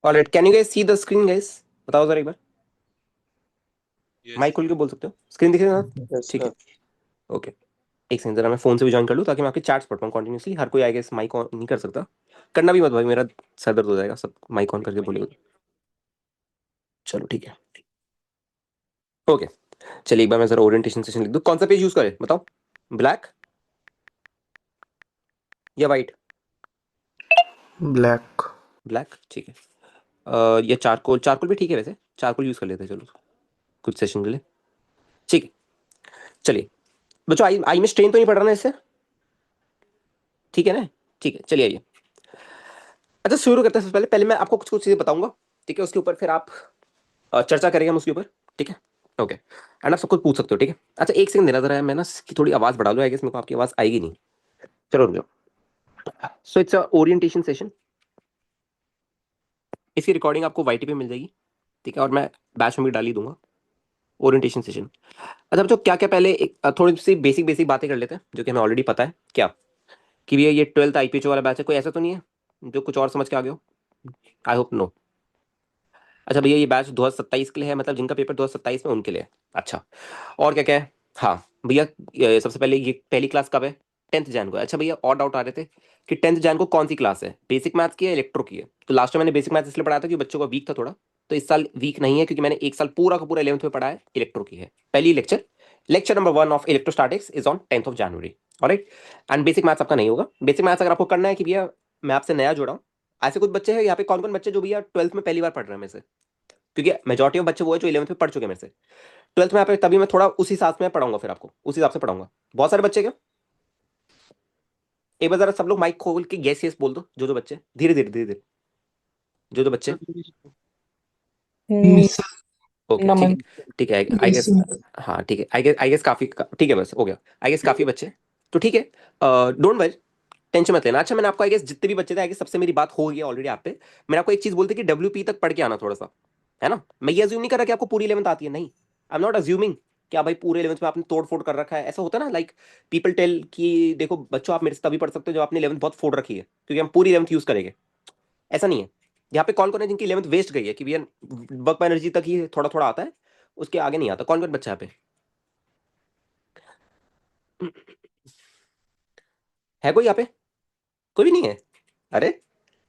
Alright, can you guys see the screen guys? बताओ जरा एक बार। यस। माइक खोल के बोल सकते हो, स्क्रीन दिखेगा ना? यस ठीक है, सर। ओके। एक सेकंड, जरा मैं फोन से भी ज्वाइन कर लूँ ताकि मैं आपके चैट्स पढ़ पाऊँ कंटिन्यूअसली। हर कोई आई गेस माइक ऑन नहीं कर सकता। करना भी मत भाई, मेरा सर दर्द हो जाएगा सब माइक ऑन करके बोलेगा। चलो ठीक है, ओके। चलिए एक बार मैं जरा ओरिएंटेशन सेशन लिख दूँ। कौन सा पेज यूज करें बताओ, ब्लैक या वाइट? ब्लैक। ब्लैक ठीक है। ये चारकोल, चारकोल भी ठीक है वैसे, चारकोल यूज कर लेते हैं चलो कुछ सेशन के लिए। ठीक है, चलिए बच्चों, आई आई में स्ट्रेन तो नहीं पड़ रहा ना इससे? ठीक है ना? ठीक है, चलिए आइए। अच्छा शुरू करते हैं। सबसे पहले पहले मैं आपको कुछ कुछ चीजें बताऊंगा, ठीक है? उसके ऊपर फिर आप चर्चा करेंगे हम उसके ऊपर, ठीक है? ओके, एंड आप सब कुछ पूछ सकते हो, ठीक है? अच्छा एक सेकंड देना जरा, मैं ना इसकी थोड़ी आवाज बढ़ा लूँ, आई गेस मेरे को आपकी आवाज आएगी नहीं। चलो रुक जाओ। So it's a orientation session. इसकी रिकॉर्डिंग आपको वाईटी पे मिल जाएगी, ठीक है? और मैं बैच में भी डाल ही दूंगा। Orientation session. अच्छा बच्चों, क्या क्या पहले एक थोड़ी सी बेसिक बेसिक बातें कर लेते हैं जो कि हमें ऑलरेडी पता है। क्या कि भैया ये 12th आईपीएचओ वाला बैच है? कोई ऐसा तो नहीं है जो कुछ और समझ के आ गए हो? I hope no. अच्छा भैया ये बैच 2027 के लिए है, मतलब जिनका पेपर 2027 में उनके लिए है। अच्छा, और क्या क्या है? हाँ भैया, सबसे पहले ये पहली क्लास कब है? 10th जैन को है। अच्छा भैया और डाउट आ रहे थे कि 10th जैन को कौन सी क्लास है, बेसिक मैथ्स की है इलेक्ट्रो की है? तो लास्ट टाइम मैंने बेसिक मैथ्स इसलिए पढ़ाया था कि बच्चों का वीक था थोड़ा, तो इस साल वीक नहीं है क्योंकि मैंने एक साल पूरा का पूरा 11th में पढ़ा है, इलेक्ट्रो की है। पहली lecture, lecture number 1 of electrostatics is on 10th of January. Alright, and basic maths आपका नहीं होगा। बेसिक मैथ्स अगर आपको करना है कि भैया मैं आपसे नया जुड़ा हूँ, ऐसे कुछ बच्चे हैं यहाँ पे, कौन कौन बच्चे जो भैया 12th में पहली बार पढ़ रहे हैं मेरे से? क्योंकि मेजॉरिटी ऑफ बच्चे वो है जो 11th में पढ़ चुके हैं मेरे से। 12th में यहाँ पे तभी मैं थोड़ा उस हिसाब से मैं पढ़ाऊंगा, फिर आपको उस हिसाब से पढ़ाऊंगा। बहुत सारे बच्चे क्या? एक बार जरा सब लोग माइक खोल के यस यस बोल दो, जो जो बच्चे, धीरे धीरे धीरे धीरे, जो जो बच्चे। ओके ठीक है, नमन। ठीक है आई गेस। हाँ ठीक है, आई गेस काफी ठीक है, बस हो गया। आई गेस काफी बच्चे, तो ठीक है, डोंट वरी, टेंशन मत लेना। अच्छा मैंने आपको आई गेस जितने भी बच्चे थे आई गेस सबसे मेरी बात हो गई ऑलरेडी आप पे। मैंने आपको एक चीज बोलती कि डब्ल्यूपी तक पढ़ के आना थोड़ा सा, है ना? मैं ये अज्यूम नहीं कर रहा कि आपको पूरी 11th आती है, नहीं। आई एम नॉट अज्यूमिंग क्या भाई पूरे 11th में आपने तोड़ फोड़ कर रखा है। ऐसा होता है ना, लाइक पीपल टेल कि देखो बच्चों आप मेरे से तभी पढ़ सकते हो जब आपने 11th बहुत फोड़ रखी है, क्योंकि हम पूरी 11th यूज करेंगे। ऐसा नहीं है। यहाँ पे कौन कौन है जिनकी 11th वेस्ट गई है कि भैया वर्क एनर्जी तक ही थोड़ा थोड़ा आता है, उसके आगे नहीं आता? कौन कौन बच्चा यहाँ पे है? कोई यहाँ पे? कोई भी नहीं है? अरे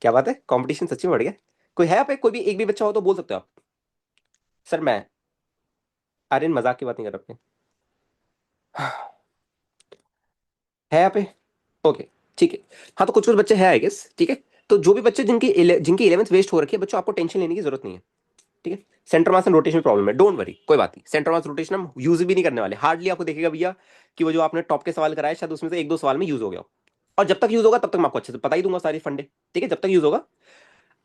क्या बात है, कंपटीशन सच्ची में बढ़ गया। कोई है यहाँ पे? कोई भी एक भी बच्चा हो तो बोल सकते हो आप। सर मैं, अरे मजाक की बात नहीं कर रहा अपने। है यहाँ पे? ओके ठीक है। हाँ तो कुछ कुछ बच्चे हैं आई गेस, ठीक है? तो जो भी बच्चे जिनकी 11th वेस्ट हो रखी है बच्चों, आपको टेंशन लेने की जरूरत नहीं है, ठीक है? Centre mass and rotation problem है, डोंट वरी, कोई बात नहीं। सेंटर मास रोटेशन हम यूज भी नहीं करने वाले, हार्डली आपको देखेगा भैया कि वो जो आपने टॉप के सवाल कराए शायद उसमें से एक दो सवाल में यूज हो गया हो। और जब तक यूज होगा तब तक मैं आपको अच्छे से बता ही दूंगा सारी फंडे, ठीक है? जब तक यूज होगा।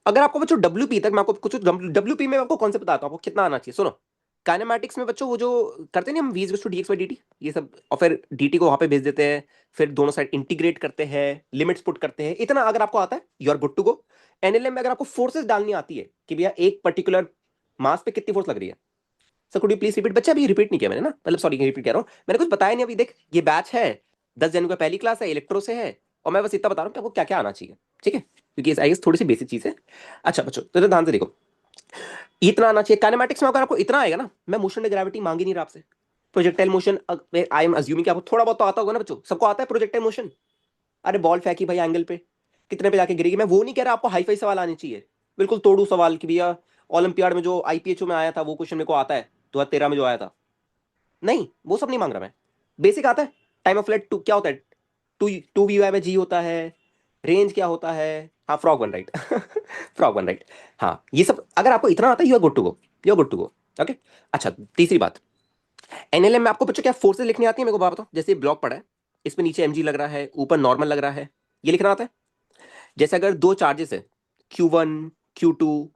अगर आपको बच्चों डब्ल्यूपी तक, मैं आपको कुछ डब्ल्यूपी में आपको कॉन्सेप्ट बताता हूँ आपको कितना आना चाहिए, सुनो। काइनेमैटिक्स में बच्चों वो जो करते नहीं हम v to d x by d t, ये सब, और फिर डी टी को वहां पे भेज देते हैं, फिर दोनों साइड इंटीग्रेट करते हैं, लिमिट्स पुट करते हैं, इतना अगर आपको आता है you are good to go. NLM में अगर आपको फोर्सेस डालनी आती है कि भैया एक पर्टिकुलर मास पे कितनी फोर्स लग रही है, sir could you please repeat? बच्चा अभी रिपीट नहीं किया मैंने ना, मतलब सॉरी रिपीट कर रहा हूँ, मैंने कुछ बताया नहीं अभी। देख ये बैच है 10 जनवरी का, पहली क्लास है, इलेक्ट्रो से है, और मैं बस इतना बता रहा हूँ कि आपको क्या क्या आना चाहिए, ठीक है? क्योंकि आई गेस थोड़ी सी बेसिक चीज है। अच्छा बच्चों तो ध्यान से देखो, इतना आना चाहिए। काइनेमैटिक्स में अगर आपको इतना आएगा ना, मैं मोशन एंड ग्रेविटी मांग ही नहीं रहा आपसे। Projectile motion, I am assuming कि आपको थोड़ा बहुत तो आता होगा ना बच्चों, सबको आता है प्रोजेक्टाइल मोशन। अरे बॉल फेंकी भाई एंगल पे, कितने पे जाके गिरेगी? मैं वो नहीं कह रहा आपको हाई फाई सवाल आने चाहिए, बिल्कुल तोड़ू सवाल कि भैया ओलंपियाड में जो आईपीएचओ में आया था वो क्वेश्चन मेरे को आता है 2013 में जो आया था, नहीं वो सब नहीं मांग रहा मैं। बेसिक आता है, टाइम ऑफ फ्लाइट टू क्या होता है, टू टू वी वाई में जी होता है, रेंज क्या होता है, हाँ frog one right. Frog one right. हाँ ये सब अगर आपको इतना आता है you are good to go, you are good to go. Okay. अच्छा तीसरी बात, एनएलएम में आपको बच्चों क्या फोर्सेस लिखनी आती है मेरे को बताओ? जैसे ब्लॉक पड़ा है, इसमें नीचे एमजी लग रहा है, ऊपर नॉर्मल लग रहा है, ये लिखना आता है? जैसे अगर दो चार्जेस है Q1 Q2,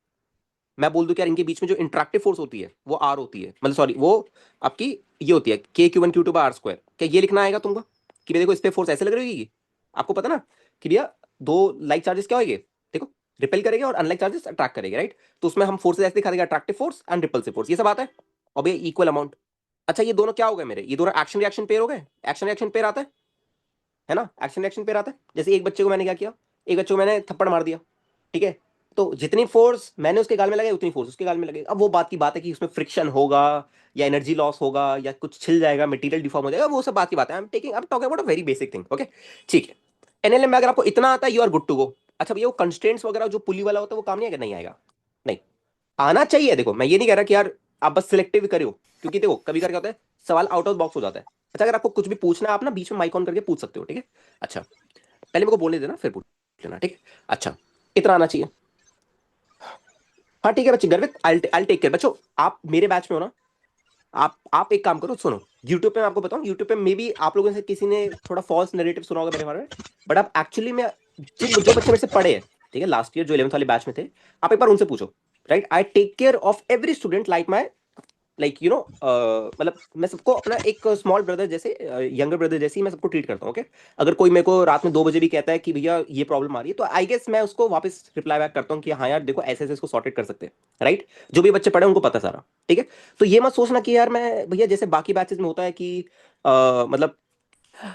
मैं बोल दूं कि यार इनके बीच में जो इंटरेक्टिव फोर्स होती है वो आर होती है, मतलब सॉरी वो आपकी ये होती है K Q1 Q2 bye r square, क्या ये लिखना आएगा तुमको कि भैया देखो इस पे फोर्स ऐसे लग रही होगी? आपको पता ना कि भैया दो लाइक चार्जेस क्या होंगे, देखो रिपेल करेंगे और अनलाइक चार्जेस अट्रैक्ट करेंगे, राइट? तो उसमें हम फोर्सेस ऐसे दिखा देंगे, attractive force and repulsive force, ये सब आता है। और भैया इक्वल अमाउंट। अच्छा ये दोनों क्या हो गए मेरे, ये दोनों एक्शन रिएक्शन पेयर हो गए। एक्शन रिएक्शन पेयर आता है ना? एक्शन रिएक्शन पेयर आता है। जैसे एक बच्चे को मैंने क्या किया, एक बच्चे को मैंने थप्पड़ मार दिया, ठीक है? तो जितनी फोर्स मैंने उसके गाल में लगाई उतनी फोर्स उसके गाल में लगेगी। अब वो बात की बात है कि उसमें फ्रिक्शन होगा या एनर्जी लॉस होगा या कुछ छिल जाएगा, मटेरियल डिफॉर्म हो जाएगा, वो सब बात की बात है। I am talking about a very basic thing. Okay, ठीक है। एनएलएम में अगर आपको इतना आता है, you are good to go. अच्छा भैया, वो कंस्ट्रेंट्स वगैरह जो पुली वाला होता है वो काम नहीं आएगा? नहीं आएगा, नहीं आना चाहिए। देखो मैं ये नहीं कह रहा कि यार आप बस सिलेक्टिव करो, क्योंकि देखो कभी कभी क्या होता है, सवाल आउट ऑफ बॉक्स हो जाता है। अच्छा, अगर आपको कुछ भी पूछना है, आप ना बीच में माइक ऑन करके पूछ सकते हो, ठीक है? अच्छा, पहले मेरे को बोलने देना, फिर पूछ लेना, ठीक है? अच्छा, इतना आना चाहिए। हाँ ठीक है बच्चे, गर्वित आई टेक केयर। बच्चों आप मेरे बैच में हो ना, आप एक काम करो, सुनो। यूट्यूब पे मैं आपको बताऊं, यूट्यूब पे मे बी आप लोगों से किसी ने थोड़ा फॉल्स नैरेटिव सुना होगा मेरे बारे में, बट आप एक्चुअली में जिन जो बच्चे मेरे से पढ़े हैं, ठीक है, लास्ट ईयर जो 11th वाले बैच में थे, आप एक बार उनसे पूछो। Right, I take care of every student like my, like you know, मतलब मैं सबको अपना एक स्मॉल ब्रदर जैसे, यंगर ब्रदर जैसे ही मैं सबको ट्रीट करता हूँ। ओके, अगर कोई मेरे को रात में 2 बजे भी कहता है कि भैया ये प्रॉब्लम आ रही है, तो आई गेस मैं उसको वापस रिप्लाई बैक करता हूँ कि हाँ यार देखो ऐसे ऐसे इसको सॉर्टेड कर सकते हैं। राइट, जो भी बच्चे पढ़े उनको पता सारा, ठीक है? तो ये मत सोचना कि यार मैं भैया जैसे बाकी बैचेस में होता है कि मतलब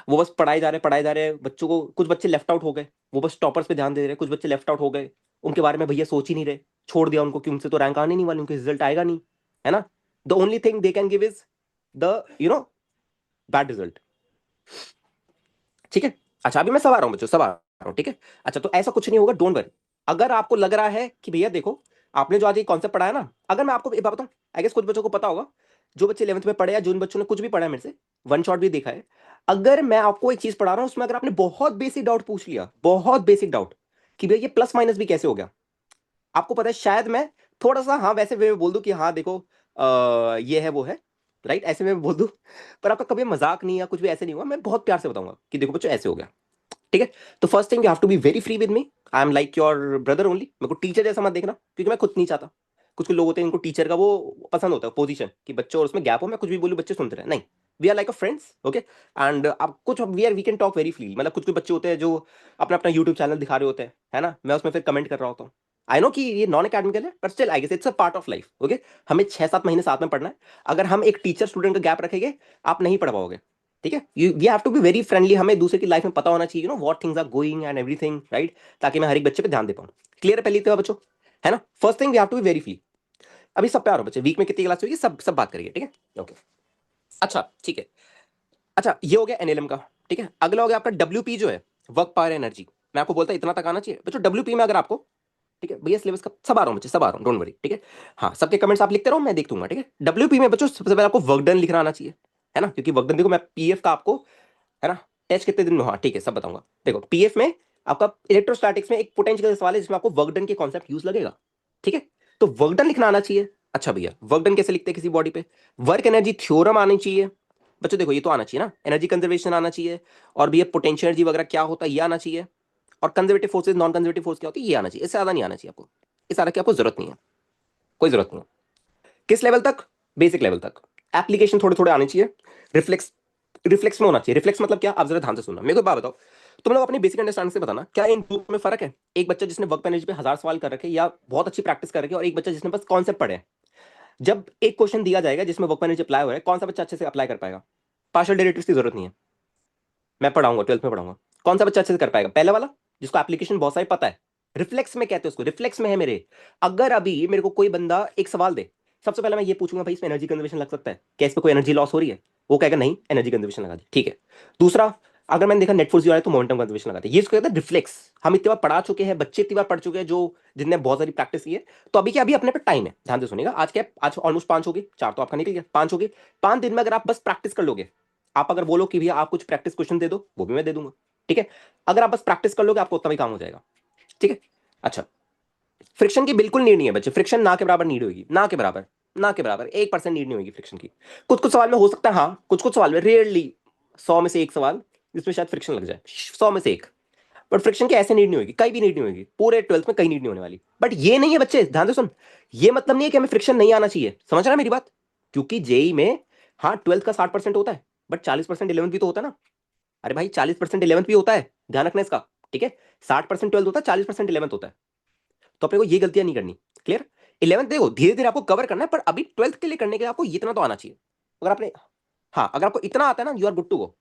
वो बस पढ़ाई जा रहे बच्चों को, कुछ बच्चे लेफ्ट आउट हो गए, वो बस टॉपर्स पे ध्यान दे रहे, कुछ बच्चे लेफ्ट आउट हो गए, उनके बारे में भैया सोच ही नहीं रहे, छोड़ दिया उनको कि उनसे तो रैंक आने नहीं वाली, उनके रिजल्ट आएगा नहीं, है ना? The only thing they can give is the bad result. ठीक है? अच्छा, अभी मैं सब आ रहा हूँ बच्चों, सब आ रहा हूँ, ठीक है? अच्छा, तो ऐसा कुछ नहीं होगा, डोंट वरी। अगर आपको लग रहा है कि भैया देखो आपने जो आज ये कॉन्सेप्ट पढ़ाया ना, अगर मैं आपको एक बात बताऊं, आई गेस कुछ बच्चों को पता होगा, जो बच्चे 11th में पढ़े या जिन बच्चों ने कुछ भी पढ़ा है मेरे से, वन शॉट भी देखा है, अगर मैं आपको एक चीज पढ़ा रहा हूं उसमें अगर आपने बहुत बेसिक डाउट पूछ लिया, बहुत बेसिक डाउट, कि भैया ये प्लस माइनस भी कैसे हो गया, आपको पता है शायद मैं थोड़ा सा हाँ वैसे वे में बोल दूं कि हाँ देखो ये है वो है, राइट, ऐसे में बोल दूं, पर आपका कभी मजाक नहीं या कुछ भी ऐसे नहीं हुआ, मैं बहुत प्यार से बताऊंगा कि देखो बच्चों ऐसे हो गया। ठीक है? तो first thing, you have to be very free with me. I am like your brother only. मेरे को टीचर जैसा मत देखना, क्योंकि मैं खुद नहीं चाहता। कुछ कुछ लोग होते हैं इनको टीचर का वो पसंद होता है पोजीशन, कि बच्चों और उसमें गैप हो, मैं कुछ भी बोलूं बच्चे सुनते रहे, नहीं। We are like a friends, okay? And आप कुछ we can talk very free, मतलब कुछ कुछ बच्चे होते हैं जो अपना अपना यूट्यूब चैनल दिखा रहे होते हैं, है ना? मैं उसमें फिर कमेंट कर रहा होता हूँ। आई नो कि ये नॉन अकेडमिकल है, but still I guess it's a part of life. Okay, हमें 6-7 महीने साथ में पढ़ना है। अगर हम एक टीचर स्टूडेंट का गैप रखेंगे, आप नहीं पढ़ पाओगे। ठीक है? You we have to be very friendly, हमें दूसरे की लाइफ में पता होना चाहिए, what things are going and everything, right? ताकि मैं हर एक बच्चे पे ध्यान दे पाऊँ। क्लियर है पहली तो बच्चों, है ना? First thing, we have to be very free. अभी सब पे आ रहा हो बच्चे, वीक में कितनी क्लास होगी, सब सब बात करिए, ठीक है? ओके, अच्छा ठीक है। अच्छा, ये हो गया एनएलएम का, ठीक है? अगला हो गया आपका डब्ल्यूपी जो है, वर्क पावर एनर्जी। मैं आपको बोलता इतना तक आना चाहिए बच्चों डब्ल्यूपी में। अगर आपको, ठीक है भैया, सिलेबस का सब आ रहा हूँ बच्चे, सब आ रहा हूँ, डोंट वरी, ठीक है? हाँ, सबके कमेंट्स आप लिखते रहो, मैं देख दूंगा, ठीक है? डब्ल्यूपी में बच्चों सबसे पहले आपको वर्क डन लिखना आना चाहिए, है ना? क्योंकि वर्क डन देखो, मैं पीएफ का आपको, है ना, टेस्ट कितने दिन में, हाँ ठीक है सब बताऊंगा। देखो पीएफ में आपका इलेक्ट्रोस्टैटिक्स में एक पोटेंशियल सवाल है जिसमें आपको वर्क डन के कॉन्सेप्ट यूज लगेगा, ठीक है? तो वर्क डन लिखना आना चाहिए। अच्छा भैया, वर्क डन कैसे लिखते हैं किसी बॉडी पे? वर्क एनर्जी थ्योरम आनी चाहिए बच्चों, देखो ये तो आना चाहिए ना, एनर्जी कंजर्वेशन आना चाहिए, और भैया पोटेंशियल एनर्जी वगैरह क्या होता है ये आना चाहिए, और conservative forces non conservative force क्या होती है ये आना चाहिए। इससे ज्यादा नहीं आना चाहिए आपको, इस ज्यादा की आपको जरूरत नहीं है, कोई जरूरत नहीं है। किस लेवल तक? बेसिक लेवल तक। एप्लीकेशन थोड़े थोड़े आने चाहिए। रिफ्लेक्स, रिफ्लेक्स में होना चाहिए। रिफ्लेक्स मतलब क्या, आप जरा ध्यान से सुनना, मेरे को एक बात बताओ, तुम लोग अपनी बेसिक अंडरस्टैंडिंग से बताना, क्या इन दो में फर्क है? एक बच्चा जिसने वर्क एनर्जी पे 1000 सवाल कर रखे या बहुत अच्छी प्रैक्टिस कर रखी है, और एक बच्चा जिसने बस कॉन्सेप्ट पढ़े हैं। जब एक क्वेश्चन दिया जाएगा जिसमें वर्क एनर्जी अप्लाई हो रहा है, कौन सा बच्चा अच्छे से अप्लाई कर पाएगा? पार्शियल डेरिवेटिव्स की जरूरत नहीं है, मैं पढ़ाऊंगा 12th में पढ़ाऊंगा। कौन सा बच्चा अच्छे से कर पाएगा? पहले वाला, जिसको एप्लीकेशन बहुत सारी पता है। रिफ्लेक्स में कहते हैं उसको, रिफ्लेक्स में है मेरे। अगर अभी मेरे को कोई बंदा एक सवाल दे, सबसे पहले मैं ये पूछूंगा भाई इसमें एनर्जी कंजर्वेशन लग सकता है क्या, इस पे कोई एनर्जी लॉस हो रही है? वो कहेगा नहीं, एनर्जी कंजर्वेशन लगा दी, ठीक है। दूसरा, अगर मैंने देखा नेट फोर्स जीरो है तो मोमेंटम कंजर्वेशन लगा दी, ये इसको कहते हैं रिफ्लेक्स। हम इतनी बार पढ़ा चुके हैं, बच्चे इतनी बार पढ़ चुके हैं जो जिनने बहुत सारी प्रैक्टिस की है। तो अभी क्या, अभी अपने पे टाइम है, ध्यान से सुनिएगा। आज क्या, आज ऑलमोस्ट 5 होगी, 4 तो आपका निकल गया, 5 होगी। 5 दिन में अगर आप बस प्रैक्टिस कर लोगे, आप अगर बोलो कि भैया आप कुछ प्रैक्टिस क्वेश्चन दे दो, वो भी मैं दे दूंगा, ठीक है? अगर आप बस प्रैक्टिस कर लोगे आपको उतना भी काम हो जाएगा, ठीक है? अच्छा, फ्रिक्शन की बिल्कुल नीड नहीं है बच्चे, फ्रिक्शन ना के बराबर नीड होगी, ना के बराबर, ना के बराबर 1% नीड नहीं होगी फ्रिक्शन की। कुछ कुछ सवाल में हो सकता है, हाँ कुछ कुछ सवाल में, रेयरली 100 में से एक सवाल जिसमें शायद फ्रिक्शन लग जाए, 100 में से एक। बट फ्रिक्शन की ऐसे नीड नहीं होगी, कहीं भी नीड नहीं होगी, पूरे 12th में कहीं नीड नहीं होने वाली। बट ये नहीं है बच्चे, ध्यान से सुन, ये मतलब नहीं है कि हमें फ्रिक्शन नहीं आना चाहिए, समझ रहा है मेरी बात? क्योंकि जेई में, हाँ 12th का 60% होता है, बट 40% 11th भी तो होता है ना। अरे भाई 40% 11th भी होता है, ध्यान रखना इसका, ठीक है? 60% 12th होता है, 40% 11th होता है। तो अपने को ये गलतियां नहीं करनी, क्लियर? 11th देखो धीरे धीरे आपको कवर करना है, पर अभी 12th के लिए करने के लिए आपको इतना तो आना चाहिए। अगर आपने, हाँ अगर आपको इतना आता है ना, you are good to go.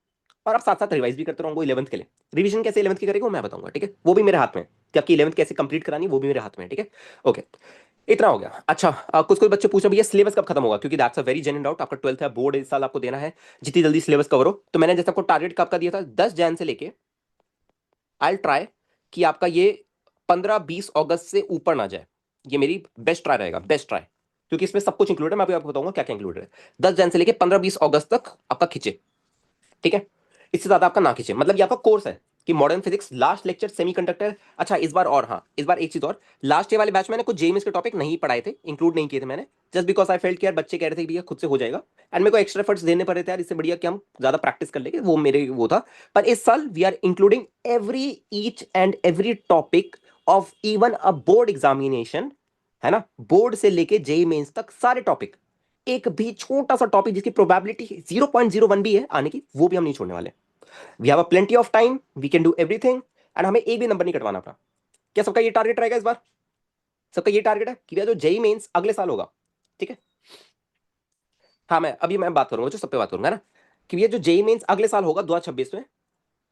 और आप साथ साथ रिवाइज भी करते रहोगे 11th के लिए। रिवीजन कैसे 11th की करेंगे वो मैं बताऊंगा, ठीक है, वो भी मेरे हाथ में है कि आपकी 11th कैसे कंप्लीट करानी है, वो भी मेरे हाथ में है, ठीक है। ओके, इतना हो गया। अच्छा, कुछ कुछ बच्चे पूछ रहे भैया सिलेबस कब खत्म होगा, क्योंकि that's a very genuine doubt. आपका 12th है, बोर्ड इस साल आपको देना है, जितनी जल्दी सिलेबस कवर हो। तो मैंने जैसे आपको टारगेट कब का दिया था, 10 जन से लेके आई ट्राई कि आपका ये 15-20 अगस्त से ऊपर ना जाए। ये मेरी बेस्ट ट्राई रहेगा, बेस्ट ट्राई, क्योंकि इसमें सब कुछ इंक्लूडेड है। मैं अभी आपको बताऊंगा क्या क्या इंक्लूडेड है। 10 जन से लेके 15-20 अगस्त तक आपका खींचे, ठीक है। इससे ज्यादा आपका ना खींचे, मतलब ये आपका कोर्स है कि modern physics last lecture semiconductor. अच्छा इस बार, और हाँ इस बार एक चीज और, लास्ट ईयर वाले बैच में मैंने कुछ जेईएमएस के टॉपिक नहीं पढ़ाए थे, इंक्लूड नहीं किए थे मैंने, जस्ट बिकॉज आई फेल्ट कि यार बच्चे कह रहे थे कि भैया खुद से हो जाएगा, एंड मेरे को एक्स्ट्रा एफर्ट्स देने पड़े थे यार, इससे बढ़िया कि हम ज्यादा प्रैक्टिस कर लेंगे, वो मेरे वो था। पर इस साल we are including every each and every topic of even a board examination, है ना, बोर्ड से लेके जेई मेंस तक सारे टॉपिक। एक भी छोटा सा टॉपिक जिसकी प्रोबेबिलिटी 0.01 भी है आने की, वो भी हम नहीं छोड़ने वाले। We have a plenty of time, we can do everything, and हमें एक भी नंबर नहीं कटवाना अपना। क्या सबका ये टारगेट रहेगा इस बार? सबका ये टारगेट है कि भैया जो जेई मेंस अगले साल होगा, ठीक है। हाँ मैं अभी मैं बात करूंगा, जो सब पे बात करूंगा ना, कि भैया जो जेई मेंस अगले साल होगा 2026 में,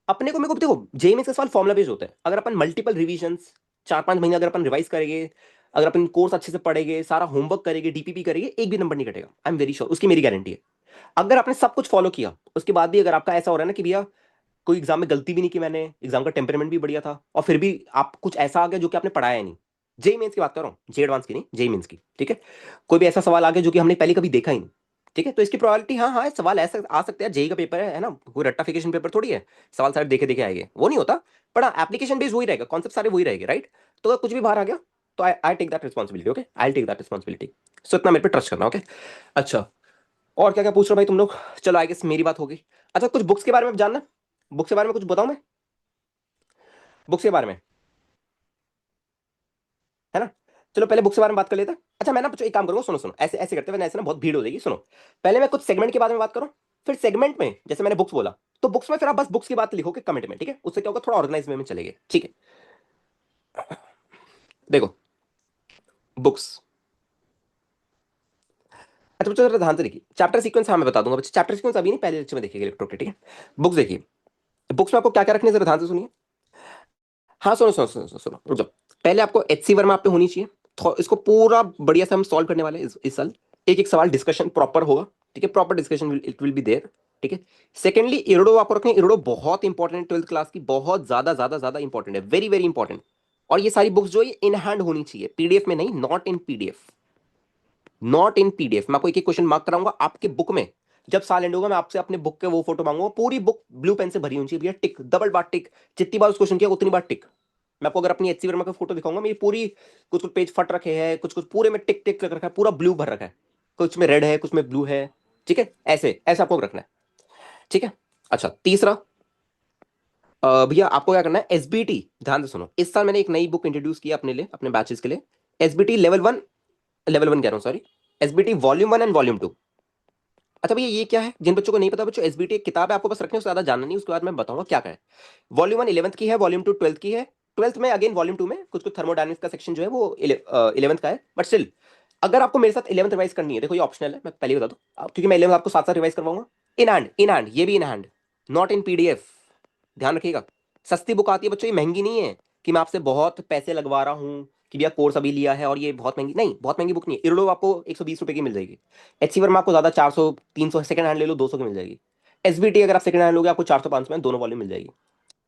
अपने को मेरे को देखो जेई मेंस का सवाल फॉर्मुला बेस्ड होता है। अगर अपन मल्टीपल रिवीजंस 4-5 महीने अगर अपन रिवाइज करेंगे, अगर अपन कोर्स अच्छे से पढ़ेंगे, सारा होमवर्क करेंगे, डीपीपी करेंगे, एक भी नंबर नहीं कटेगा, आई एम वेरी श्योर, उसकी मेरी गारंटी है। अगर आपने सब कुछ फॉलो किया उसके बाद भी अगर आपका ऐसा हो रहा है ना कि भैया कोई एग्जाम में गलती भी नहीं की मैंने, एग्जाम का टेम्परेमेंट भी बढ़िया था, और फिर भी आप कुछ ऐसा आ गया जो कि आपने पढ़ाया नहीं, जेई मेंस की बात कर रहा हूँ, जे एडवांस की नहीं, जेई मेंस की, ठीक है। कोई भी ऐसा सवाल आ गया जो कि हमने पहले कभी देखा ही नहीं, ठीक है, तो इसकी प्रोबेबिलिटी हाँ हाँ सवाल ऐसा आ सकते हैं, जेई का पेपर है ना, कोई रट्टाफिकेशन पेपर थोड़ी है, सवाल सारे देखे देखे आएंगे, वो नहीं होता। पर एप्लीकेशन बेस्ड वही रहेगा, कॉन्सेप्ट सारे वही रहेंगे, राइट। तो अगर कुछ भी बाहर आ गया तो I I take that responsibility, okay, I take that responsibility. So इतना मेरे पे ट्रस्ट करना, ओके। अच्छा, और क्या क्या पूछ रहे हो भाई तुम लोग? चलो आई गेस मेरी बात होगी। अच्छा कुछ बुक्स के बारे में जानना, बुक्स के बारे में कुछ बताऊं मैं, बुक्स के बारे में, है ना। चलो पहले बुक्स के बारे में बात कर लेते हैं। अच्छा मैं ना एक काम करूंगा, सुनो सुनो, ऐसे ऐसे करते हैं, वरना ऐसे ना बहुत भीड़ हो जाएगी, सुनो। पहले मैं कुछ सेगमेंट के बारे में बात करूं, फिर सेगमेंट में जैसे मैंने बुक्स बोला, तो बुक्स में फिर आप बस बुक्स की बात लिखोगे कमेंट में, ठीक है, उससे क्या होगा थोड़ा ऑर्गेनाइज वे में चलेंगे, ठीक है। देखो बुक्स, अच्छा बच्चों जरा ध्यान से देखिए, चैप्टर सीक्वेंस हाँ मैं बता दूंगा बच्चे, चैप्टर सीक्वेंस अभी नहीं, पहले लेक्चर में देखिएगा इलेक्ट्रो के, ठीक है। बुक्स देखिए, बुक्स में आपको क्या क्या रखनी है जरा ध्यान से सुनिए। हाँ सुनो सुनो सुनो सुनो सुनो, रुक जाओ। पहले आपको एचसी वर्मा आप पे होनी चाहिए, तो इसको पूरा बढ़िया से हम सॉल्व करने वाले हैं इस साल। एक एक सवाल डिस्कशन प्रॉपर होगा, ठीक है, proper discussion it will be there, ठीक है। सेकेंडली इरोडो आपको रखनी है, इरोडो बहुत इंपॉर्टेंट, 12th क्लास की बहुत ज्यादा ज्यादा ज्यादा इंपॉर्टेंट है, वेरी वेरी इंपॉर्टेंट। और ये सारी बुक्स जो है इन हैंड होनी चाहिए, पीडीएफ में नहीं, not in PDF, not in PDF. मैं आपको एक एक क्वेश्चन मार्क कराऊंगा आपके बुक में, जब साल एंड होगा मैं आपसे अपने बुक के वो फोटो मांगूंगा, पूरी बुक ब्लू पेन से भरी होनी चाहिए भैया, टिक डबल बार टिक, जितनी बार उस क्वेश्चन किया उतनी बार टिक। मैं आपको अगर अपनी एचसी वर्मा का फोटो दिखाऊंगा, मेरी पूरी कुछ कुछ पेज फट रखे हैं, कुछ कुछ पूरे में टिक टिक लग रखा है, पूरा ब्लू भर रखा है, कुछ में रेड है कुछ में ब्लू है, ठीक है, ऐसे ऐसे आपको रखना है, ठीक है। अच्छा तीसरा, भैया आपको क्या करना है, एसबीटी, ध्यान से सुनो, इस साल मैंने एक नई बुक इंट्रोड्यूस की अपने लिए, अपने बैचेस के लिए, एसबीटी लेवल 1, लेवल 1 कह रहा हूँ sorry, SBT volume 1 and volume 2। अच्छा भैया ये क्या है, जिन बच्चों को नहीं पता बच्चों, एसबीटी एक किताब है, आपको बस रखने से ज्यादा जानना नहीं, उसके बाद मैं बताऊंगा क्या क्या है। वॉल्यूम 1 11th की है, वॉल्यूम 2 12th की है। 12th में अगेन वॉल्यूम 2 में कुछ कुछ थर्मोडायनेमिक्स का सेक्शन जो है वो 11th का है, बट स्टिल अगर आपको मेरे साथ 11th रिवाइज करनी है, देखो ये ऑप्शनल है, मैं पहले ही बता दूं, क्योंकि मैं 11th आपको साथ साथ रिवाइज करवाऊंगा, इन हैंड, इन हैंड, ये भी in hand, not in PDF, ध्यान रखिएगा। सस्ती बुक आती है बच्चों, ये महंगी नहीं है कि मैं आपसे बहुत पैसे लगवा रहा हूँ कि भैया कोर्स अभी लिया है और ये बहुत महंगी, नहीं बहुत महंगी बुक नहीं है। इरडो आपको 120 रुपए की मिल जाएगी, एचसी वर्मा आपको ज्यादा 400-300, सेकंड हैंड ले लो 200 की मिल जाएगी। एसबीटी अगर आप सेकंड हैंड लोगे आपको 400-500 में दोनों वॉल्यूम मिल जाएगी,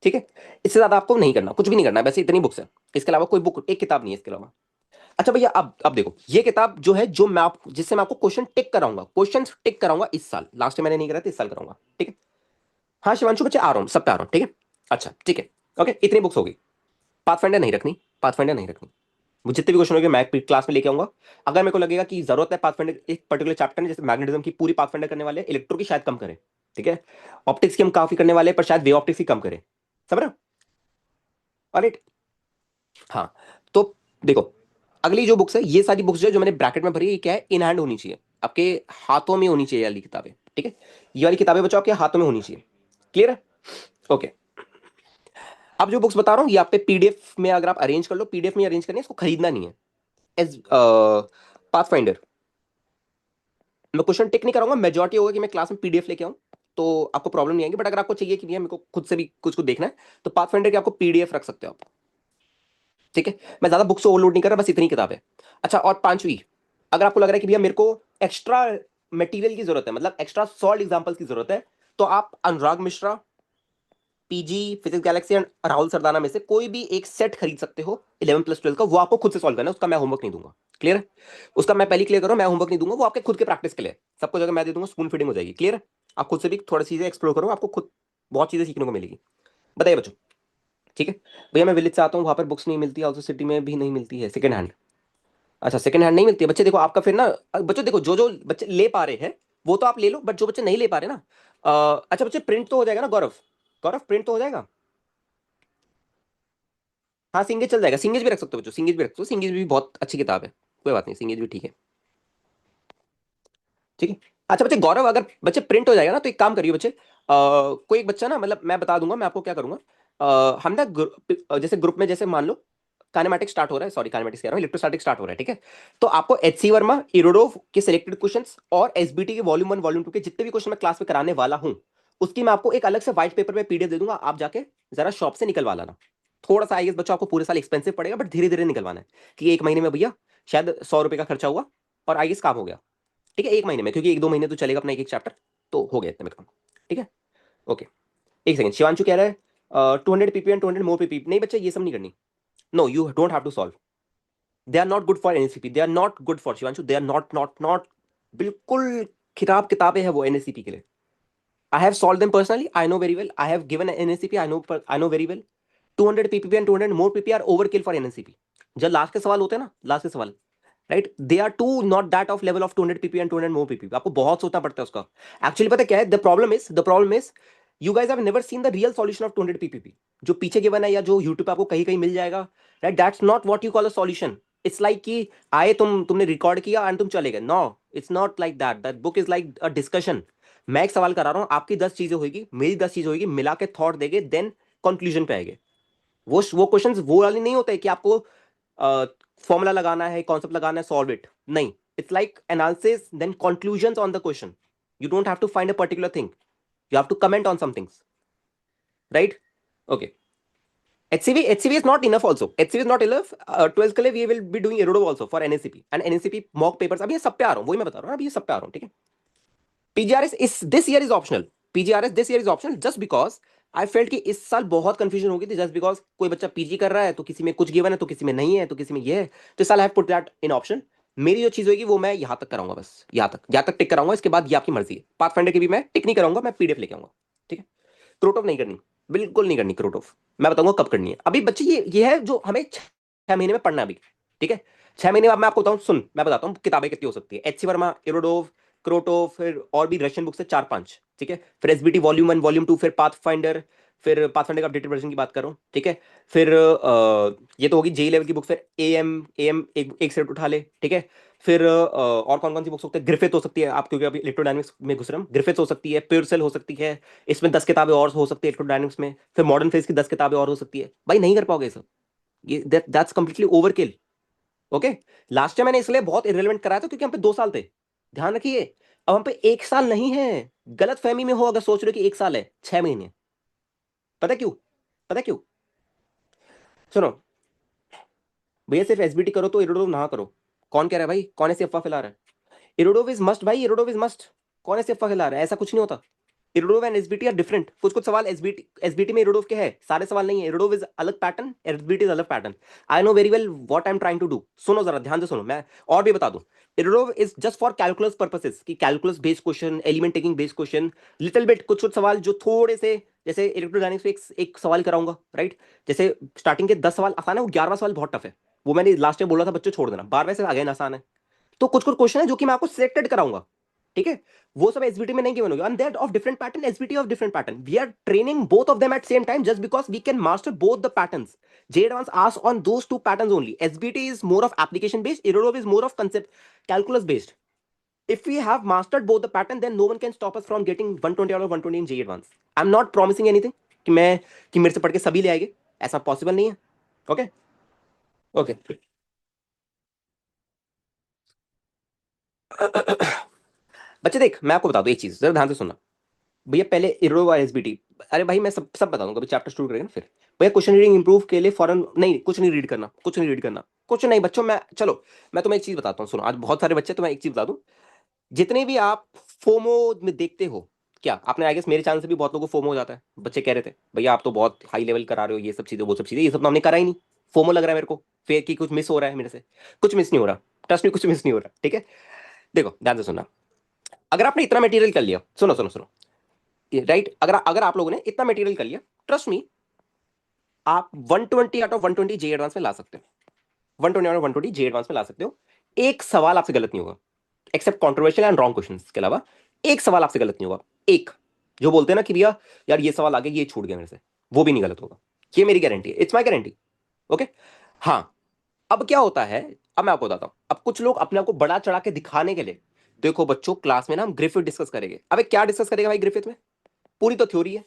ठीक है। इससे ज्यादा आपको नहीं करना, कुछ भी नहीं करना है, वैसे इतनी बुक्स है, इसके अलावा कोई बुक एक किताब नहीं है इसके अलावा। अच्छा भैया अब देखो ये किताब जो है, जो मैं आप जिससे मैं आपको क्वेश्चन टिक कराऊंगा, क्वेश्चन टिक कराऊंगा इस साल, लास्ट टाइम मैंने नहीं करा था, इस साल कराऊंगा, ठीक है। हाँ शिवांशु बच्चे आ रहा हूँ, सब पे आ रहा हूँ, ठीक है। अच्छा ठीक है, ओके, इतनी बुक्स होगी। पाथफाइंडर नहीं रखनी, पाथफाइंडर नहीं रखनी, वो जितने भी क्वेश्चन होंगे मैं क्लास में लेके आऊंगा। अगर मेरे को लगेगा कि जरूरत है पाथफाइंडर एक पर्टिकुलर चैप्टर में, जैसे मैग्नेटिज्म की पूरी पाथफाइंडर करने वाले, इलेक्ट्रो की शायद कम करें, ठीक है। ऑप्टिक्स की हम काफी करने वाले हैं, पर शायद वे ऑप्टिक्स की कम करें, समझ रहे हो? ऑलराइट, हाँ। तो देखो अगली जो बुक्स है, ये सारी बुक्स जो है जो मैंने ब्रैकेट में भरी है, ये क्या है, इन हैंड होनी चाहिए, आपके हाथों में होनी चाहिए ये वाली किताबें, ठीक है। ये वाली किताबें बच्चों आपके हाथों में होनी चाहिए, क्लियर है? ओके। अब जो बुक्स बता रहा हूँ ये आप पे पीडीएफ में अगर आप अरेंज कर लो, पीडीएफ में अरेंज करनी है, इसको खरीदना नहीं है। एज पाथफाइंडर मैं क्वेश्चन टिक नहीं कराऊंगा, मेजॉरिटी होगा कि मैं क्लास में पीडीएफ लेके आऊं, तो आपको प्रॉब्लम नहीं आएगी। बट अगर आपको चाहिए कि भैया मेरे को खुद से भी कुछ कुछ देखना है, तो पाथफाइंडर की आपको पीडीएफ रख सकते हो आप। ठीक है, मैं ज्यादा बुक्स ओवरलोड नहीं कर रहा, बस इतनी किताब है। अच्छा, और पांचवी, अगर आपको लग रहा है कि भैया मेरे को एक्स्ट्रा मटेरियल की जरूरत है, मतलब एक्स्ट्रा सॉल्ड एग्जांपल्स की जरूरत है, तो आप Anurag Mishra, PG Physics Galaxy and Rahul Sardana में से कोई भी एक सेट खरीद सकते हो 11+12 का। वो आपको खुद से सॉल्व करना है, उसका मैं होमवर्क नहीं दूंगा। क्लियर है? उसका मैं पहले क्लियर करो, मैं होमवर्क नहीं दूंगा, वो आपके खुद के प्रैक्टिस के लिए। सबको जगह मैं दे दूंगा, स्पून फीडिंग हो जाएगी। क्लियर है? आप खुद से भी थोड़ी चीजें एक्सप्लोर करो, आपको खुद बहुत चीजें सीखने को मिलेगी। बताइए बच्चों। ठीक है भैया, मैं विलेज से आता हूँ, वहां पर बुक्स नहीं मिलती, ऑल्सो सिटी में भी नहीं मिलती है सेकंड हैंड। अच्छा, सेकंड हैंड नहीं मिलती है बच्चे, देखो आपका फिर ना, बच्चों देखो, जो जो बच्चे ले पा रहे हैं वो तो आप ले लो, बट जो बच्चे नहीं ले पा रहे ना, अच्छा बच्चे, प्रिंट तो हो जाएगा ना गौरव? गौरव, प्रिंट तो हो जाएगा? हाँ, सिंगेज चल जाएगा, सिंगेज भी रख सकते हो बच्चों, सिंगेज भी रख सकते हो, सिंगेज भी बहुत अच्छी किताब है, कोई बात नहीं, सिंगेज भी ठीक है। ठीक है। अच्छा बच्चे, गौरव अगर बच्चे प्रिंट हो जाएगा ना, तो एक काम करिए बच्चे, कोई एक बच्चा ना, मतलब मैं बता दूंगा, मैं आपको क्या करूंगा, हम ना जैसे ग्रुप में, जैसे मान लो काइनेमैटिक स्टार्ट हो रहा है, सॉरी काइनेमैटिक्स कह रहा हूँ, इलेक्ट्रोस्टैटिक स्टार्ट हो रहा है, ठीक है? तो आपको एचसी वर्मा, इरोडोव के सिलेक्टेड क्वेश्चंस और एसबीटी के वॉल्यूम 1 वॉल्यूम 2 के जितने भी क्वेश्चन मैं क्लास में कराने वाला हूं, उसकी मैं आपको एक अलग से व्हाइट पेपर पे पीडीएफ दे दूंगा, आप जाके जरा शॉप से निकलवा लाना। थोड़ा सा आई गेस बच्चों आपको पूरे साल एक्सपेंसिव पड़ेगा, बट धीरे धीरे निकलवाना है, कि एक महीने में भैया शायद 100 रुपए का खर्चा हुआ और आई गेस काम हो गया। ठीक है, एक महीने में, क्योंकि एक दो महीने तो चलेगा अपना एक एक चैप्टर, तो हो गया इतने में काम। ठीक है, ओके। एक सेकंड, शिवांशु कह रहा है 200 ppm एंड 200 मोर पीपी। नहीं बच्चे, ये सब नहीं करनी। No, you don't have to solve, they are not good for NSCP, they are not good for Shivanshu, they are not बिल्कुल खिताब किताबें हैं वो एनएससीपी के लिए। I have solve them personally, I know very well, I have given NSCP, I know very well. 200 ppm and 200 more PP are overkill for NSCP. जब last के सवाल होते हैं ना, लास्ट के सवाल, right, they are to not that of level of 200 ppm and 200 more ppm। आपको बहुत सोचना पड़ता है उसका। एक्चुअली पता है क्या है, the problem is you guys have never seen the real solution of 200 ppm, जो पीछे गिवन है या जो यूट्यूब पे आपको कहीं कहीं मिल जाएगा, right? That's not what you call a solution. It's like कि आए तुमने रिकॉर्ड किया एंड तुम चले गए। No, it's not like that, that book is like a discussion. मैं एक सवाल करा रहा हूँ, आपकी 10 चीजें होगी, मेरी 10 चीजें होगी, मिला के थॉट देंगे, देन कंक्लूजन पे आएंगे। वो क्वेश्चंस वो वाले नहीं होते कि आपको फॉर्मूला लगाना है, कॉन्सेप्ट लगाना है, सॉल्व इट, नहीं। It's like analysis then conclusions on the question. You don't have to find a particular thing, you have to comment on some things, right? Okay. HCV is not enough also. HCV is not enough. 12th के लिए we will be doing Erodov also for NSCP and NSCP mock papers। अभी ये सब पे आ रहा हूँ, वही मैं बता रहा हूँ, अभी ये सब पे आ रहा हूँ। ठीक है। PGRS is this year is optional। PGRS this year is optional just because I felt कि इस साल बहुत कंफ्यूजन हो गई थी, जस्ट बिकॉज कोई बच्चा पीजी कर रहा है तो किसी में कुछ गिवन है, तो किसी में नहीं है, तो किसी में ये है, तो इस साल I have put that in option. मेरी जो चीज होगी वो मैं यहाँ तक कराऊंगा, बस यहाँ तक टिक कराऊंगा, इसके बाद ये आपकी मर्जी है। पाथफाइंडर की भी मैं टिक नहीं कराऊंगा, मैं पीडीएफ लेके आऊंगा। ठीक है। क्रोटोफ नहीं करनी, बिल्कुल नहीं करनी क्रोटोफ। मैं बताऊंगा कब करनी है। अभी बच्चे ये है जो हमें 6 महीने में पढ़ना है अभी। ठीक है, 6 महीने बाद मैं आपको बताऊं, सुन मैं बताता हूँ किताबें कितनी हो सकती है। एच सी वर्मा, इरोडोव, क्रोटो, फिर और भी रशियन बुक से 4-5। ठीक है, फिर एसबीटी वॉल्यूम 1 वॉल्यूम 2, फिर पाथफाइंडर का अपडेटेड वर्जन की बात कर रहा हूँ। ठीक है, फिर ये तो होगी जेई लेवल की बुक, फिर एएम एक सेट उठा ले। ठीक है, फिर और कौन कौन सी बुक्स होते हैं, ग्रिफिथ हो सकती है आप, क्योंकि अभी इलेक्ट्रोडायनेमिक्स में घुस रहे हैं, ग्रिफिथ हो सकती है, प्योरसेल हो सकती है, इसमें 10 किताबें और हो सकती है इलेक्ट्रोडायनेमिक्स में, फिर मॉडर्न फिजिक्स की 10 किताबें और हो सकती है। भाई नहीं कर पाओगे सब, ये that's completely overkill. Okay. Last time मैंने इसलिए बहुत इरेलीवेंट कराया था क्योंकि हम पे 2 साल थे। ध्यान रखिए, अब हम पे 1 साल नहीं है। गलत फहमी में हो अगर सोच रहे हो कि 1 साल है, 6 महीने। पता क्यों? पता क्यों? सुनो भैया, सिर्फ एसबीटी करो तो इरोडोव ना करो। कौन कह रहा है भाई? कौन ऐसी अफवाह फैला रहा है? इरोडोव इज मस्ट भाई, इरोडोव इज मस्ट। कौन ऐसी अफवाह फैला रहा है? ऐसा कुछ नहीं होता। Irodov and SBT are different. कुछ कुछ सवाल एसबीटी में इरोडोव के हैं, सारे सवाल नहीं है। इरोडोव इज अलग पैटर्न, एसबीटी इज अलग pattern. I know very well what I am trying to do. सुनो जरा ध्यान से सुनो, मैं और भी बता दूं। Irodov is just for calculus purposes, की calculus based question, element taking based question, little bit कुछ कुछ सवाल जो थोड़े से, जैसे इलेक्ट्रोडायनेमिक्स में एक सवाल कराऊंगा, राइट? जैसे स्टार्टिंग के 10 सवाल आसान है, वो 11वां सवाल बहुत टफ है। वो मैंने लास्ट टाइम बोला था बच्चों छोड़ देना, 12वें से अगेन आसान है। तो कुछ कुछ क्वेश्चन है जो कि मैं आपको सिलेक्टेड कराऊंगा। ठीक है, वो सब एसबीटी में नहीं गिवन होगा, and that of different pattern, SBT of different pattern. We are training both of them at same time just because we can master both the patterns. J advance ask on those two patterns only. SBT is more of application based, Irodov is more of concept calculus based. If we have mastered both the pattern, then no one can stop us from getting 120 out of 120 in JE Advance. I'm not promising anything कि मेरे से पढ़ के सभी ले आएंगे, ऐसा possible नहीं है। ओके। ओके। बच्चे देख, मैं आपको बता दूं एक चीज, जरा ध्यान से सुनना। भैया पहले इरो और एसबीटी, अरे भाई मैं सब सब बता दूंगा, चैप्टर शुरू करेंगे ना फिर। भैया क्वेश्चन रीडिंग इंप्रूव के लिए फॉरन नहीं, कुछ नहीं रीड करना, कुछ नहीं रीड करना, कुछ नहीं बच्चों। मैं चलो मैं तुम्हें एक चीज बताता हूँ, सुनो, आज बहुत सारे बच्चे, तो मैं एक चीज बता दूं, जितने भी आप फोमो में देखते हो, क्या आपने आई गेस मेरे चैनल से भी बहुत लोगों को फोमो हो जाता है, बच्चे कह रहे थे भैया आप तो बहुत हाई लेवल करा रहे हो, ये सब चीजें वो सब चीजें, ये सब तो हमने करा ही नहीं। फोमो लग रहा है मेरे को फिर कि कुछ मिस हो रहा है मेरे से। कुछ मिस नहीं हो रहा, ट्रस्ट में कुछ मिस नहीं हो रहा, ठीक है। देखो ध्यान से सुनना, अगर आपने इतना मटेरियल कर लिया, सुनो सुनो सुनो, राइट, अगर अगर आप लोगों ने इतना मटेरियल कर लिया, ट्रस्ट मी, आप 120 आउट ऑफ 120 जे एडवांस में ला सकते हो। 120 आउट ऑफ 120 जे एडवांस में ला सकते हो। एक सवाल आपसे गलत नहीं होगा, except controversial and wrong question के अलावा। एक सवाल आपसे गलत नहीं होगा, एक, जो बोलते हैं ना कि भैया यार ये सवाल आ गया, ये छूट गया मेरे से, वो भी नहीं गलत होगा। ये मेरी गारंटी है, इट्स माई गारंटी। ओके। हाँ, अब क्या होता है, अब मैं आपको बताता हूं, अब कुछ लोग अपने आप को बड़ा चढ़ा के दिखाने के लिए, देखो बच्चों क्लास में ना हम ग्रिफिथ डिस्कस करेंगे। अबे क्या डिस्कस करेगा भाई ग्रिफिथ में? पूरी तो थ्योरी है,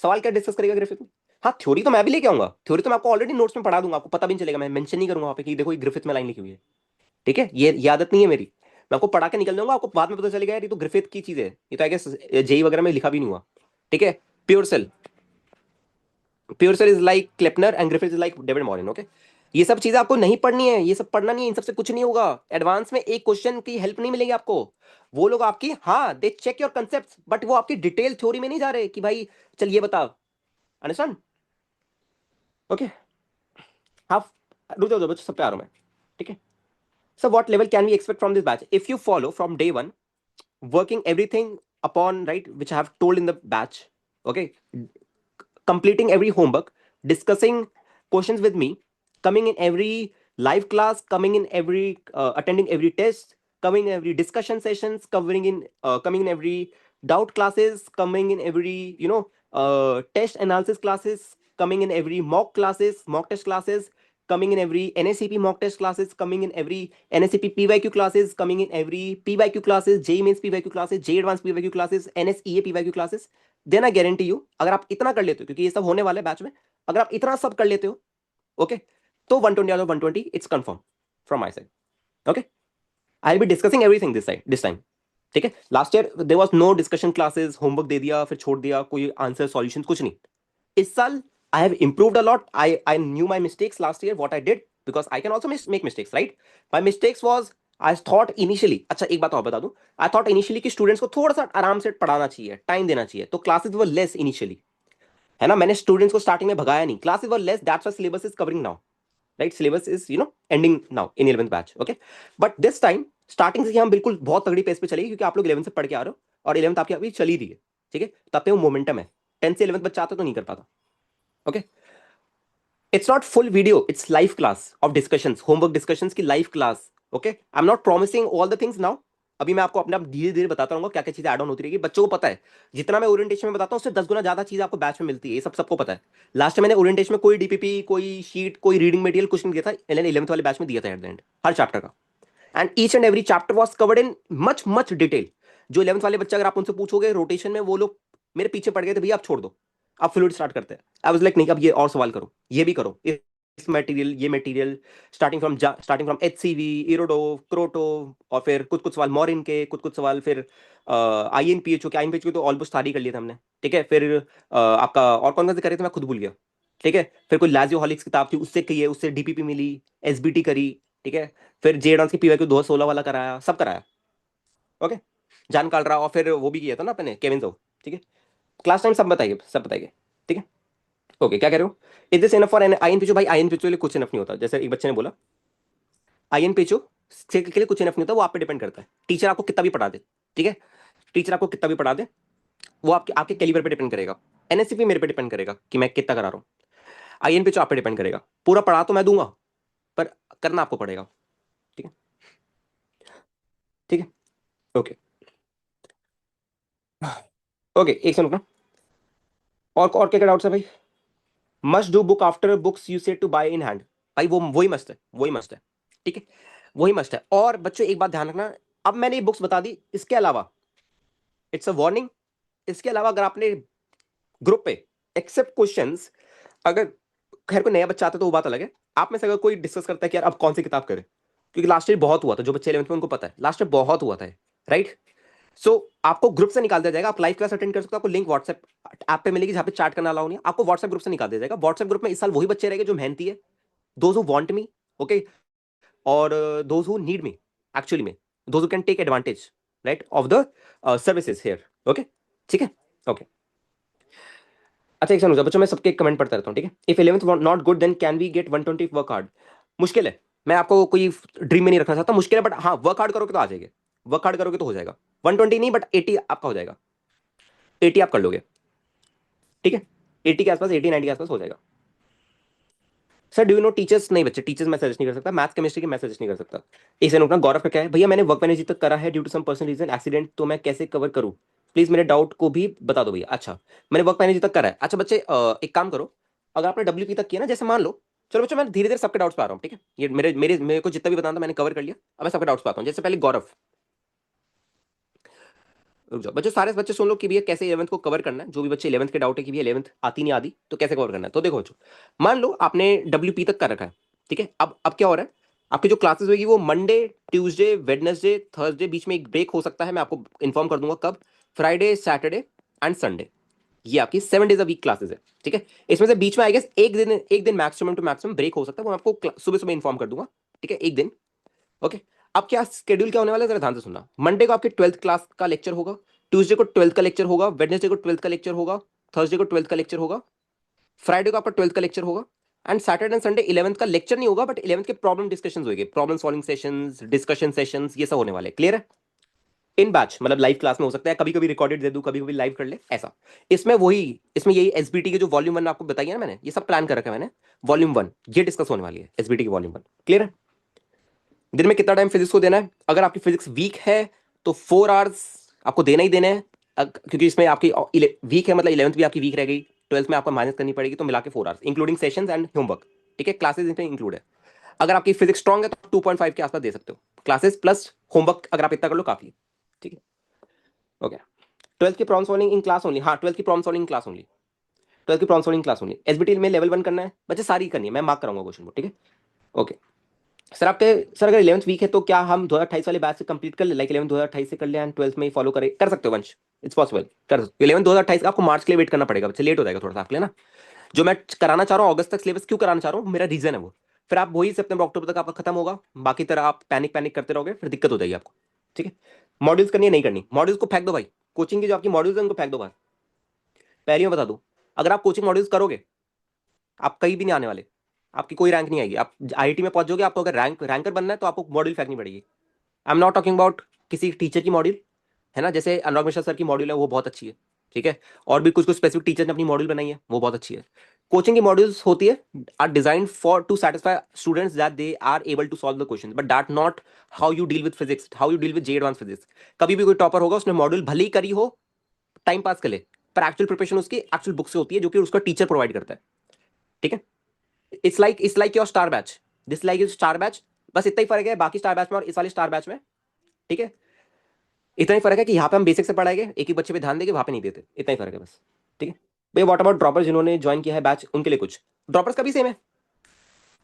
सवाल क्या डिस्कस करेगा ग्रिफिथ में? हाँ थ्योरी तो मैं भी लेके आऊंगा, थ्योरी तो मैं आपको ऑलरेडी नोट्स में पढ़ा दूंगा, आपको पता भी नहीं चलेगा, मैं मेंशन नहीं करूंगा वहां पे कि देखो ये ग्रिफिथ में लाइन लिखी हुई है, ठीक है। ये आदत नहीं है मेरी, मैं आपको पढ़ा के निकल जाऊंगा, आपको बाद में पता चलेगा यार ये तो ग्रिफिथ की चीज है, ये तो आई गेस जेई वगैरह में लिखा भी नहीं हुआ, ठीक है। Purcell, Purcell is like Kleppner and Griffith is like David Morin, okay. ये सब चीजें आपको नहीं पढ़नी है, ये सब पढ़ना नहीं है, इन सबसे कुछ नहीं होगा। एडवांस में एक क्वेश्चन की हेल्प नहीं मिलेगी आपको। वो लोग आपकी, हाँ दे चेक योर कंसेप्ट, बट वो आपकी डिटेल थ्योरी में नहीं जा रहे कि भाई चल ये बता, अंडरस्टैंड? ओके। हाँ, रुक जाओ बच्चों, सब पे आ रहा हूं मैं, ठीक है। So what level can we expect from this batch? If you follow from day one, working everything upon, right, which I have told in the batch, okay, completing every homework, discussing questions with me, coming in every live class, coming in every attending every test, coming in every discussion sessions, coming in every doubt classes, coming in every test analysis classes, coming in every mock classes, mock test classes, coming in every NSCP mock test classes, coming in every NSCP PYQ classes, coming in every PYQ classes, J mains PYQ classes, J advanced PYQ classes, NSEA PYQ classes, then I guarantee you, अगर आप इतना कर लेते हो, क्योंकि ये सब होने वाले बैच में, अगर आप इतना सब कर लेते हो, ओके, तो 120 out of 120 it's confirm from my side, okay. I will be discussing everything this time, ठीक है। Last year there was no discussion classes, homework दे दिया फिर छोड़ दिया, कोई आंसर सॉल्यूशन कुछ नहीं। इस साल I have improved a lot, I knew my mistakes last year what I did, because I can also make mistakes, right. My mistakes was, I thought initially, अच्छा एक बात और बता दूं, आई थॉट इनिशियली कि स्टूडेंट्स को थोड़ा सा आराम से पढ़ाना चाहिए, टाइम देना चाहिए, तो क्लासेस वर लेस इनिशियली, है ना। मैंने स्टूडेंट्स को स्टार्टिंग में भगाया नहीं, classes were less, that's why syllabus is covering now, right, syllabus is ending now in 11th batch, okay. But this time starting से ही हम बिल्कुल बहुत तगड़ी पेस पे चलेगी, क्योंकि आप लोग 11th से पढ़ के आ रहे हो और 11th आपकी अभी चली रही है, ठीक है। तब पे वो मोमेंटम है, 10th से 11th बच्चा आता तो नहीं कर पाता, okay. It's not full video, it's live class of discussions, homework discussions की live class, okay. I am not promising all the things now, अभी मैं आपको अपने धीरे धीरे बताता रहूंगा क्या क्या चीजें ऐड ऑन होती रहेगी, बच्चों को पता है। जितना मैं ओरिएंटेशन में बताता हूँ उससे 10 गुना ज्यादा चीज आपको बैच में मिलती है, ये सब सबको पता है। लास्ट मैंने ओरिएंटेशन में कोई डीपीपी, कोई शीट, कोई रीडिंग मटेरियल कुछ नहीं दिया था, 11th वाले बैच में दिया था एट द एंड, हर चैप्टर का। And each and every chapter was covered in much much detail. जो 11th वाले बच्चे, अगर आप उनसे पूछोगे रोटेशन में, वो लोग मेरे पीछे पड़ गए थे, भैया आप छोड़ दो, आप फ्लूइड स्टार्ट करते हैं। आई वाज लाइक नहीं, अब ये और सवाल करो, ये भी करो, इस मटेरियल, ये material, starting from HCV, Irodov, Krotov, और फिर कुछ कुछ सवाल मॉरिन के, कुछ कुछ सवाल फिर आईएनपीएचओ के, आईएनपीएचओ तो ऑलमोस्ट सारी कर लिए थे हमने, ठीक है। फिर आपका और कौन कौन से करे थे मैं खुद भूल गया, ठीक है। फिर कोई लाजियो हॉलिक्स किताब थी उससे की है, उससे डीपीपी मिली, एसबीटी करी, ठीक है। फिर जे एडवांस की पीवाई को 2016 वाला कराया, सब कराया, ओके। जान काल रहा, और फिर वो भी किया था ना अपने केविन जो, ठीक है। क्लास टाइम सब बताइए, सब बताइए, ठीक है। ओके, क्या कह रहे हो? Is this enough for an IN PhO? भाई आईएन पिचो के लिए कुछ इनफ नहीं होता, जैसे एक बच्चे ने बोला, आईएन पिचो के लिए कुछ इनफ नहीं होता, वो आप पे डिपेंड करता है। टीचर आपको कितना भी पढ़ा दे, ठीक है, टीचर आपको कितना भी पढ़ा दे, वो आपके आपके कैलिबर पे डिपेंड करेगा। एनएससीपी मेरे पे डिपेंड करेगा कि मैं कितना करा रहा हूँ। आईएन पिचो आप पे डिपेंड करेगा, पूरा पढ़ा तो मैं दूंगा, पर करना आपको पड़ेगा, ठीक है, ठीक है। ओके, ओके, एक सेकंड रुकना, और क्या डाउट्स है भाई? Must do book after books you said to buy in hand, भाई वो वही मस्त है, वही मस्त है, ठीक है, वही मस्त है। और बच्चों एक बात ध्यान रखना, अब मैंने ये बुक्स बता दी, इसके अलावा इट्स अ वार्निंग, इसके अलावा अगर आपने ग्रुप पे एक्सेप्ट क्वेश्चंस, अगर खैर कोई नया बच्चा आता है तो वो बात अलग है, आप में से अगर कोई डिस्कस करता है कि यार अब कौन सी किताब करें, क्योंकि लास्ट ईयर बहुत हुआ था, जो बच्चे 11th में उनको पता है लास्ट ईयर बहुत हुआ था, राइट। सो आपको ग्रुप से निकाल दिया जाएगा, आप लाइव क्लास अटेंड कर सकते हो, आपको लिंक व्हाट्सएप ऐप पे मिलेगी जहां पे चैट करना अलाउ नहीं है, आपको व्हाट्सएप ग्रुप से निकाल दिया जाएगा। व्हाट्सएप ग्रुप में इस साल वही बच्चे रहेंगे जो मेहनती है, those who want me, okay, और those who need me actually में, those who can take advantage right of the services here, okay, ठीक है, ओके। अच्छा एक सेकंड बच्चों, मैं सबके कमेंट पढ़ता रहता हूँ, ठीक है। If 11th not good then can we get 120 work hard? मुश्किल है, मैं आपको कोई ड्रीम में नहीं रखना चाहता, मुश्किल है, बट हाँ वर्क हार्ड करोगे तो आ जाएगा, वर्क हार्ड करोगे तो हो जाएगा। 120 नहीं बट 80 आपका हो जाएगा, 80 आप कर लोगे, ठीक है, 80 के आसपास, 80 90 के आसपास हो जाएगा। Sir do you know teachers? नहीं बच्चे, टीचर्स मैं सजेस्ट नहीं कर सकता, मैथ केमिस्ट्री के मैं सजेस्ट नहीं कर सकता। एक सेकंड रुकना, गौरव का क्या है भैया, मैंने वर्क मैनेजर तक करा है due to some personal reason accident, तो मैं कैसे कवर करूं? प्लीज मेरे डाउट को भी बता दो भैया। अच्छा मैंने वर्क मैनेजर तक करा है, अच्छा बच्चे एक काम करो, अगर आपने WP तक किया ना, जैसे मान लो, चलो बच्चों मैं धीरे धीरे सबके डाउट्स पे आ रहा हूँ, ठीक है, ये मेरे को जितना भी बताना था मैंने कवर कर लिया, अब मैं सबके डाउट्स पे आता हूँ। जैसे पहले गौरव, रुक जाओ बच्चों, सारे बच्चे सुन लो कि भैया कैसे 11th को कवर करना है, जो भी बच्चे 11th के डाउट है कि भैया 11th आती नहीं आती तो कैसे कवर करना है। तो देखो बच्चों, मान लो आपने WP तक कर रखा है, ठीक है, अब क्या हो रहा है, आपकी जो क्लासेस होगी वो मंडे, ट्यूसडे, वेडनेसडे, थर्सडे, बीच में एक ब्रेक हो सकता है, मैं आपको इन्फॉर्म कर दूंगा कब, फ्राइडे, सैटरडे एंड संडे, ये आपकी 7 डेज अ वीक क्लासेस है, ठीक है। इसमें से बीच में आई गेस एक दिन मैक्सिमम टू मैक्सिमम ब्रेक हो सकता है, वो मैं आपको सुबह सुबह इन्फॉर्म कर दूंगा, ठीक है, एक दिन, ओके। अब क्या स्केड्यूल क्या होने वाला है जरा ध्यान से सुनना, मंडे को आपके 12th क्लास का लेक्चर होगा, ट्यूसडे को 12th का लेक्चर होगा, वेडनेसडे को 12th का लेक्चर होगा, थर्सडे को 12th का लेक्चर होगा, फ्राइडे को आपका 12th का लेक्चर होगा, and Saturday and Sunday 11th का लेक्चर नहीं होगा, बट 11th के प्रॉब्लम डिस्कशन होंगे, problem solving sessions, discussion sessions, ये सब होने वाले, क्लियर है। इन बैच मतलब लाइव क्लास में हो सकता है, कभी कभी रिकॉर्डेड दे दूं, कभी कभी लाइव कर ले ऐसा। इसमें यही SBT के जो वॉल्यूम 1 आपको बताइए ना मैंने, ये सब प्लान कर रखा है मैंने, वॉल्यूम 1 ये डिस्कस होने वाली है, SBT की वॉल्यूम 1, क्लियर है। दिन में कितना टाइम फिजिक्स को देना है, अगर आपकी फिजिक्स वीक है तो 4 आवर्स आपको देना ही देना है, क्योंकि इसमें आपकी वीक है मतलब 11th भी आपकी वीक रह गई, 12th में आपको माइनस करनी पड़ेगी, तो मिला के 4 hours including sessions and homework, ठीक है, क्लासेस इसमें इंक्लूड है। अगर आपकी फिजिक्स स्ट्रॉन्ग है तो 2.5 के आसपास दे सकते हो, क्लासेस प्लस होमवर्क अगर आप इतना कर लो काफी है, ठीक है, ओके। 12th की problem solving in class only, हाँ 12th की problem solving class only, 12th की problem solving class only, SBT में लेवल 1 करना है बच्चे, सारी करनी है, मैं मार्क कराऊंगा क्वेश्चन को, ठीक है, ओके। सर अगर 11th वीक है तो क्या हम 2028 वाले बैच से कंप्लीट कर ले, लाइक 11th 2028 से कर ले एंड 12th में ही फॉलो करें, कर सकते हो वंश, इट्स पॉसिबल, कर सकते हो। 11th 2028 का आपको मार्च के लिए वेट करना पड़ेगा बच्चे, लेट हो जाएगा थोड़ा सा आपके लिए ना, जो मैं कराना चाह रहा हूँ अगस्त तक सिलेबस क्यों कराना चाह रहा हूँ, मेरा रीजन है वो, फिर आप वही सितंबर अक्टूबर तक आपका खत्म होगा, बाकी तरह आप पैनिक पैनिक करते रहोगे, फिर दिक्कत हो जाएगी आपको, ठीक है। मॉड्यूल्स करनी है नहीं करनी, मॉड्यूल्स को फेंक दो भाई, कोचिंग की जो आपकी मॉड्यूल्स है उनको फेंक दो बाहर, पहले मैं बता दूं, अगर आप कोचिंग मॉड्यूल्स करोगे आप कहीं भी नहीं आने वाले, आपकी कोई रैंक नहीं आएगी, आप IIT में पहुंच जाओगे, आपको अगर रैंकर बनना है तो आपको मॉड्यूल फेंकनी पड़ेगी। आई एम नॉट टॉकिंग अबाउट किसी टीचर की मॉड्यूल, है ना, जैसे अनुराग मिश्रा सर की मॉड्यूल है वो बहुत अच्छी है, ठीक है, और भी कुछ कुछ स्पेसिफिक टीचर ने अपनी मॉड्यूल बनाई है वो बहुत अच्छी है। कोचिंग की मॉड्यूल्स होती है are design for to satisfy students that they are able to solve the question, but that not how you deal with physics, how you deal with J advance physics. कभी भी कोई topper होगा उसने module भले ही करी हो time pass के लिए, पर एक्चुअल प्रिपरेशन उसकी एक्चुअल बुक से होती है जो कि उसका टीचर प्रोवाइड करता है, ठीक है। It's like your star batch, this like your star batch, बस इतना ही फर्क है बाकी स्टार बैच में और इस वाले स्टार बैच में, ठीक है। इतना ही फर्क है कि यहाँ पे हम बेसिक से पढ़ाएंगे, एक ही बच्चे पे ध्यान देंगे, वहां पे नहीं देते, इतना ही फर्क है बस, ठीक है। भैया व्हाट अबाउट ड्रॉपर जिन्होंने ज्वाइन किया है बैच, उनके लिए कुछ ड्रॉपर्स का भी सेम है।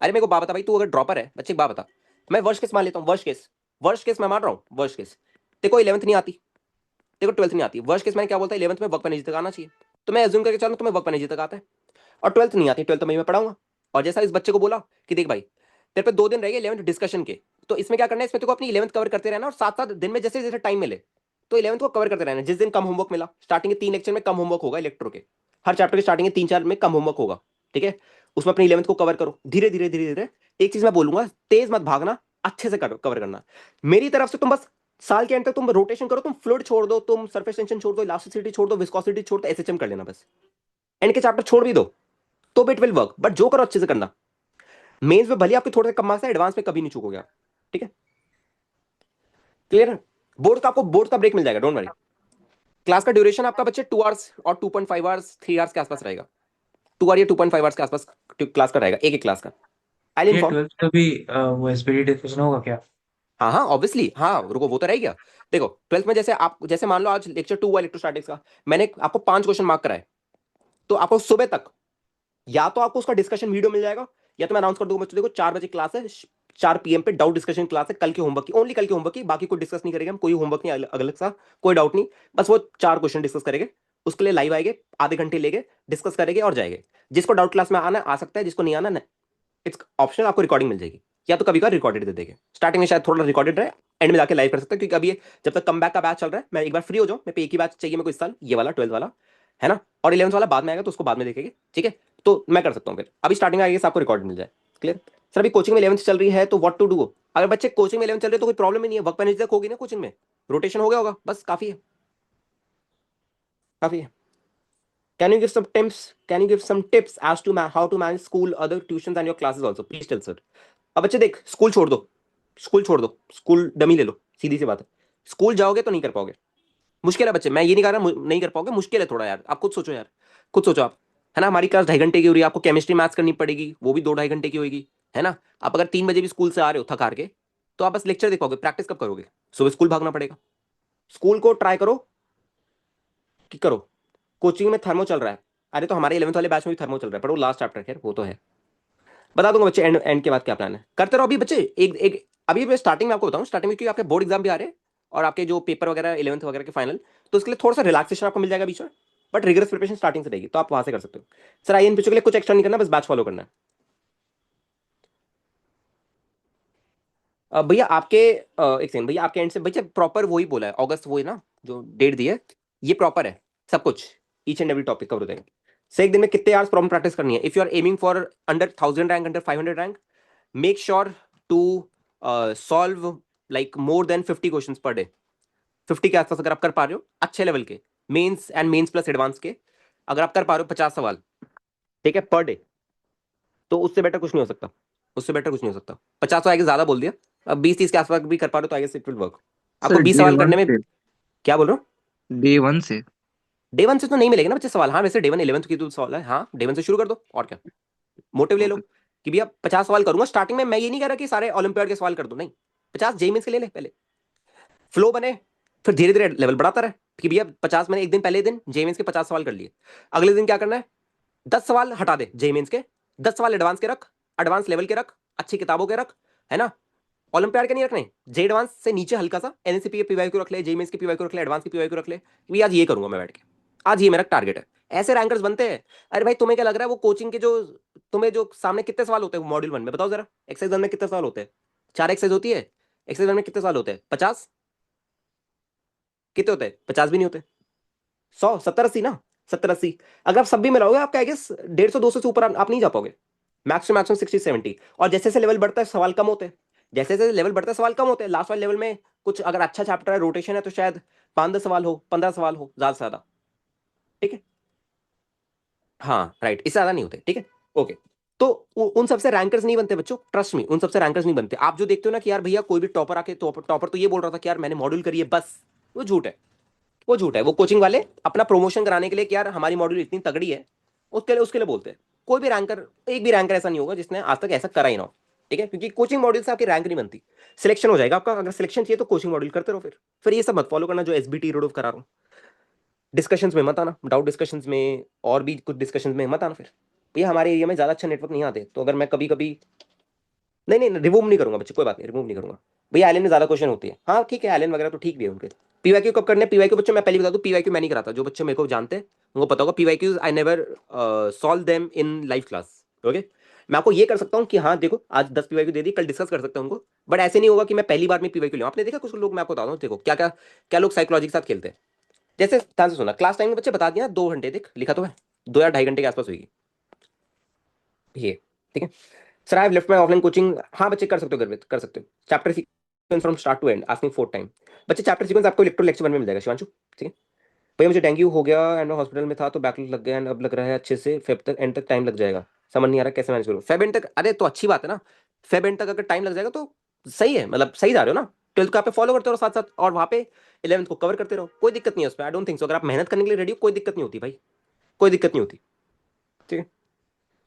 अरे मेरे को बात बता भाई, तू अगर ड्रॉपर है बच्चे, एक बात बता, मैं वर्स्ट केस मान लेता हूँ, वर्स्ट केस मैं मान रहा हूँ, वर्स्ट केस देखो 11th नहीं आती, देखो 12th नहीं आती, वर्स्ट केस मैंने क्या बोलता है 11th में वर्क मैनेजर तक आना चाहिए, तो मैं एज्यूम करके चलूँ तुम्हें वर्क मैनेजर तक आता है, और 12th नहीं आती, 12th तो मैं पढ़ाऊंगा। और जैसा इस बच्चे को बोला कि देख भाई तेरे पे 2 दिन रह गए 11th डिस्कशन के, तो इसमें क्या करना है, इसमें तेरे को अपनी 11th कवर करते रहना, और साथ साथ दिन में जैसे जैसे टाइम मिले तो 11th को कवर करते रहना। जिस दिन कम होमवर्क मिला, स्टार्टिंग के 3 लेक्चर में कम होमवर्क होगा इलेक्ट्रो के, हर चैप्टर के स्टार्टिंग के 3 4 में कम होमवर्क होगा, ठीक है, उसमें अपनी 11th को कवर करो धीरे धीरे धीरे धीरे। एक चीज मैं बोलूंगा, तेज मत भागना, अच्छे से कवर करना, मेरी तरफ से तुम बस साल के एंड तक तुम रोटेशन करो, तुम फ्लूइड छोड़ दो, तुम सरफेस टेंशन छोड़ दो, इलास्टिसिटी छोड़ दो, विस्कोसिटी छोड़ दो, SHM कर लेना बस, एंड के चैप्टर छोड़ भी दो तो इट विल वर्क, बट जो करो अच्छे से करना। मेंस में भले आपके थोड़े से कम मार्क्स है, एडवांस में कभी नहीं चूकोगे आप, ठीक है, क्लियर है। बोर्ड का ब्रेक मिल जाएगा, डोंट वरी। क्लास का ड्यूरेशन आपका बच्चे 2 आवर्स और 2.5 आवर्स 3 आवर्स के आसपास रहेगा, 2 आवर या 2.5 आवर्स के आसपास क्लास का रहेगा, एक क्लास का, आई ये इन्फॉर्म। 12th में भी वो एसपीडी डिस्कशन होगा क्या? हाँ हाँ ऑब्वियसली, हाँ रुको वो तो रहेगा। देखो 12th में जैसे आप, जैसे मान लो आज लेक्चर 2 हुआ इलेक्ट्रोस्टैटिक्स का, मैंने आपको 5 क्वेश्चन मार्क कराए, तो आपको सुबह तक या तो आपको उसका डिस्कशन वीडियो मिल जाएगा, या तो मैं अनाउंस कर दूंगा बच्चों देखो 4 बजे क्लास है, 4 PM पे डाउट डिस्कशन क्लास है, कल के होमवर्क की, ओनली कल के होमवर्क की, बाकी कोई डिस्कस नहीं करेंगे हम, कोई होमवर्क नहीं अलग सा, कोई डाउट नहीं, बस वो 4 क्वेश्चन डिस्कस करेंगे। उसके लिए लाइव आएंगे, आधे घंटे लेंगे, डिस्कस करेंगे और जाएंगे। जिसको डाउट क्लास में आना आ सकता है, जिसको नहीं आना इट्स ऑप्शनल, आपको रिकॉर्डिंग मिल जाएगी, या तो कभी कभी रिकॉर्डेड दे देंगे। स्टार्टिंग में शायद थोड़ा रिकॉर्डेड रहे, एंड में जाके लाइव कर सकते हैं, क्योंकि अभी जब तक कम बैक का बैच चल रहा है, मैं एक बार फ्री हो जाऊं, मैं पे एक ही बैच चाहिए मेरे को इस साल, ये वाला 12th वाला है ना, और 11th वाला बाद में आएगा, तो उसको बाद में देखेंगे, ठीक है। तो मैं कर सकता हूँ फिर, अभी स्टार्टिंग में आएगी, आपको रिकॉर्ड मिल जाए। Clear sir? अभी कोचिंग में 11th चल रही है, तो व्हाट टू डू? अगर बच्चे कोचिंग में 11th चल रहे हैं तो कोई प्रॉब्लम ही नहीं है, वर्क मैनेजर होगी ना कोचिंग में, रोटेशन हो गया होगा, बस काफी है, काफी है। Can you give some tips? Can you give some tips as to how to manage school, other tuitions and your classes also? Please tell sir. अब बच्चे देख, स्कूल छोड़ दो, स्कूल छोड़ दो, स्कूल डमी ले लो, सीधी सी बात है। स्कूल जाओगे तो नहीं कर पाओगे, मुश्किल है बच्चे, मैं ये नहीं कह रहा नहीं कर पाओगे, मुश्किल है थोड़ा यार, आप खुद सोचो यार, खुद सोचो आप, है ना। हमारी क्लास 2.5 घंटे की हो रही है, आपको केमिस्ट्री मैथ्स करनी पड़ेगी, वो भी 2-2.5 घंटे की होगी, है ना। आप अगर 3 बजे भी स्कूल से आ रहे हो थक हार के, तो आप बस लेक्चर देख पाओगे, प्रैक्टिस कब करोगे? सुबह स्कूल भागना पड़ेगा। स्कूल को ट्राई करो कि करो। कोचिंग में थर्मो चल रहा है, अरे तो हमारे 11th वाले बैच में भी थर्मो चल रहा है, पर वो लास्ट चैप्टर है, वो तो है। बता दूंगा बच्चे एंड एंड के बाद क्या प्लान है, करते रहो। अभी बच्चे एक एक अभी मैं स्टार्टिंग में आपको बताऊं, स्टार्टिंग में क्योंकि आपके बोर्ड एग्जाम भी आ रहे हैं, और आपके जो पेपर वगैरह 11th वगैरह के फाइनल, तो इसके लिए थोड़ा सा रिलैक्सेशन आपको मिल जाएगा बीच में, बट रिगरस प्रिपरेशन स्टार्टिंग से रहेगी, तो आप वहां से कर सकते हो। सर आई एन के लिए कुछ एक्स्ट्रा नहीं करना, बस बैच फॉलो करना है। भैया आपके एक सेकंड भैया, आपके एंड से भैया प्रॉपर वही बोला है, अगस्त वही ना जो डेट दी है, ये प्रॉपर है सब कुछ, each and every topic cover हो जाएगा। से एक दिन में कितने आवर्स प्रॉब्लम प्रैक्टिस करनी है? If you are aiming for under 1000 rank, under 500 rank, make sure to solve like more than 50 questions per day. 50 के आसपास अगर आप कर पा रहे हो अच्छे लेवल के, mains and mains plus advance के, अगर आप कर पा रहे हो 50 सवाल, ठीक है, पर डे, तो उससे बेटर कुछ नहीं हो सकता, उससे बेटर कुछ नहीं हो सकता। 50 तो आगे ज्यादा बोल दिया, अब 20-30 के आसपास भी कर पा रहे हो तो I guess it will work. आपको सर 20 डे सवाल वन करने में, से क्या बोल रहे हो? डे वन से डे वन से तो नहीं मिलेगा ना बच्चे सवाल, हाँ वैसे डे वन 11th की तो सवाल है, हाँ डे वन से शुरू कर दो, और क्या, मोटिव ले लो ओके कि भैया 50 सवाल करूंगा स्टार्टिंग में। मैं ये नहीं कह रहा कि सारे ओलंपियाड के सवाल कर दो, नहीं, 50 जेई मेंस के ले ले पहले, फ्लो बने, फिर धीरे धीरे लेवल बढ़ाता रहे, कि भैया 50 मैंने एक दिन पहले दिन जेई मेंस के 50 सवाल कर लिए, अगले दिन क्या करना है, 10 सवाल हटा दे जेई मेंस के, 10 सवाल एडवांस के रख, एडवांस लेवल के रख, अच्छी किताबों के रख, है ना। ओलंपियाड के नहीं रखने, जे एडवांस से नीचे हल्का सा एनसीपी के पीवाई को रख ले, जे मेंस के पीवाई को रख ले, एडवांस के पीवाई को रख ले, कि आज ये करूंगा मैं बैठ के, आज ये मेरा टारगेट है। ऐसे रैंकर्स बनते हैं। अरे भाई तुम्हें क्या लग रहा है वो कोचिंग के जो, तुम्हें जो सामने कितने सवाल होते हैं मॉड्यूल 1 में, बताओ जरा, एक्सरसाइज 1 में कितने सवाल होते हैं? 4 एक्सरसाइज होती है, एक्सरसाइज 1 में कितने सवाल होते हैं? 50? कितने होते हैं? 50 भी नहीं होते, 100, 70-80 ना, 70-80। अगर आप सब भी मिलाओगे आपका आई गेस 150-200 से ऊपर आप नहीं जा पाओगे, मैक्सिमम 60-70। और जैसे जैसे लेवल बढ़ता है सवाल कम होते हैं, जैसे जैसे लेवल बढ़ता है सवाल कम होते हैं, लास्ट वाले लेवल में कुछ अगर अच्छा चैप्टर है, रोटेशन है, तो शायद 5-10 सवाल हो, 15 सवाल हो, ज्यादा से ज्यादा, ठीक है। हाँ राइट, इससे ज्यादा नहीं होते, ठीक है, ओके। तो उन सबसे रैंकर्स नहीं बनते बच्चों, ट्रस्ट मी, उन सबसे रैंकर्स नहीं बनते। आप जो देखते हो ना कि यार भैया कोई भी टॉपर आके, टॉपर तो ये बोल रहा था कि यार मैंने मॉड्यूल करी है बस, वो झूठ है, वो झूठ है। वो कोचिंग वाले अपना प्रमोशन कराने के लिए कि यार हमारी मॉड्यूल इतनी तगड़ी है, उसके लिए बोलते हैं। कोई भी रैंकर, एक भी रैंकर ऐसा नहीं होगा जिसने आज तक ऐसा करा ही ना हो, ठीक है, क्योंकि कोचिंग मॉड्यूल से आपकी रैंक नहीं बनती, सिलेक्शन हो जाएगा आपका। अगर सिलेक्शन चाहिए तो कोचिंग मॉड्यूल करते रहो, फिर ये सब मत फॉलो करना जो एसबीटी रोड करा रहा हूँ। डिस्कशंस में मत आना, डाउट डिस्कशंस में और भी कुछ डिस्कशंस में मत आना। फिर भैया हमारे एरिया में ज्यादा अच्छा नेटवर्क नहीं आते, तो अगर मैं कभी कभी, नहीं नहीं रिमूव नहीं करूंगा बच्चे, कोई बात नहीं, रिमूव नहीं करूंगा। भैया आइलैंड में ज्यादा क्वेश्चन होती है, हाँ ठीक है, आइलैंड वगैरह तो ठीक भी है उनके। पीवाईक्यू कब करने? पीवाईक्यू बच्चों मैं पहले बता दूं, पीवाईक्यू मैं नहीं कराता, जो बच्चे मेरे को जानते हैं उनको पता होगा, PYQs I never solve them in live class, okay. मैं आपको ये कर सकता हूँ कि हाँ देखो आज 10 पीवाईक्यू दे दी, कल डिस्कस कर सकते हैं उनको, बट ऐसे नहीं होगा कि मैं पहली बार में पीवाईक्यू लूँ। आपने देखा कुछ लोग, मैं आपको बताता हूँ, देखो क्या क्या क्या लोग साइकोलॉजी के साथ खेलते हैं। जैसे ध्यान से सुना, क्लास टाइम में बच्चे बता दिया 2 घंटे, देख लिखा तो है 2 या 2.5 घंटे के आसपास होगी ये, ठीक है। Sir I have left my offline coaching, हाँ बच्चे कर सकते हो, गर्वित कर सकते हो। Chapter sequence from start to end asking 4 time. बच्चे चैप्टर सीक्वेंस आपको इलेक्ट्रो लेक्चर 1 में मिल जाएगा शिवांशु, ठीक है। भैया मुझे डेंगू हो गया एंड हॉस्पिटल में था, तो बैकलॉग लग गया एंड अब लग रहा है अच्छे से फेब तक, एंड तक टाइम लग जाएगा, समझ नहीं आ रहा कैसे मैनेज करूँ फेब एंड तक। अरे तो अच्छी बात है ना, फेब एंड तक अगर टाइम लग जाएगा तो सही है, मतलब सही जा रहे हो ना। 12th को आप फॉलो करते रहो साथ साथ, और वहाँ पे 11th को कवर करते रहो, कोई दिक्कत नहीं है उसमें, आई डोंट थिंक सो। अगर आप मेहनत करने के लिए रेडी हो, कोई दिक्कत नहीं होती भाई, कोई दिक्कत नहीं होती, ठीक है।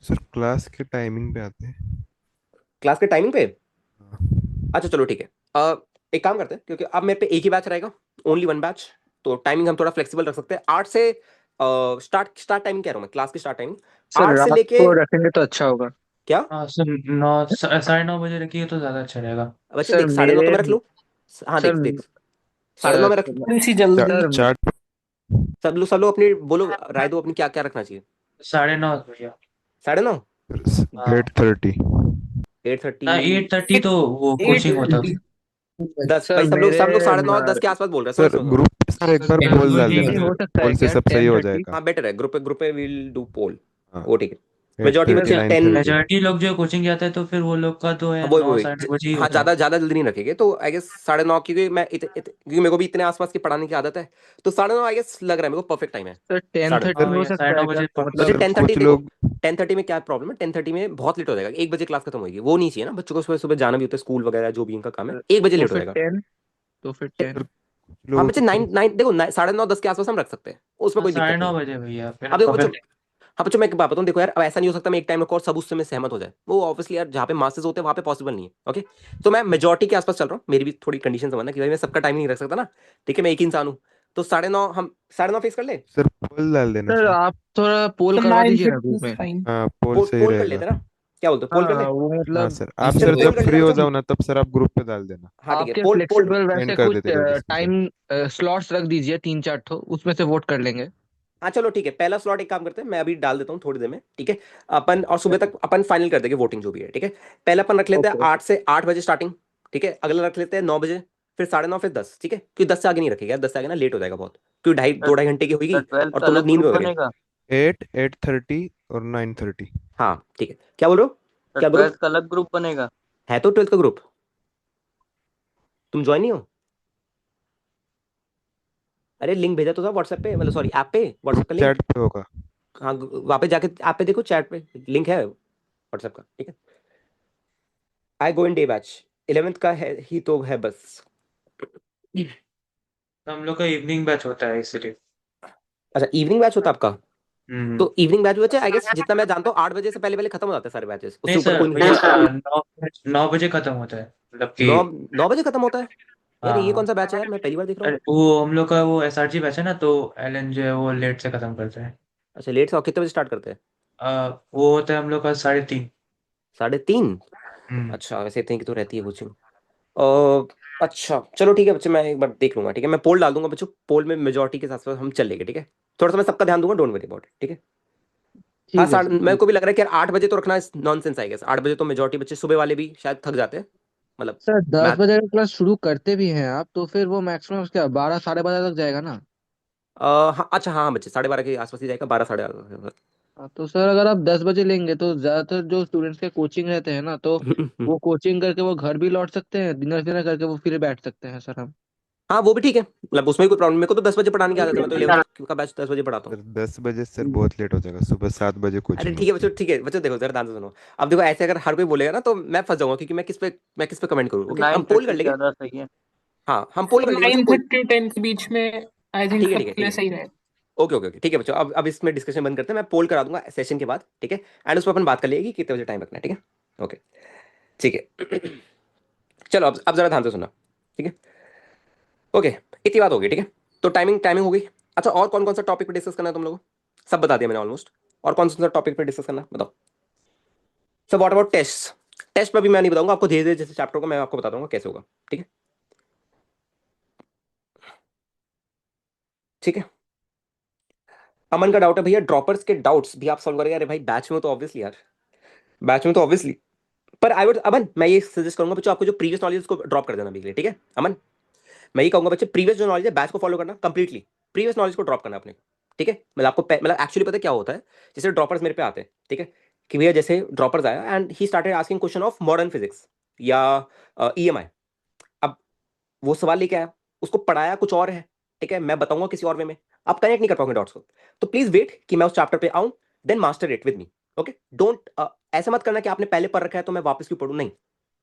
सर क्लास के टाइमिंग पे आते हैं। क्लास के टाइमिंग पे, हाँ। अच्छा चलो ठीक है। एक काम करते हैं, क्योंकि अब मेरे पे एक ही बैच रहेगा, ओनली 1 बैच, तो टाइमिंग हम थोड़ा फ्लेक्सिबल रख सकते हैं। 8 से स्टार्ट टाइमिंग कह रहा हूँ मैं, क्लास की स्टार्ट टाइमिंग सर 8 से रात लेके, को रखेंगे तो अच्छा होगा। क्या हाँ सर, 9 साढ़े 9 बजे रखिए तो ज्यादा अच्छा रहेगा। बच्चे, सर देख 9:30 तो मेरे मैं रख लूँ। हाँ सर देख देख, 9:30 में रख। थोड़ी सी चा, जल्दी। सर चार्ट सब लोग अपनी बोलो, राय दो अपनी, क्या क्या रखना चाहिए। 9:30 भैया। 9:30, हाँ 8:30। 8:30, ना, 8:30 तो वो कोचिंग होता है। 8:30। 10 सर भाई, सब लोग 9:30 10 के आसपास बोल रहे हैं, समझ सर समझ। ग्रुप पे सर एक बार सर पोल डाल वही देना नहीं सर। हो सकता है पोल से क्या सब सही हो 10:30? जाएगा। हाँ बेटर है, ग्रुप पे विल डू पोल। हाँ, वो ठीक है। एट मेजोरिटी थर्टी बच्चे वैसे 10। 9:30। मेजोरिटी लोग जो कोचिंग जाते हैं तो फिर वो लोग का तो है हाँ, वही नौ वही साढ़े नौ बजे ही हाँ, होता है। ज्यादा ज्यादा जल्दी नहीं रखेंगे तो आई गेस 9:30, क्योंकि क्योंकि मेरे को भी इतने आसपास की पढ़ाने की आदत है। तो 9:30 आई गेस लग रहा है मेरे को परफेक्ट टाइम है। सर टेन 9:30 थर्टी हाँ हो भैया, साढ़े सकता नौ है क्या? बजे तो पक्का। बच्चे मतलब 10:30 कुछ देखो। लोग 10:30 में क्या प्रॉब्लम है, 10:30 में बहुत लेट हो जाएगा, 1 बजे क्लास खत्म होगी, वो नहीं चाहिए ना बच्चों को, सुबह सुबह जाना भी होता है स्कूल वगैरह, जो भी इनका काम है, 1 बजे तो लेट हो फिर जाएगा। 10, तो फिर सर 10। कुछ हाँ लोगों बच्चे, को नाइन थोड़ा नाइन देखो, 9:30 10 के आसपास हम रख सकते हैं, उसमें हाँ कोई साढ़े दिक्कत नहीं नौ है। बजे भैया, फिर अब देखो बच्चों, परफेक्ट। हाँ बच्चों मैं एक बात बताऊँ, देखो यार, अब ऐसा नहीं हो सकता मैं एक टाइम रखूँ और सब उससे में सहमत हो जाए, वो ऑब्वियसली यार जहाँ पे मासेस होते हैं वहाँ पे पॉसिबल नहीं है। ओके, तो मैं मेजोरिटी के आसपास चल रहा हूँ, मेरी भी थोड़ी कंडीशन समझना कि भाई मैं सबका टाइम नहीं रख सकता ना। ठीक है, मैं एक ही इंसान हूँ। तो 9:30, हम 9:30 फिक्स कर ले। सर पोल डाल देना सर सर। आप थोड़ा पोल तो करवा नाइन दीजिए ना फिफ्टी ग्रुप में। फाइन। हाँ पोल पोल सही पोल कर रहेगा। लेते हैं ना, क्या बोलते हो, पोल कर हाँ ले। वो हाँ मतलब सर, आप चलो सर जैसे पोल जब कर लेना फ्री हो बच्चों। जाओ ना तब सर आप ग्रुप पे डाल देना। हाँ ठीक है, आपके पोल पोल। फ्लेक्सिबल सेंड वैसे कर कुछ देते जल्दी से सर। टाइम स्लॉट्स रख दीजिए 3-4 ठो, उसमें से वोट कर लेंगे। हाँ चलो ठीक है, पहला स्लॉट एक काम करते हैं, मैं अभी डाल देता हूँ थोड़ी देर में, ठीक है। अपन और सुबह तक अपन फाइनल कर देंगे वोटिंग जो भी है, ठीक है। पहला अपन रख लेते हैं ओके। 8 से 8 बजे स्टार्टिंग। ठीक है, अगला रख लेते हैं 9 बजे, फिर 9:30, फिर 10, ठीक है, क्योंकि 10 से आगे नहीं रखेगा, 10 से आगे ना लेट हो जाएगा बहुत, क्योंकि ढाई सर 2 2.5 घंटे की सर होगी 12th और का तुम लोग अलग नींद ग्रुप में होगे। बनेगा। 8:30 और 9:30। हाँ ठीक है, क्या बोल रहे हो, सर क्या ग्रुप 12th का अलग ग्रुप बनेगा। है, तो 12th का ग्रुप, तुम ज्वाइन नहीं हो। अरे लिंक भेजा तो था व्हाट्सएप पे, मतलब सॉरी ऐप पे, व्हाट्सएप ग्रुप का लिंक। चैट पे होगा। हाँ, वहाँ पे जाके ऐप पे देखो, चैट पे लिंक है व्हाट्सएप का, ठीक है। आई गो इन डे बैच, 11th का है ही तो है बस। हम लोग का इवनिंग बैच होता है इसलिए। अच्छा, इवनिंग बैच होता है आपका। हम्म। तो इवनिंग बैच बचे आई गेस, जितना मैं जानता हूँ 8 बजे से पहले पहले खत्म हो जाते हैं सारे बैचेस, नहीं उससे ऊपर सर कोई नहीं। भैया, 9 9 बजे खत्म होता है, मतलब कि। 9 9 बजे खत्म होता है। यार ये कौन हाँ। सा बैच है यार, मैं पहली बार देख रहा हूँ। अरे वो हम लोग का वो एसआरजी बैच है ना, तो एलन जो है वो लेट से खत्म करते हैं। अच्छा, लेट से, और कितने बजे स्टार्ट करते हैं। वो होता है हम लोग का 3:30। 3:30। हम्म। अच्छा, वैसे इतने की तो रहती है कोचिंग। अच्छा चलो ठीक है बच्चे, मैं एक बार देख लूंगा, ठीक है, मैं पोल डाल दूंगा बच्चों, पोल में मेजोरिटी के साथ साथ हम चल लेंगे, ठीक है। थोड़ा सा मैं सबका ध्यान दूंगा, डोंट वरी अबाउट, ठीक है। हाँ, ठीक है सर, मेरे ठीक। को भी लग रहा है कि यार 8 बजे तो रखना नॉनसेंस आएगा, 8 बजे तो मेजोरिटी बच्चे सुबह वाले भी शायद थक जाते हैं, मतलब सर 10 मैथ। बजे का क्लास शुरू करते भी हैं आप तो फिर वो मैक्सिमम क्या 12 साढ़े 12 तक जाएगा ना? हाँ अच्छा, हाँ बच्चे 12:30 के आसपास ही जाएगा, 12 12:30। हाँ, तो सर अगर आप 10 बजे लेंगे तो ज्यादातर जो स्टूडेंट्स के कोचिंग रहते हैं ना, तो वो कोचिंग करके वो घर भी लौट सकते हैं, डिनर फिनर करके वो फिर बैठ सकते हैं सर हम। हाँ वो भी ठीक है, मतलब उसमें कोई प्रॉब्लम, मेरे को तो 10 बजे पढ़ाने की आदत है, मैं तो 11th का बैच 10 बजे पढ़ाता हूँ। सर 10 बजे सर बहुत लेट हो जाएगा, सुबह 7 बजे अरे कोचिंग ठीक है होती बच्चों, है। ठीक है बच्चों, देखो जरा ध्यान से सुनो। अब देखो, ऐसे अगर हर कोई बोलेगा ना तो मैं फंस जाऊंगा, क्योंकि मैं किस पे कमेंट करूँ। ओके, नाइन हम पोल कर थर्टी लेंगे। ज्यादा सही है। हाँ हम पोल कर लेंगे बच्चों, कोई। 9:30 के बीच में आई थिंक ठीक है ठीक है सबके ठीक लिए है। सही रहेगा। ओके ओके ओके, ठीक है बच्चों, अब इसमें डिस्कशन बंद करते हैं, मैं पोल करा दूंगा सेशन के बाद, ठीक है। एंड उस पर अपन बात कर लेंगे कि कितने बजे टाइम रखना है, ठीक है। ओके, ठीक है। चलो अब जरा ध्यान से सुना, ठीक है। ओके, इतनी बात होगी, ठीक है। तो टाइमिंग टाइमिंग हो गई। अच्छा, और कौन कौन सा टॉपिक पे डिस्कस करना है तुम लोगों को, सब बता दिया मैंने ऑलमोस्ट। और कौन सा टॉपिक पे डिस्कस करना है बताओ। सब व्हाट अबाउट टेस्ट। टेस्ट पर भी मैं नहीं बताऊंगा आपको, धीरे धीरे जैसे चैप्टर को मैं आपको बता दूंगा कैसे होगा, ठीक है। ठीक है, अमन का डाउट है भैया, ड्रॉपर्स के डाउट्स भी आप सॉल्व करेंगे। अरे भाई बैच में तो ऑब्वियसली यार, बैच में तो ऑब्वियसली। पर आई वुड, अमन मैं ये सजेस्ट करूंगा बच्चों, आपको जो प्रीवियस नॉलेज उसको ड्रॉप कर देना अभी के लिए, ठीक है अमन। मैं ये कहूंगा बच्चे, प्रीवियस जो नॉलेज है बैच को फॉलो करना कंप्लीटली, प्रीवियस नॉलेज को ड्रॉप करना अपने, ठीक है। मतलब आपको मतलब एक्चुअली पता है क्या होता है, जैसे ड्रॉपर्स मेरे पे आते हैं, ठीक है, कि भैया जैसे ड्रॉपर्स आया and he started asking question of modern physics या ईएमआई। अब वो सवाल लेके आया, उसको पढ़ाया कुछ और है, ठीक है, मैं बताऊंगा किसी और वे में, आप कनेक्ट नहीं कर पाओगे डॉट्स को। तो प्लीज वेट कि मैं उस चैप्टर पे आऊं, then master it with me. Okay, don't ऐसा मत करना कि आपने पहले पढ़ रखा है तो मैं वापस क्यों पढ़ूं, नहीं।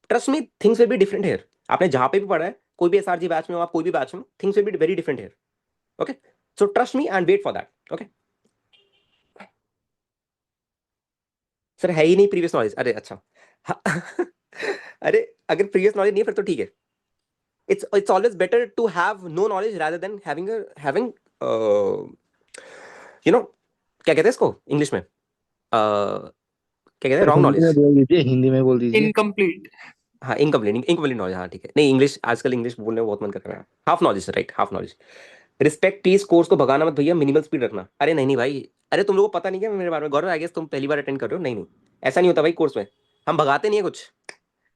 Trust me, things will be different here. आपने जहां पे भी पढ़ा है, कोई भी एसआरजी बैच में हो आप, कोई भी बैच में, things will be very different here. Okay, so trust me and wait for that. Okay sir, है ही नहीं प्रीवियस नॉलेज, अरे अच्छा। हाँ, अरे अगर प्रीवियस नॉलेज नहीं है फिर तो ठीक है। it's always better to have no knowledge rather than having uh, you know क्या कहते हैं इसको इंग्लिश में, क्या कहते हैं, सर रॉन्ग हिंदी में नॉलेज। बोल दीजिए, हिंदी में बोल दीजिए। इनकम्प्लीट। हाँ इनकम्प्लीट, इनकम्प्लीट नॉलेज, हाँ ठीक है। नहीं इंग्लिश, आजकल इंग्लिश बोलने में बहुत मन कर रहा है। Half knowledge, right, half knowledge. Respect peace, course को भगाना मत भैया, मिनिमल स्पीड रखना। अरे नहीं नहीं भाई, अरे तुम लोगों को पता नहीं क्या मेरे बारे में, गौरव आई गेस तुम पहली बार अटेंड कर रहे हो। नहीं नहीं, ऐसा नहीं होता भाई कोर्स में, हम भगाते नहीं है कुछ।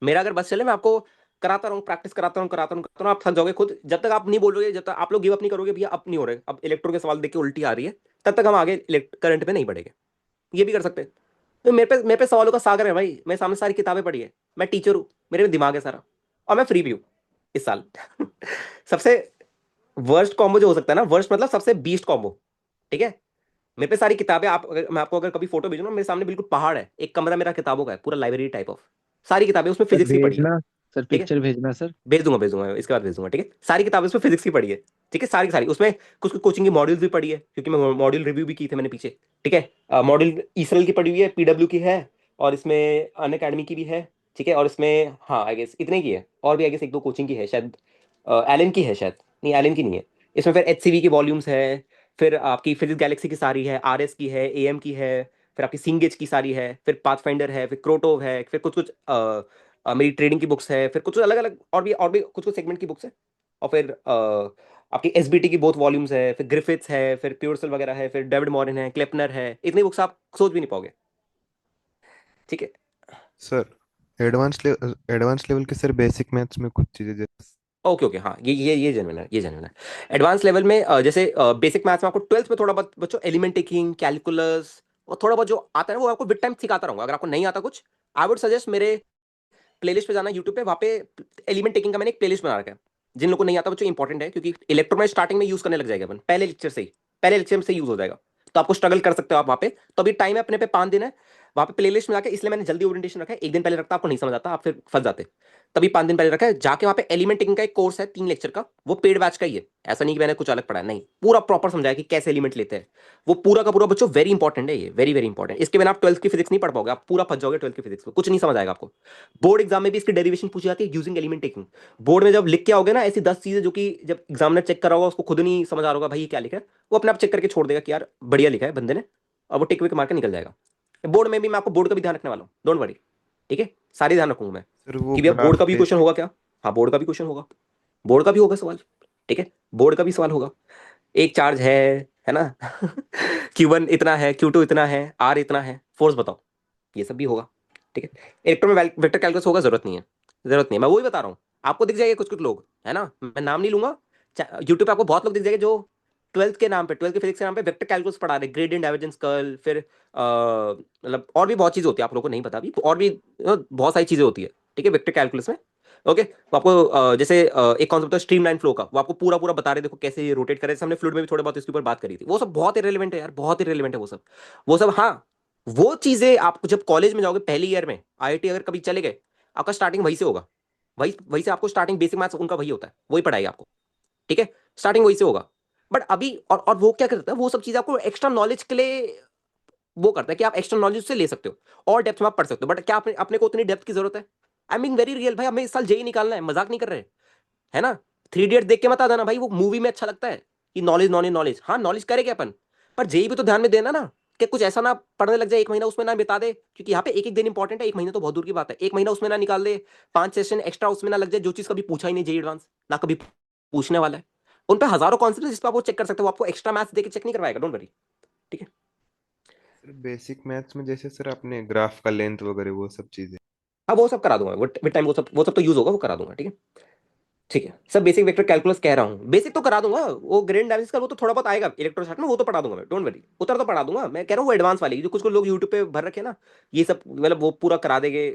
मेरा अगर बस चले, मैं आपको कराता रहूँ, प्रैक्टिस कराता रहूँ, आप थक जाओगे खुद। जब तक आप नहीं बोलोगे, जब तक आप लोग गिव अप नहीं करोगे भैया, अब नहीं हो रहे, अब इलेक्ट्रो के सवाल देख के उल्टी आ रही है, तब तक हम आगे करंट पे नहीं बढ़ेंगे। ये भी कर सकते हैं। तो मेरे पे सवालों का सागर है भाई, मेरे सामने सारी किताबें पढ़ी है, मैं टीचर हूँ, मेरे में दिमाग है सारा, और मैं फ्री भी हूँ इस साल। सबसे वर्स्ट कॉम्बो जो हो सकता है ना, वर्स्ट मतलब सबसे बीस्ट कॉम्बो, ठीक है। मेरे पे सारी किताबें, मैं आपको अगर कभी फोटो भेजूँ ना, मेरे सामने बिल्कुल पहाड़ है, एक कमरा मेरा किताबों का है, पूरा लाइब्रेरी टाइप ऑफ, सारी किताबें, उसमें सर फिजिक्स की पढ़ी है। भेजना, सर ठीक है, पिक्चर भेजना सर। भेज दूंगा इसके बाद भेज दूंगा, ठीक है। सारी किताबें उसमें फिजिक्स की पढ़ी है, ठीक है, सारी की सारी। उसमें कुछ कोचिंग की मॉड्यूल्स भी पढ़ी है, क्योंकि मैं मॉड्यूल रिव्यू भी की थे मैंने पीछे, ठीक है। मॉड्यूल ईसरल की पढ़ी हुई है, पीडब्ल्यू की है, और इसमें अन अकेडमी की भी है, ठीक है। और इसमें हाँ आई गेस इतने की है, और भी आई गेस एक दो कोचिंग की है शायद, एलन की है शायद, नहीं एलन की नहीं है। इसमें फिर एचसीवी की वॉल्यूम्स है, फिर आपकी फिजिक्स गैलेक्सी की सारी है, आरएस की है, एएम की है, फिर आपकी सिंगेज की सारी है, फिर पाथफाइंडर है, फिर क्रोटोव है, फिर कुछ कुछ मेरी ट्रेडिंग की बुक्स है, फिर कुछ कुछ अलग अलग, और भी कुछ कुछ सेगमेंट की बुक्स है। और फिर आपकी एसबीटी की बहुत वॉल्यूम्स है, फिर ग्रिफिथ्स है, फिर प्योरसेल वगैरह है, फिर डेविड मॉरिन है, क्लेपनर है, इतनी बुक्स आप सोच भी नहीं पाओगे, ठीक है। सर एडवांस लेवल के सर बेसिक मैथ्स में कुछ चीजें जैसे ओके ओके, हाँ ये जेन्युइन है, ये जेन्युइन है। एडवांस लेवल में जैसे बेसिक मैथ्स में आपको 12th में थोड़ा बहुत बच्चों एलिमेंट टेकिंग, कैलकुलस, और थोड़ा बहुत जो आता है वो आपको विद टाइम सिखाता रहूंगा। अगर आपको नहीं आता कुछ, आई वुड सजेस्ट मेरे प्लेलिस्ट पे जाना यूट्यूब पे, वहाँ पे एलिमेंट टेकिंग का मैंने एक प्लेलिस्ट बना रखा है। जिन लोगों को नहीं आता बच्चों, इंपॉर्टेंट है, क्योंकि इलेक्ट्रो में स्टार्टिंग में यूज करने लग जाएगा अपन, पहले लेक्चर से यूज हो जाएगा। तो आपको स्ट्रगल कर सकते हो आप वहाँ पे। तो अभी टाइम है अपने पे 5 दिन है, वहाँ पे प्लेलिस्ट में जाके, इसलिए मैंने जल्दी ओरिएंटेशन रखा है, एक दिन पहले रखता आपको नहीं समझ आता, आप फिर फंस जाते। तभी 5 दिन पहले रखा है, जाके वहाँ पे एलिमेंट टेकिंग का एक कोर्स है 3 लेक्चर का, वो पेड बैच का ही है। ऐसा नहीं कि मैंने कुछ अलग पढ़ा है, नहीं, पूरा प्रॉपर समझाया कि कैसे एलिमेंट लेते हैं। वो पूरा का पूरा बच्चों वेरी इंपॉर्टेंट है, ये वेरी वेरी इंपॉर्टेंट। इसके बिना आप 12th की फिजिक्स नहीं पढ़ पाओगे, आप पूरा फंस जाओगे 12th की फिजिक्स में, कुछ नहीं समझ आएगा आपको। बोर्ड एग्जाम में भी इसकी डेरिवेशन पूछी जाती है यूजिंग एलिमेंट टेकिंग। बोर्ड में जब लिख के आओगे ना ऐसी 10 चीजें, जो कि जब एग्जामिनर चेक कर रहा होगा उसको खुद नहीं समझ आ रहा होगा भाई ये क्या लिखा है, वो अपने आप चेक करके छोड़ देगा कि यार बढ़िया लिखा है बंदे ने, और वो टिक विक मार के निकल जाएगा। बोर्ड में भी मैं आपको बोर्ड का भी ध्यान रखने वाला हूँ, डोंट वरी, ठीक है, सारी ध्यान रखूंगा मैं, सर वो कि भैया बोर्ड ग्राफ का भी पे क्वेश्चन होगा क्या। हाँ बोर्ड का भी क्वेश्चन होगा, बोर्ड का भी होगा सवाल, ठीक है, बोर्ड का भी सवाल होगा। एक चार्ज है ना। Q1 इतना है, Q2 इतना है, R इतना है, फोर्स बताओ, ये सब भी होगा, ठीक है। इलेक्ट्रो में वेक्टर कैलकुलस होगा, जरूरत नहीं है, जरूरत नहीं है, मैं वही बता रहा हूँ। आपको दिख जाएगा कुछ कुछ लोग, है ना, मैं नाम नहीं लूंगा, यूट्यूब पे आपको बहुत लोग दिख जाएंगे जो 12th के नाम पे, 12th के फिजिक्स के नाम पे वेक्टर कैलकुलस पढ़ा रहे, ग्रेडियंट डाइवर्जेंस कर्ल, फिर मतलब और भी बहुत चीजें होती है, आप लोगों को नहीं पता भी, और भी बहुत सारी चीजें होती है, ठीक है, वेक्टर कैलकुलस में। ओके, तो आपको जैसे एक कॉन्सेप्ट है स्ट्रीमलाइन फ्लो का, वो आपको पूरा पूरा बता रहे, देखो कैसे ये रोटेट करे, जैसे हमने फ्लूइड में भी थोड़े बहुत इसके ऊपर बात करी थी, वो सब बहुत इरेलीवेंट है यार, बहुत इरेलीवेंट है वो सब, वो सब। हाँ, वो चीजें आप जब कॉलेज में जाओगे पहली ईयर में, आईआईटी अगर कभी चले गए, आपका स्टार्टिंग वहीं से होगा, वही वहीं से आपको स्टार्टिंग बेसिक मैथ्स उनका वही होता है, वही पढ़ाएगा आपको, ठीक है, स्टार्टिंग वहीं से होगा। बट अभी और वो क्या करता है, वो सब चीजें आपको एक्स्ट्रा नॉलेज के लिए वो करता है कि आप एक्स्ट्रा नॉलेज से ले सकते हो और डेप्थ में आप पढ़ सकते हो। बट क्या अपने को उतनी डेप्थ की जरूरत है? I am being very real भाई, हमें इस साल जेई निकालना है, मजाक नहीं कर रहे, है ना। 3 इडियट देख के मत आ जाना भाई, वो मूवी में अच्छा लगता है कि नॉलेज नॉलेज नॉलेज, हाँ नॉलेज करेंगे अपन, पर जेई भी तो ध्यान में देना ना, कि कुछ ऐसा ना पढ़ने लग जाए 1 महीना उसमें ना बिता दे, क्योंकि यहाँ पे एक एक दिन इंपॉर्टेंट है, 1 महीना तो बहुत दूर की बात है, 1 महीना उसमें ना निकाल दे, 5 सेशन एक्स्ट्रा उसमें ना लग जाए, जो चीज कभी पूछा ही नहीं जेई एडवांस, ना कभी पूछने वाला है। उन पे हजारों कॉन्सेप्ट जिस पर आप वो चेक कर सकते हो, वो आपको एक्स्ट्रा मैथ्स देके चेक नहीं करवाएगा, डोंट वरी, ठीक है। सर बेसिक मैथ्स में जैसे सर आपने ग्राफ का लेंथ वगैरह वो सब चीजें हाँ वो सब करा दूंगा, वो विद टाइम वो सब तो यूज होगा, वो करा दूंगा, ठीक है, ठीक है। सब बेसिक वेक्टर कैलकुलस कह रहा हूँ, बेसिक तो करा दूंगा, वो ग्रेड डायनेमिक्स का वो तो थोड़ा बहुत आएगा इलेक्ट्रोस्टैट में, वो तो पढ़ा दूंगा मैं, डोंट वरी, उतर तो पढ़ा दूंगा। मैं कह रहा हूँ वो एडवांस वाली जो कुछ कुछ लोग यूट्यूब पे भर रखे ना, ये सब मतलब वो पूरा करा देंगे।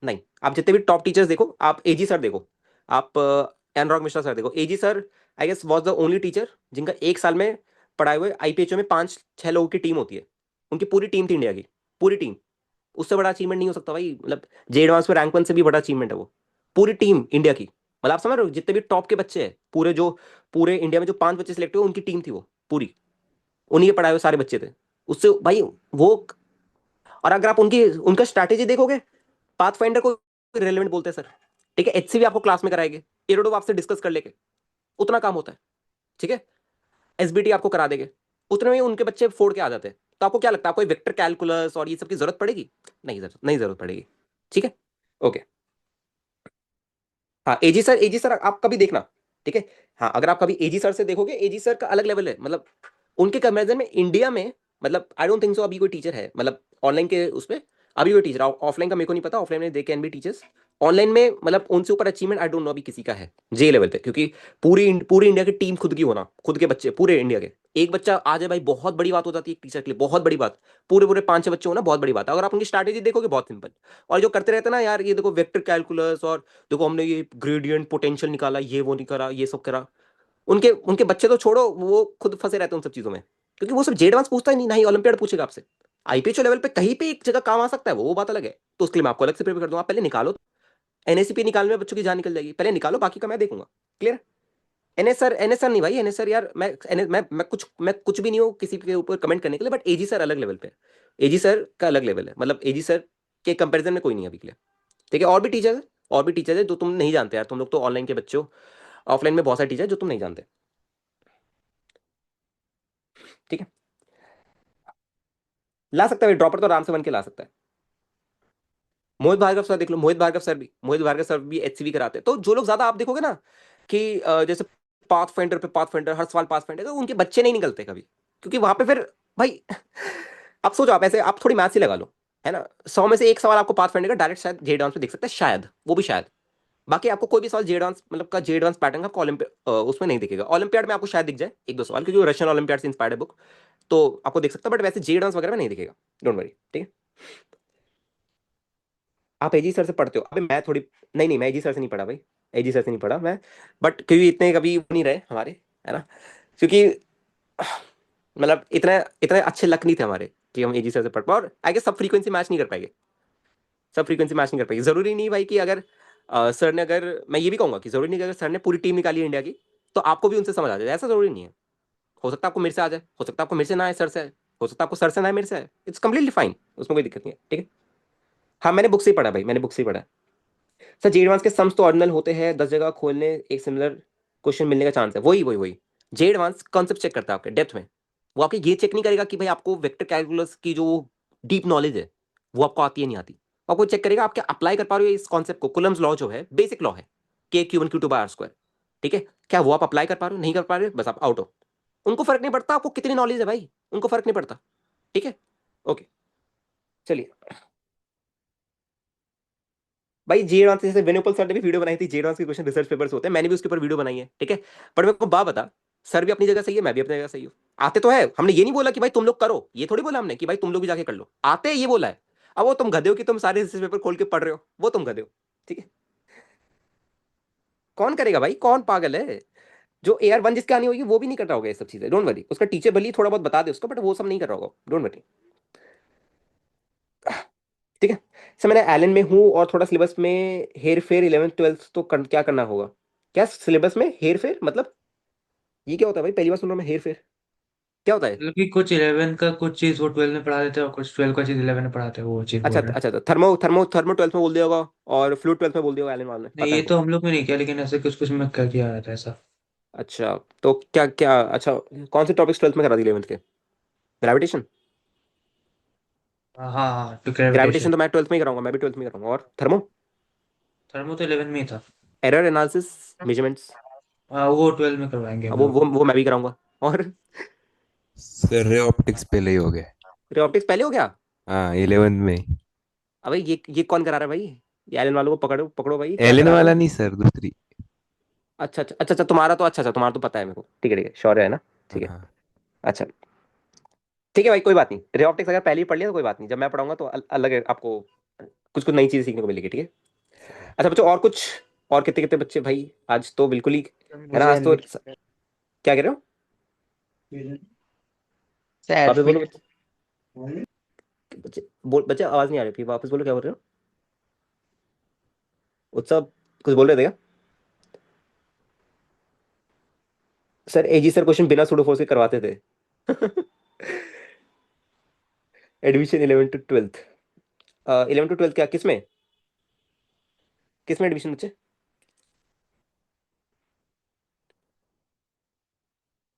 नहीं, आप जितने भी टॉप टीचर्स देखो, आप एजी सर देखो, आप एनरॉक मिश्रा सर देखो, AG sir I guess was the only teacher जिनका 1 साल में पढ़ाए हुए आईपीएचओ में 5-6 लोगों की टीम होती है, उनकी पूरी टीम थी इंडिया की, पूरी टीम। उससे बड़ा अचीवमेंट नहीं हो सकता भाई, मतलब जे एडवांस में रैंक 1 से भी बड़ा अचीवमेंट है वो, पूरी टीम इंडिया की, मतलब आप समझ रहे हो जितने भी टॉप के बच्चे हैं पूरे, जो पूरे इंडिया में जो 5 बच्चे सिलेक्ट हुए उनकी टीम थी वो पूरी, उन्हीं के पढ़ाए हुए सारे बच्चे थे उससे भाई वो। और अगर आप उनकी उनका स्ट्रैटेजी देखोगे, पाथ फाइंडर को रेलेवेंट बोलते हैं सर, ठीक है, एचसीवी आपको क्लास में कराएंगे, एरोडो आपसे डिस्कस कर लेके, उतना काम होता है, ठीक है, एसबीटी आपको करा देंगे, उतने में उनके बच्चे फोड़ के आ जाते हैं। तो आपको क्या लगता है, आपको वेक्टर कैलकुलस और ये सब की जरूरत पड़ेगी? नहीं जरूरत पड़ेगी। ठीक है, ओके। हाँ एजी सर आप कभी देखना, ठीक है। हाँ अगर आप कभी एजी सर से देखोगे, एजी सर का अलग लेवल है, मतलब उनके कंपैरिजन में इंडिया में, मतलब आई डोंट थिंक सो अभी कोई टीचर है, मतलब ऑनलाइन के उसमें अभी कोई टीचर, ऑफलाइन का मेरे को नहीं पता, ऑफलाइन में they can be teachers, online में मतलब उनसे ऊपर अचीवमेंट आई डोंट नो अभी किसी का है जे लेवल पे, क्योंकि पूरी इंडिया की टीम खुद की होना, खुद के बच्चे पूरे इंडिया के, एक बच्चा आ जाए भाई बहुत बड़ी बात हो जाती है एक टीचर के लिए, बहुत बड़ी बात, पूरे पूरे 5-6 बच्चे होना बहुत बड़ी बात है। अगर आप उनकी स्ट्रैटेजी देखोगे बहुत सिंपल, और जो करते रहते हैं ना यार, ये देखो वेक्टर कैलकुलस और देखो हमने ये ग्रेडियंट पोटेंशियल निकाला, ये वो नहीं करा, ये सब करा, उनके उनके बच्चे तो छोड़ो, वो खुद फंसे रहते हैं उन सब चीजों में, क्योंकि वो सब जे एडवांस पूछता ही नहीं, ना ही ओलंपियाड पूछेगा आपसे। आईपीएचओ लेवल पे कहीं पे एक जगह काम आ सकता है, वो बात अलग है, तो उसके लिए मैं आपको अलग से प्रिपेयर कर दूंगा, आप पहले निकालो। एनएससीपी निकालने में बच्चों की जान निकल जाएगी, पहले निकालो, बाकी का मैं देखूंगा। क्लियर? एनएसआर नहीं भाई, एनएसआर यार मैं कुछ भी नहीं हूँ किसी के ऊपर कमेंट करने के लिए, बट एजी सर अलग लेवल पे, एजी सर का अलग लेवल है, मतलब एजी सर के कंपैरिजन में कोई नहीं है अभी के लिए। ठीक है, और भी टीचर्स है जो तुम नहीं जानते यार, तुम लोग तो ऑनलाइन के बच्चे हो, ऑफलाइन में बहुत सारे टीचर जो तुम नहीं जानते। ठीक है, ला सकता है ड्रॉपर, तो आराम से बन के ला सकता है। मोहित भार्गव सर देख लो, मोहित भार्गव सर भी एचसीवी कराते हैं, तो जो लोग ज्यादा आप देखोगे ना कि जैसे पाथ फाइंडर हर सवाल पाथ फाइंडर, तो उनके बच्चे नहीं निकलते कभी, क्योंकि वहां पे फिर भाई आप सोचो, आप ऐसे आप थोड़ी मैथ्स ही लगा लो, है ना, 100 में से एक सवाल आपको पाथ फाइंडर का डायरेक्ट शायद जे डांस पे देख सकते हैं, शायद वो भी शायद, बाकी आपको कोई भी सवाल जे डांस मतलब का जे डांस पैटर्न का आपको उसमें नहीं दिखेगा। ओलंपियाड में आपको शायद दिख जाए एक दो सवाल, क्योंकि रशियन ओलंपियाड से इंस्पायर्ड है बुक, तो आपको देख सकता है, बट वैसे जे डांस वगैरह में नहीं दिखेगा, डोंट वरी। ठीक है, आप एजी सर से पढ़ते हो? अबे मैं थोड़ी, नहीं मैं एजी सर से नहीं पढ़ा भाई, एजी सर से नहीं पढ़ा मैं, बट क्योंकि इतने कभी वो नहीं रहे हमारे, है ना, क्योंकि मतलब इतने इतने अच्छे लक नहीं थे हमारे कि हम एजी सर से पढ़ पाए, और आई गेस सब फ्रीक्वेंसी मैच नहीं कर पाएंगे, सब फ्रीक्वेंसी मैच नहीं कर पाएगी, जरूरी नहीं भाई कि अगर सर ने, अगर मैं ये भी कहूंगा कि जरूरी नहीं कि अगर सर ने पूरी टीम निकाली है इंडिया की तो आपको भी उनसे समझ आ जाए, ऐसा जरूरी नहीं है। हो सकता है आपको मेरे से आ जाए, हो सकता है आपको मेरे से ना आए, सर से आए, हो सकता है आपको सर से ना आए, मेरे से आए, इट्स कंप्लीटली फाइन, उसमें कोई दिक्कत नहीं है। ठीक है, हाँ मैंने बुक से ही पढ़ा भाई, मैंने बुक से ही पढ़ा। सर जे एडवांस के सम्स तो ऑर्डिनल होते हैं, 10 जगह खोलने एक सिमिलर क्वेश्चन मिलने का चांस है, वही जे एडवांस कॉन्सेप्ट चेक करता है आपके डेप्थ में, वो आपके ये चेक नहीं करेगा कि भाई आपको वेक्टर कैलकुलस की जो डीप नॉलेज है वो आपको आती है नहीं आती, वो आपको चेक करेगा आप क्या अप्लाई कर पा रहे हो इस कॉन्सेप्ट को, कुलम्स लॉ जो है बेसिक लॉ है, k q one q two by r square, ठीक है, क्या वो आप अप्लाई कर पा रहे हो, नहीं कर पा रहे हो, बस आप आउट हो। उनको फर्क नहीं पड़ता आपको कितनी नॉलेज है भाई, उनको फर्क नहीं पड़ता। ठीक है, ओके, चलिए भाई जे एडवांस जैसे वेनुपल सर ने भी वीडियो बनाई थी, जे एडवांस के क्वेश्चन रिसर्च पेपर्स होते हैं, मैंने भी उसके ऊपर वीडियो बनाई है। ठीक है, पर मेरे को बात बता, सर भी अपनी जगह सही है, मैं भी अपनी जगह सही हूँ, आते तो है, हमने ये नहीं बोला कि भाई तुम लोग करो, ये थोड़ी बोला हमने कि भाई तुम लोग भी जाके कर लो, आते हैं ये बोला है। अब वो तुम गधे हो कि तुम सारे रिसर्च पेपर खोल के पढ़ रहे हो, वो तुम गधे हो। ठीक है, कौन करेगा भाई, कौन पागल है, जो AR1 जिसके आनी होगी वो भी नहीं कर रहा होगा ये सब चीजें, डोंट वरी, उसका टीचर भले ही थोड़ा बहुत बता दे उसको, बट वो सब नहीं कर रहा होगा, डोंट वरी। ठीक है, सर मैंने एलन में हूँ और थोड़ा सिलेबस में हेर फेर 11th 12th तो क्या करना होगा? क्या सिलेबस में हेर फेर मतलब, ये क्या होता है भाई, पहली बार सुन रहा हूँ मैं हेर फेर, क्या होता है? मतलब कि कुछ 11 का कुछ चीज वो 12 में पढ़ा देते हैं और कुछ 12 का चीज 11 में पढ़ाते हैं, वो चीज बोल रहे हैं। अच्छा, थर्मो 12th में बोल दिया होगा, और फ्लूइड 12th में बोल दिया होगा एलन वाल ने, नहीं पता है ये हमको। तो हम लोग में नहीं किया, लेकिन ऐसे कुछ कुछ में क्या किया जाता है ऐसा। अच्छा, तो क्या क्या अच्छा, कौन से टॉपिक्स 12th में करा दी 11th के? ग्रेविटेशन? हाँ हाँ, तो ग्रेविटेशन। ग्रेविटेशन तो मैं 12th में ही कराऊंगा, मैं भी 12th में ही कराऊंगा, और थर्मो, थर्मो तो 11 में ही था। एरर एनालिसिस, मेजरमेंट्स, हाँ वो 12 में करवाएंगे हम लोग। वो मैं भी कराऊंगा, और सर रे ऑप्टिक्स पहले ही हो गया। रे ऑप्टिक्स पहले हो गया? हाँ 11th में। अबे ये कौन करा रहा है भाई, ये एलन वालों को पकड़ो पकड़ो भाई, क्या एलन करा रहे वाला हो? नहीं सर, दूसरी। तुम्हारा तो पता है मेरे को, ठीक है श्योर है ना? हाँ ठीक है, हाँ। अच्छा, ठीक है भाई, कोई बात नहीं, रे ऑप्टिक्स अगर पहले ही पढ़ लिया तो कोई बात नहीं, जब मैं पढ़ाऊंगा तो अलग है, आपको कुछ कुछ नई चीजें सीखने को मिलेगी। ठीक है, अच्छा बच्चों, और कुछ, और कितने कितने बच्चे भाई, आज तो बिल्कुल ही, है ना, मुझे आज तो एनबी क्या कह रहे हो? सैड वापस बोलो फील्ड। बच्चे आवाज नहीं आ रही थी, वापस बोलो क्या बोल रहे हो? उत्सव, कुछ बोल रहे थे क्या? सर एजी सर क्वेश्चन बिना सूडो फोर्स के करवाते थे। Admission 11 to 12th, 11 to 12th क्या किसमें एडमिशन बच्चे?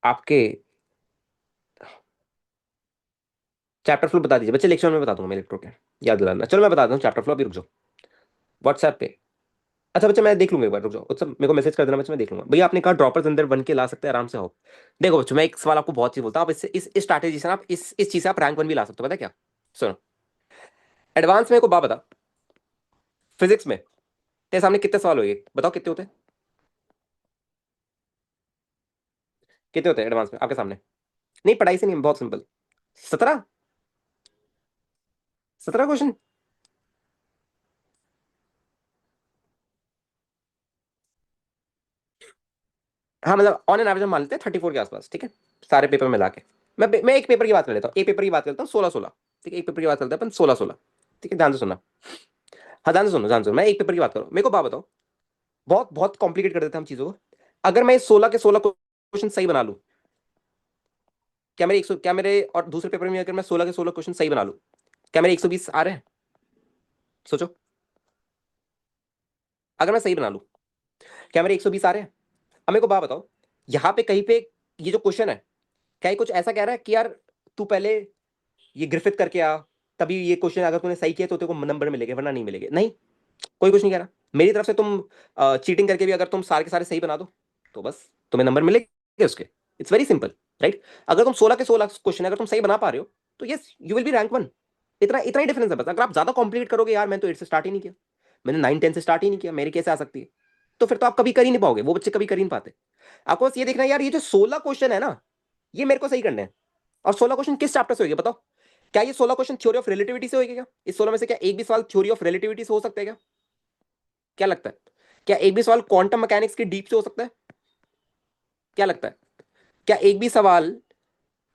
आपके चैप्टर फ्लो बता दीजिए बच्चे, लेक्चर में बता दूंगा मैं इलेक्ट्रो के, याद दिलाना। चलो मैं बता दूँ चैप्टर फ्लो, अभी रुक जाओ व्हाट्सएप पे। अच्छा बच्चा मैं देख लूंगा एक बार, रुक जाओ उत्सव, मेरे को मैसेज कर देना बच्चा, मैं देख लूंगा। भैया आपने कहा ड्रॉपर्स अंदर बन के ला सकते हैं आराम से, हो। देखो बच्चों मैं एक सवाल आपको बहुत चीज बोलता हूँ, आप इससे इस स्ट्रैटेजी से ना आप इस चीज से आप रैंक 1 भी ला सकते हो, पता है क्या? सुनो, एडवांस में को बात बता, फिजिक्स में तेरे सामने कितने सवाल होंगे बताओ, कितने होते हैं? कितने होते हैं एडवांस में आपके सामने? नहीं पढ़ाई से नहीं, बहुत सिंपल, 17, 17 क्वेश्चन। हाँ मतलब ऑन एन एवरेज मान लेते हैं 34 के आसपास, ठीक है, सारे पेपर मिला के। मैं एक पेपर की बात कर लेता हूँ, एक पेपर की बात करता हूँ 16-16, ठीक है, एक पेपर की बात करते हैं अपन 16-16, ठीक है, ध्यान से सुनना। हाँ ध्यान से सुनो, मैं एक पेपर की बात करूँ, मेरे को बात बताओ, बहुत बहुत कॉम्प्लिकेट कर देते हैं हम चीजों को। अगर मैं 16 के 16 क्वेश्चन सही बना लूं, क्या मेरे 100, क्या मेरे और दूसरे पेपर में अगर मैं 16 के 16 क्वेश्चन सही बना लूं, क्या मेरे 120 आ रहे हैं? सोचो, अगर मैं सही बना लूं, क्या मेरे 120 आ रहे हैं? अब मेरे को बात बताओ, यहाँ पे कहीं पे ये जो क्वेश्चन है, क्या ये कुछ ऐसा कह रहा है कि यार तू पहले ये ग्रिफिथ करके आ, तभी ये क्वेश्चन अगर तूने सही किया तो तेरे को नंबर मिलेंगे वरना नहीं मिलेंगे? नहीं, कोई कुछ नहीं कह रहा मेरी तरफ से। तुम चीटिंग करके भी अगर तुम सारे के सारे सही बना दो तो बस तुम्हें नंबर मिलेंगे उसके। It's very simple, right? अगर तुम 16 के 16 क्वेश्चन अगर तुम सही बना पा रहे हो तो yes you will be rank 1। इतना इतना ही डिफरेंस है बस। अगर आप ज्यादा कॉम्प्लीट करोगे, यार मैं तो 8 से स्टार्ट ही नहीं किया, मैंने 9-10 से स्टार्ट ही नहीं किया, मेरी कैसे आ सकती है, तो फिर तो आप कभी कर ही नहीं पाओगे, वो बच्चे कभी कर ही नहीं पाते। आपको बस ये देखना है यार, ये जो 16 क्वेश्चन है ना, ये मेरे को सही करने हैं। और 16 क्वेश्चन किस चैप्टर से होंगे बताओ? क्या ये 16 क्वेश्चन थ्योरी ऑफ रिलेटिविटी से होगी क्या? इस 16 में से क्या एक भी सवाल थ्योरी ऑफ रिलेटिविटी से हो सकता है क्या? क्या लगता है? क्या एक भी सवाल क्वांटम मैकेनिक्स की डीप से हो सकता है? क्या लगता है? क्या एक भी सवाल,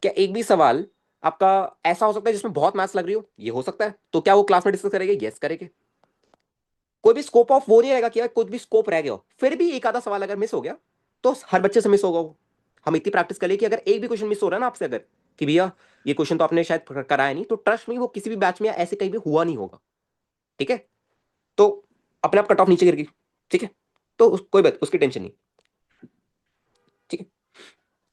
क्या एक भी सवाल आपका ऐसा हो सकता है जिसमें बहुत मैथ्स लग रही हो? ये हो सकता है। तो क्या वो क्लास में डिस्कस करेंगे? यस करेंगे। कोई भी स्कोप ऑफ वो नहीं रहेगा कि यार कुछ भी स्कोप रह गया हो, फिर भी एक आधा सवाल अगर मिस हो गया तो हर बच्चे से मिस होगा वो। हम इतनी प्रैक्टिस कर ले कि अगर एक भी क्वेश्चन मिस हो रहा है ना आपसे, अगर कि भैया ये क्वेश्चन तो आपने शायद कराया नहीं, तो ट्रस्ट में वो किसी भी बैच में ऐसे कहीं भी हुआ नहीं होगा, ठीक है? तो अपने आप कट ऑफ नीचे गिर गई, ठीक है, तो कोई बात, उसकी टेंशन नहीं, ठीक है।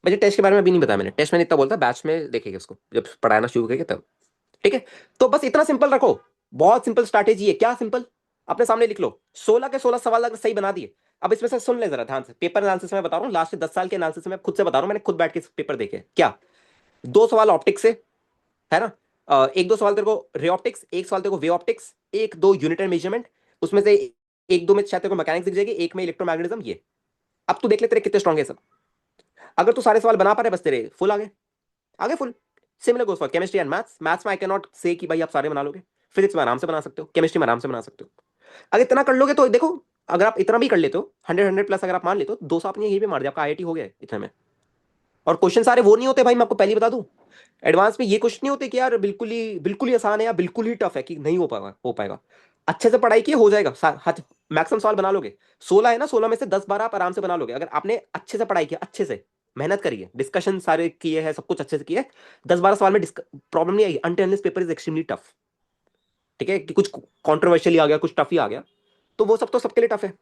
मुझे टेस्ट के बारे में अभी नहीं बताया मैंने, टेस्ट मैंने इतना बोलता बैच में देखेंगे उसको जब पढ़ाना शुरू करेंगे तब, ठीक है। तो बस इतना सिंपल रखो, बहुत सिंपल स्ट्रैटेजी है। क्या सिंपल? अपने सामने लिख लो, 16 के 16 सवाल अगर सही बना दिए। अब इसमें से सुन ले जरा ध्यान से, पेपर एनालिसिस मैं बता रहा हूँ, लास्ट से 10 साल के एनालिसिस मैं खुद से बता रहा हूँ, मैंने खुद बैठ के पेपर देखे। क्या दो सवाल ऑप्टिक्स से है ना, एक दो सवाल तेरे को रे ऑप्टिक्स, एक सवाल तेरे को वे ऑप्टिक्स, एक दो यूनिट एंड मेजरमेंट, उसमें से एक दो में शायद तेरे को मैकेनिक्स दिख जाएगी, एक में इलेक्ट्रोमैग्नेटिज्म। ये अब तू देख ले तेरे कितने स्ट्रॉन्ग है सब। अगर तू सारे सवाल बना पा रहे बस तेरे फुल आगे, आगे full. Similar goes for chemistry and maths. Maths में आई कैन नॉट से कि भाई आप सारे बना लोगे, फिजिक्स में आराम से बना सकते हो, केमिस्ट्री में आराम से बना सकते हो। अगर इतना कर लोगे तो देखो, अगर आप इतना भी कर लेते हो 100 प्लस अगर आप मान लेते हो, 200 आपने यही भी मार दिया, आपका आईआईटी हो गया इतने में। और क्वेश्चन सारे वो नहीं होते भाई, मैं आपको पहले ही बता दूं, एडवांस में ये क्वेश्चन नहीं होते कि यार बिल्कुल ही आसान है या बिल्कुल ही टफ है कि नहीं हो पाएगा। अच्छे से पढ़ाई किए हो जाएगा, मैक्सिमम सवाल बना लोगे। 16 है ना, 16 में से 10-12 आप आराम से बना लोगे अगर आपने अच्छे से पढ़ाई किया, अच्छे से मेहनत करी है, डिस्कशन सारे किए हैं, सब कुछ अच्छे से किया है। 10-12 सवाल में प्रॉब्लम नहीं आएगी, until paper is extremely tough, ठीक है, कि कुछ कॉन्ट्रोवर्शियली आ गया, कुछ टफ ही आ गया, तो वो सब तो सबके लिए टफ है,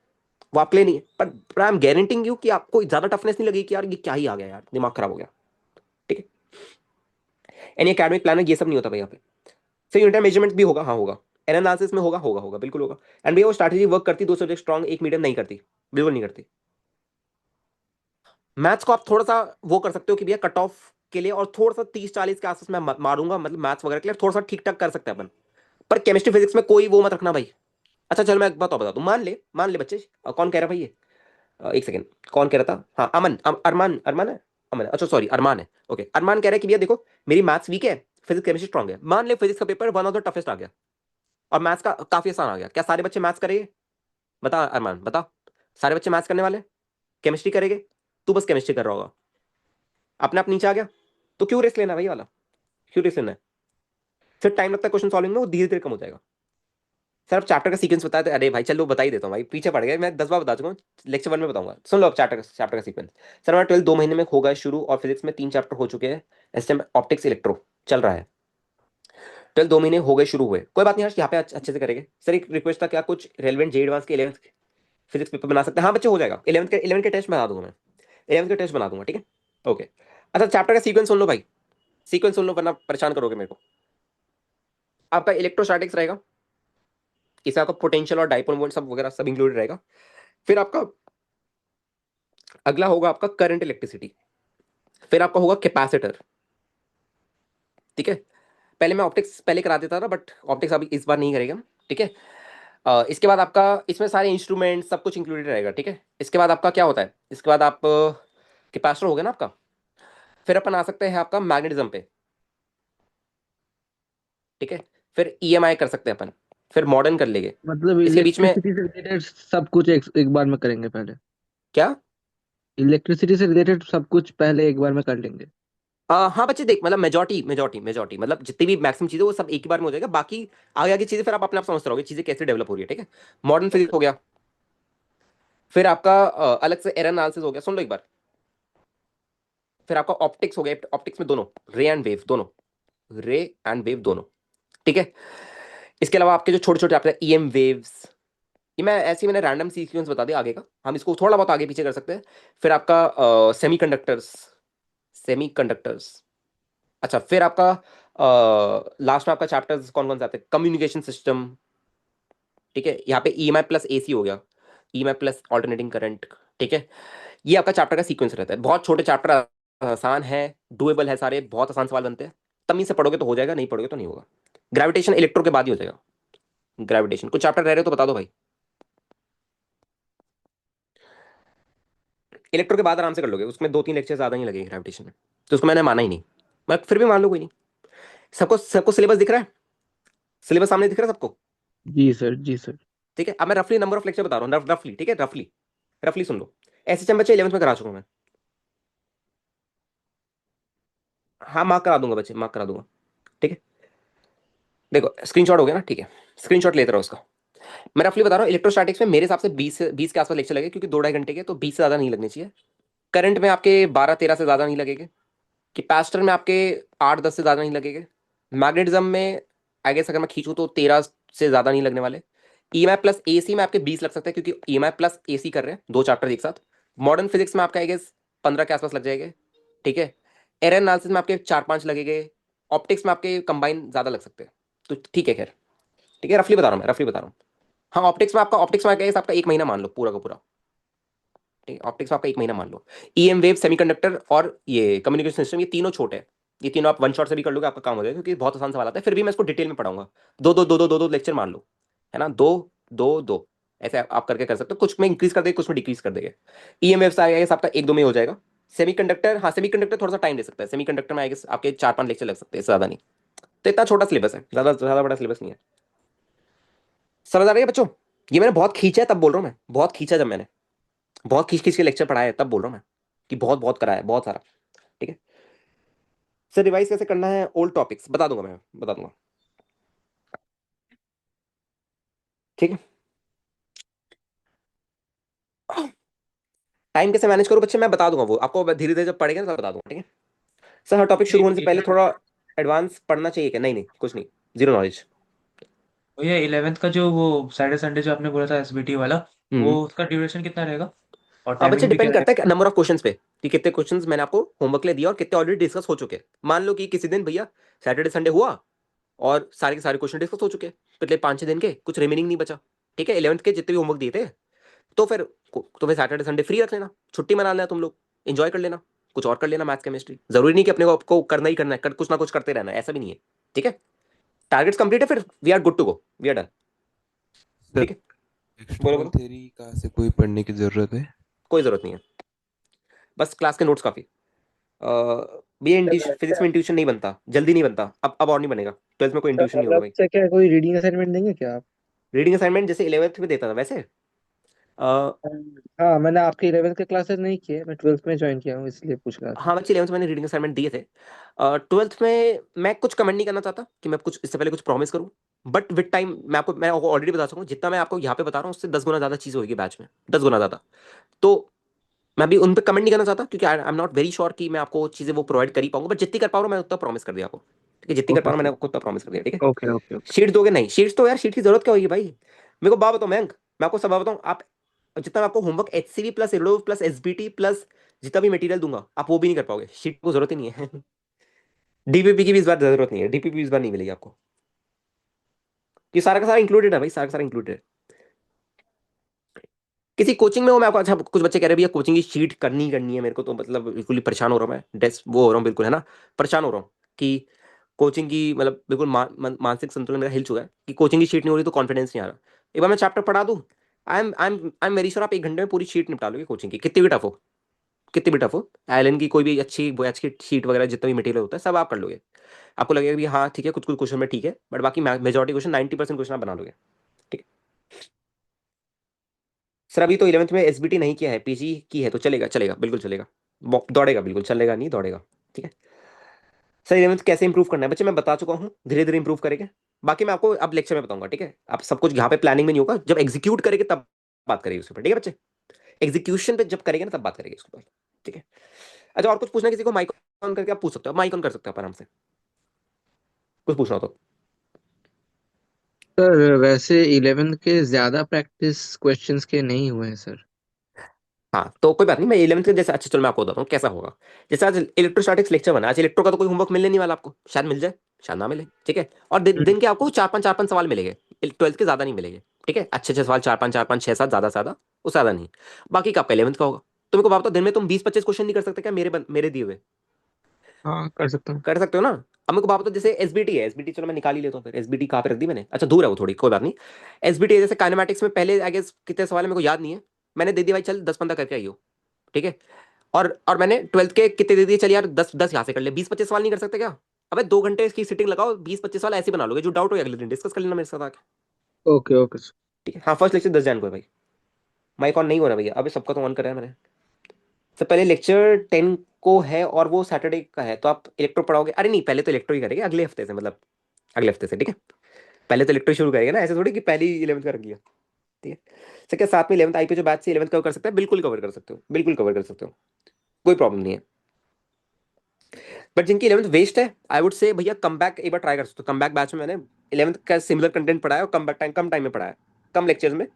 वो आपके लिए नहीं है। पर आई एम गारंटिंग यू कि आपको ज्यादा टफनेस नहीं लगेगी कि यार ये क्या ही आ गया यार, दिमाग खराब हो गया, ठीक है। एनी एकेडमिक प्लानर ये सब नहीं होता भाई यहाँ पे। फिर यूनिट मेजरमेंट भी होगा, हाँ होगा, एनालिसिस में होगा बिल्कुल होगा। एंड भैया वो स्ट्रैटेजी वर्क करती, दो सब्जेक्ट स्ट्रॉन्ग एक मीडियम नहीं करती, बिल्कुल नहीं करती। मैथ्स को आप थोड़ा सा वो कर सकते हो कि भैया कट ऑफ के लिए और थोड़ा सा 30-40 के आसपास मैं मारूंगा, मतलब मैथ्स वगैरह के लिए थोड़ा सा ठीक ठाक कर सकते हैं अपन। पर केमिस्ट्री फिजिक्स में कोई वो मत रखना भाई। अच्छा चल मैं एक बात और बता दूं, मान ले बच्चे, कौन कह रहा है भाई ये? एक सेकंड, कौन कह रहा था? हाँ अमन, अरमान, अरमान है, अमन, अच्छा सॉरी अरमान है, ओके। अरमान कह रहा है कि भैया देखो मेरी मैथ्स वीक है, फिजिक्स केमिस्ट्री स्ट्रॉन्ग है। मान ले फिजिक्स का paper one of the toughest आ गया और मैथ्स का काफी आसान आ गया, क्या सारे बच्चे मैथ्स करेंगे? बता अरमान बता, सारे बच्चे मैथ्स करने वाले? केमिस्ट्री करेंगे? तू बस केमिस्ट्री कर रहा होगा, अपने आप नीचे आ गया, तो क्यों रिस्क लेना भाई वाला, क्यों रिस्क लेना है? फिर टाइम लगता है क्वेश्चन सॉल्विंग में, वो धीरे धीरे कम हो जाएगा। सर अब चैप्टर का सीक्वेंस बताते, अरे भाई चलो बता ही देता हूँ भाई, पीछे पड़ गए, मैं 10 बार बता चुका हूँ, लेक्चर 1 में बताऊंगा, सुन लो अब चैप्टर का सीक्वेंस। सर हमारा 12 2 महीने में होगा शुरू, और फिजिक्स में 3 चैप्टर हो चुके हैं, इस टाइम ऑप्टिक्स इलेक्ट्रो चल रहा है। 12 2 महीने हो गए शुरू हुए, कोई बात नहीं हर्ष, यहाँ पे अच्छे से करेंगे। सर एक रिक्वेस्ट था, क्या कुछ रेलिवेंट जे एडवांस के 11th फिजिक्स पेपर बना सकते हैं? हाँ बच्चे हो जाएगा, 11th के टेस्ट बना दूंगा मैं, 11th के टेस्ट बना दूंगा, ठीक है, ओके। अच्छा चैप्टर का सीक्वेंस सुन लो भाई, सीक्वेंस सुन लो वरना परेशान करोगे मेरे को। आपका इलेक्ट्रोस्टैटिक्स रहेगा, इसमें आपका पोटेंशियल और डाइपोल मोमेंट सब वगैरह सब इंक्लूडेड रहेगा। फिर आपका अगला होगा आपका करंट इलेक्ट्रिसिटी। फिर आपका होगा कैपेसिटर। ठीक है, पहले मैं ऑप्टिक्स पहले करा देता था, बट ऑप्टिक्स अभी इस बार नहीं करेगा। ठीक है, इसके बाद आपका इसमें सारे इंस्ट्रूमेंट सब कुछ इंक्लूडेड रहेगा। ठीक है, इसके बाद आपका क्या होता है, इसके बाद आप कैपेसिटर हो गया ना आपका। फिर अपन आ सकते हैं आपका मैग्नेटिज्म पे। ठीक है, फिर ईएमआई कर सकते हैं अपन, फिर मॉडर्न कर लेंगे। मतलब इसके बीच में इलेक्ट्रिसिटी से रिलेटेड सब कुछ एक बार में करेंगे पहले। क्या, इलेक्ट्रिसिटी से रिलेटेड सब कुछ पहले एक बार में कर लेंगे। हाँ बच्चे देख, मतलब मेजोरिटी मतलब जितनी भी मैक्सिमम चीजें वो सब एक ही बार में हो जाएगा। बाकी आगे आगे चीजें फिर आप अपने आप समझते रहोगे चीजें कैसे डेवलप हो रही है। ठीक है, मॉडर्न फिजिक्स हो गया। फिर आपका अलग से एरर एनालिसिस हो गया, सुन लो एक बार। फिर आपका ऑप्टिक्स हो गया, ऑप्टिक्स में दोनों रे एंड वेव दोनों, रे एंड वेव दोनों। ठीक है, इसके अलावा आपके जो छोटे छोटे आपके ईएम वेव्स, ये मैं ऐसे ही मैंने रैंडम सीक्वेंस बता दिया आगे का, हम इसको थोड़ा बहुत आगे पीछे कर सकते हैं। फिर आपका सेमीकंडक्टर्स, सेमीकंडक्टर्स। अच्छा, फिर आपका लास्ट में आपका चैप्टर्स कौन कौन से आते हैं, कम्युनिकेशन सिस्टम। ठीक है, यहाँ पे ईएमआई प्लस एसी हो गया, ईएमआई प्लस ऑल्टरनेटिंग करंट। ठीक है, ये आपका चैप्टर का सीक्वेंस रहता है। बहुत छोटे चैप्टर, आसान है, डुएबल है, सारे बहुत आसान सवाल बनते हैं। तमीज से पढ़ोगे तो हो जाएगा, नहीं पढ़ोगे तो नहीं होगा। ग्रेविटेशन इलेक्ट्रो के बाद ही हो जाएगा। ग्रेविटेशन कुछ चैप्टर रह रहे हो तो बता दो भाई। इलेक्ट्रो के बाद आराम से कर लोगे, उसमें 2-3 लेक्चर ज्यादा नहीं लगेंगे ग्रेविटेशन में, तो उसको मैंने माना ही नहीं। मैं फिर भी मान लो, कोई नहीं। सबको सबको सिलेबस दिख रहा है, सिलेबस सामने दिख रहा है सबको। जी सर, जी सर। ठीक है, अब मैं रफली नंबर ऑफ लेक्चर बता रहा हूँ, रफली। ठीक है, रफली रफली सुन लो। एसएचएम बच्चे 11th में करा चुका हूं मैं। हाँ, मार्क करा दूंगा बच्चे, मार्क करा दूंगा। ठीक है, देखो स्क्रीनशॉट हो गया ना। ठीक है, स्क्रीनशॉट लेते रहो उसका। मैं रफली बता रहा हूँ, इलेक्ट्रोस्टैटिक्स में मेरे हिसाब से 20 के आसपास लेक्चर लगे, क्योंकि 2-2.5 घंटे के, तो 20 से ज्यादा नहीं लगने चाहिए। करंट में आपके 12-13 से ज्यादा नहीं लगेंगे। कैपेसिटर में आपके 8-10 से ज्यादा नहीं लगेंगे। मैग्नेटिज्म में आई गेस अगर मैं खींचूं तो 13 से ज्यादा नहीं लगने वाले। ईएमआई प्लस एसी में आपके 20 लग सकते हैं, क्योंकि ईएमआई प्लस एसी कर रहे हैं, दो चैप्टर एक साथ। मॉडर्न फिजिक्स में आपका आई गेस 15 के आसपास लग जाएंगे। ठीक है, एरर एनालिसिस में आपके 4-5 लगेंगे। ऑप्टिक्स में आपके कंबाइन ज्यादा लग सकते हैं। तो ठीक है, खैर ठीक है, रफली बता रहा हूँ मैं, रफली बता रहा हूँ। हाँ, ऑप्टिक्स में आपका 1 महीना मान लो पूरा का पूरा। ठीक है, ऑप्टिक्स में आपका 1 महीना मान लो। ईएम वेव, सेमीकंडक्टर और ये कम्युनिकेशन सिस्टम, ये तीनों छोटे हैं। ये तीनों आप वन शॉट से भी कर लोगे, आपका काम हो जाएगा, क्योंकि बहुत आसान सवाल आता है। फिर भी मैं इसको डिटेल में पढ़ाऊंगा। दो दो दो दो दो दो लेक्चर मान लो, है ना, दो दो दो, ऐसे आप करके कर सकते हो। कुछ में इंक्रीज कर देंगे, कुछ में डिक्रीज कर देंगे। ईएम वेव आएगा आपका 1-2 में हो जाएगा। सेमीकंडक्टर, हाँ सेमीकंडक्टर थोड़ा सा टाइम ले सकता है। सेमीकंडक्टर में आएगा आपके 4-5 लेक्चर लग सकते हैं, इससे ज्यादा नहीं। तो इतना छोटा सिलेबस है, ज्यादा ज्यादा बड़ा सिलेबस नहीं है। समझ आ रही है बच्चों? ये मैंने बहुत खींचा है, तब बोल रहा हूँ मैं, बहुत खींचा, जब मैंने बहुत खींच खींच के लेक्चर पढ़ाया है तब बोल रहा हूँ मैं, कि बहुत बहुत कराया है, बहुत सारा। ठीक है सर, रिवाइज कैसे करना है ओल्ड टॉपिक्स बता दूंगा, मैं बता दूंगा। ठीक है, टाइम कैसे मैनेज करो बच्चे, मैं बता दूंगा, वो आपको धीरे धीरे जब पढ़ेगा ना तब बता दूंगा। ठीक है सर, हर टॉपिक शुरू होने से पहले थोड़ा एडवांस पढ़ना चाहिए क्या? नहीं नहीं, कुछ नहीं, जीरो नॉलेज। भैया 11th का जो वो सैटरडे संडे जो आपने बोला था एसबीटी वाला, वो उसका ड्यूरेशन कितना रहेगा और हाँ बच्चे, टाइमिंग भी क्या डिपेंड करता रहेगा? है नंबर ऑफ क्वेश्चंस पे, कि कितने क्वेश्चंस मैंने आपको होमवर्क ले दिया और कितने ऑलरेडी डिस्कस हो चुके हैं। मान लो कि किसी दिन भैया सैटरडे संडे हुआ और सारे के सारे क्वेश्चन डिस्कस हो चुके हैं, पिछले 5-6 दिन के कुछ रिमेनिंग नहीं बचा। ठीक है, 11th के जितने भी होमवर्क दिए थे, तो फिर सैटरडे संडे फ्री रख लेना, छुट्टी मना लेना, तुम लोग एंजॉय कर लेना, कुछ और कर लेना, मैथ्स केमिस्ट्री। जरूरी नहीं कि अपने को आपको करना ही करना है, कुछ ना कुछ करते रहना है, ऐसा भी नहीं है। ठीक है, टारगेट्स कंप्लीट है, फिर we are good to go, we are done. Sir, ठीक है, बोलो टेक्सटुअल बोलो। थ्योरी कहाँ से कोई पढ़ने की जरूरत है? कोई जरूरत नहीं है, बस क्लास के नोट्स काफी। भैया फिजिक्स में इंट्यूशन नहीं बनता, जल्दी नहीं बनता, अब और नहीं बनेगा। 12th में कोई इंट्यूशन नहीं होगा अलग भाई। से क्या कोई रीडिंग असाइनमेंट देंगे क्या आप? रीडिंग असाइनमेंट जैसे 11th में देता था वैसे। हाँ, मैंने आपके 11th के क्लासेस नहीं किए, मैं 12th में ज्वाइन किया हूँ, इसलिए पूछ रहा था। हाँ बच्चे, 11th में मैंने रीडिंग असाइनमेंट दिए थे। 12th में मैं कुछ कमेंट नहीं करना चाहता कि मैं कुछ इससे पहले कुछ प्रॉमिस करूं, बट विद टाइम मैं आपको ऑलरेडी बता सकूं, जितना मैं आपको यहाँ पे बता रहा हूँ उससे 10 गुना ज्यादा चीज होगी बैच में, 10 गुना ज्यादा। तो मैं भी उन पर कमेंट नहीं करना चाहता, क्योंकि आई एम नॉट वेरी श्योर कि मैं आपको चीजें वो प्रोवाइड कर ही पाऊंगा, बट जितनी कर पा रहा हूँ मैं उतना प्रॉमिस कर दिया आपको। ठीक है, जितनी कर पा ओके, रहा हूँ मैंने आपको उतना प्रॉमिस कर दिया। ठीक है, ओके, ओके, ओके। शीट्स दोगे नहीं? शीट्स तो यार, शीट की जरूरत क्या होगी भाई? मेरे को बात बताओ मयंक, मैं आपको सब बात बताऊं, आप जितना मैं आपको homework HCV plus इरोडो plus SBT plus जितना भी मटेरियल दूंगा, आप वो भी नहीं कर पाओगे, शीट को जरूरत ही नहीं है। डीपीपी की भी इस बार जरूरत नहीं है, डीपीपी इस बार नहीं मिलेगी आपको। कि सारा का सारा इंक्लूडेड है भाई, सारा का सारा इंक्लूडेड है। किसी कोचिंग में हो मैं आपको, अच्छा कुछ बच्चे कह रहे हैं भैया कोचिंग की शीट करनी है मेरे को, तो मतलब बिल्कुल ही परेशान हो रहा हूँ मैं, डेस वो हो रहा हूँ बिल्कुल, है ना, परेशान हो रहा हूँ कि कोचिंग की मतलब बिल्कुल मानसिक संतुलन मेरा हिल चुका है कि कोचिंग की शीट नहीं हो रही तो कॉन्फिडेंस नहीं आ रहा। एक बार मैं चैप्टर पढ़ा दूँ, आई एम वेरी श्योर आप 1 घंटे में पूरी शीट निपटा लोगे कोचिंग की, कितनी भी टफ हो, कितनी भी टफ हो। एलन की कोई भी अच्छी बॉयज की शीट वगैरह जितना भी मटेरियल होता है सब आप कर लोगे। आपको लगेगा कि हाँ ठीक है, कुछ कुछ क्वेश्चन में ठीक है, बट बाकी मेजोरिटी क्वेश्चन 90% क्वेश्चन आप बना लोगे। ठीक है सर, अभी तो 11th में एसबीटी नहीं किया है, पीजी की है तो चलेगा, चलेगा बिल्कुल चलेगा, दौड़ेगा बिल्कुल, चलेगा नहीं दौड़ेगा। ठीक है सर, 11th कैसे इंप्रूव करना है बच्चे, मैं बता चुका हूँ, धीरे धीरे इंप्रूव करेंगे। बाकी मैं आपको अब लेक्चर में बताऊंगा, ठीक है, आप सब कुछ यहाँ पे प्लानिंग में नहीं होगा, जब एग्जीक्यूट करेंगे तब बात करेंगे उसके ऊपर, ठीक है बच्चे, एग्जीक्यूशन पे जब करेंगे ना तब बात करेंगे उसके ऊपर। ठीक है अच्छा, और कुछ पूछना किसी को, माइक ऑन करके आप पूछ सकते हो, माइक ऑन कर सकते हो आप आराम से, कुछ पूछना हो तो। सर वैसे 11th के ज्यादा प्रैक्टिस क्वेश्चंस के नहीं हुए हैं सर। हाँ तो कोई बात नहीं, मैं 11th के जैसे, अच्छा चलो मैं आपको बताता हूँ कैसा होगा। जैसे आज इलेक्ट्रोस्टैटिक्स लेक्चर बना, आज इलेक्ट्रो का तो कोई होमवर्क मिलने नहीं वाला आपको, शायद मिल जाए शायद ना मिले, ठीक है, और दिन के आपको चार पांच सवाल मिलेंगे, 12th के ज्यादा नहीं मिलेंगे, ठीक है, अच्छे अच्छे सवाल, चार पांच छह सात, ज्यादा से ज्यादा, उससे ज्यादा नहीं। बाकी का आपका 11th का होगा। तुम को बात बताओ, दिन में तुम 20-25 क्वेश्चन नहीं कर सकते क्या, मेरे दिए हुए, हाँ कर सकता हूँ। कर सकते हो ना। अब मेरे को बात बताओ, जैसे एसबीटी है, एसबीटी चलो मैं निकाल ही लेता हूँ, फिर एसबीटी कहाँ पे रख दी मैंने, अच्छा दूर है वो थोड़ी, कोई बात नहीं। एसबीटी जैसे काइनेमैटिक्स में पहले आई गेस कितने सवाल है मेरे को याद नहीं है, मैंने दे दिया भाई चल 10-15 करके आई हो, ठीक है, और मैंने 12th के कितने दे दिए, चल यार 10-10 यहाँ से कर ले, 20-25 सवाल नहीं कर सकते क्या। अबे 2 घंटे इसकी सिटिंग लगाओ, 20-25 सवाल ऐसे ही बना लोगे, जो डाउट हो अगले दिन डिस्कस कर लेना मेरे साथ आके। Okay okay sir. ठीक है हाँ, फर्स्ट लेक्चर 10 जन को है भाई। माइक ऑन नहीं हो रहा भैया, अबे सबका तो ऑन करा है मैंने। तो पहले लेक्चर 10 को है और वो सैटरडे का है, तो आप इलेक्ट्रो पढ़ाओगे, अरे नहीं पहले तो इलेक्ट्रो ही करेंगे अगले हफ्ते से, मतलब अगले हफ्ते से, ठीक है, पहले तो इलेक्ट्रो शुरू करेंगे ना, ऐसे थोड़ी कि पहली 11th का रख लिया। ठीक है सर, क्या साथ में 11th आई पे जो बैच से 11th कवर कर सकते हैं, बिल्कुल कवर कर सकते हो, बिल्कुल कवर कर सकते हो, कोई प्रॉब्लम नहीं है। बट जिनकी 11th वेस्ट है, आई वुड से भैया कम बैक एक बार ट्राई कर सकते हो, कम बैक बैच में मैंने 11th का सिमिलर कंटेंट पढ़ाया और कम टाइम में पढ़ाया, कम लेक्चर्स में,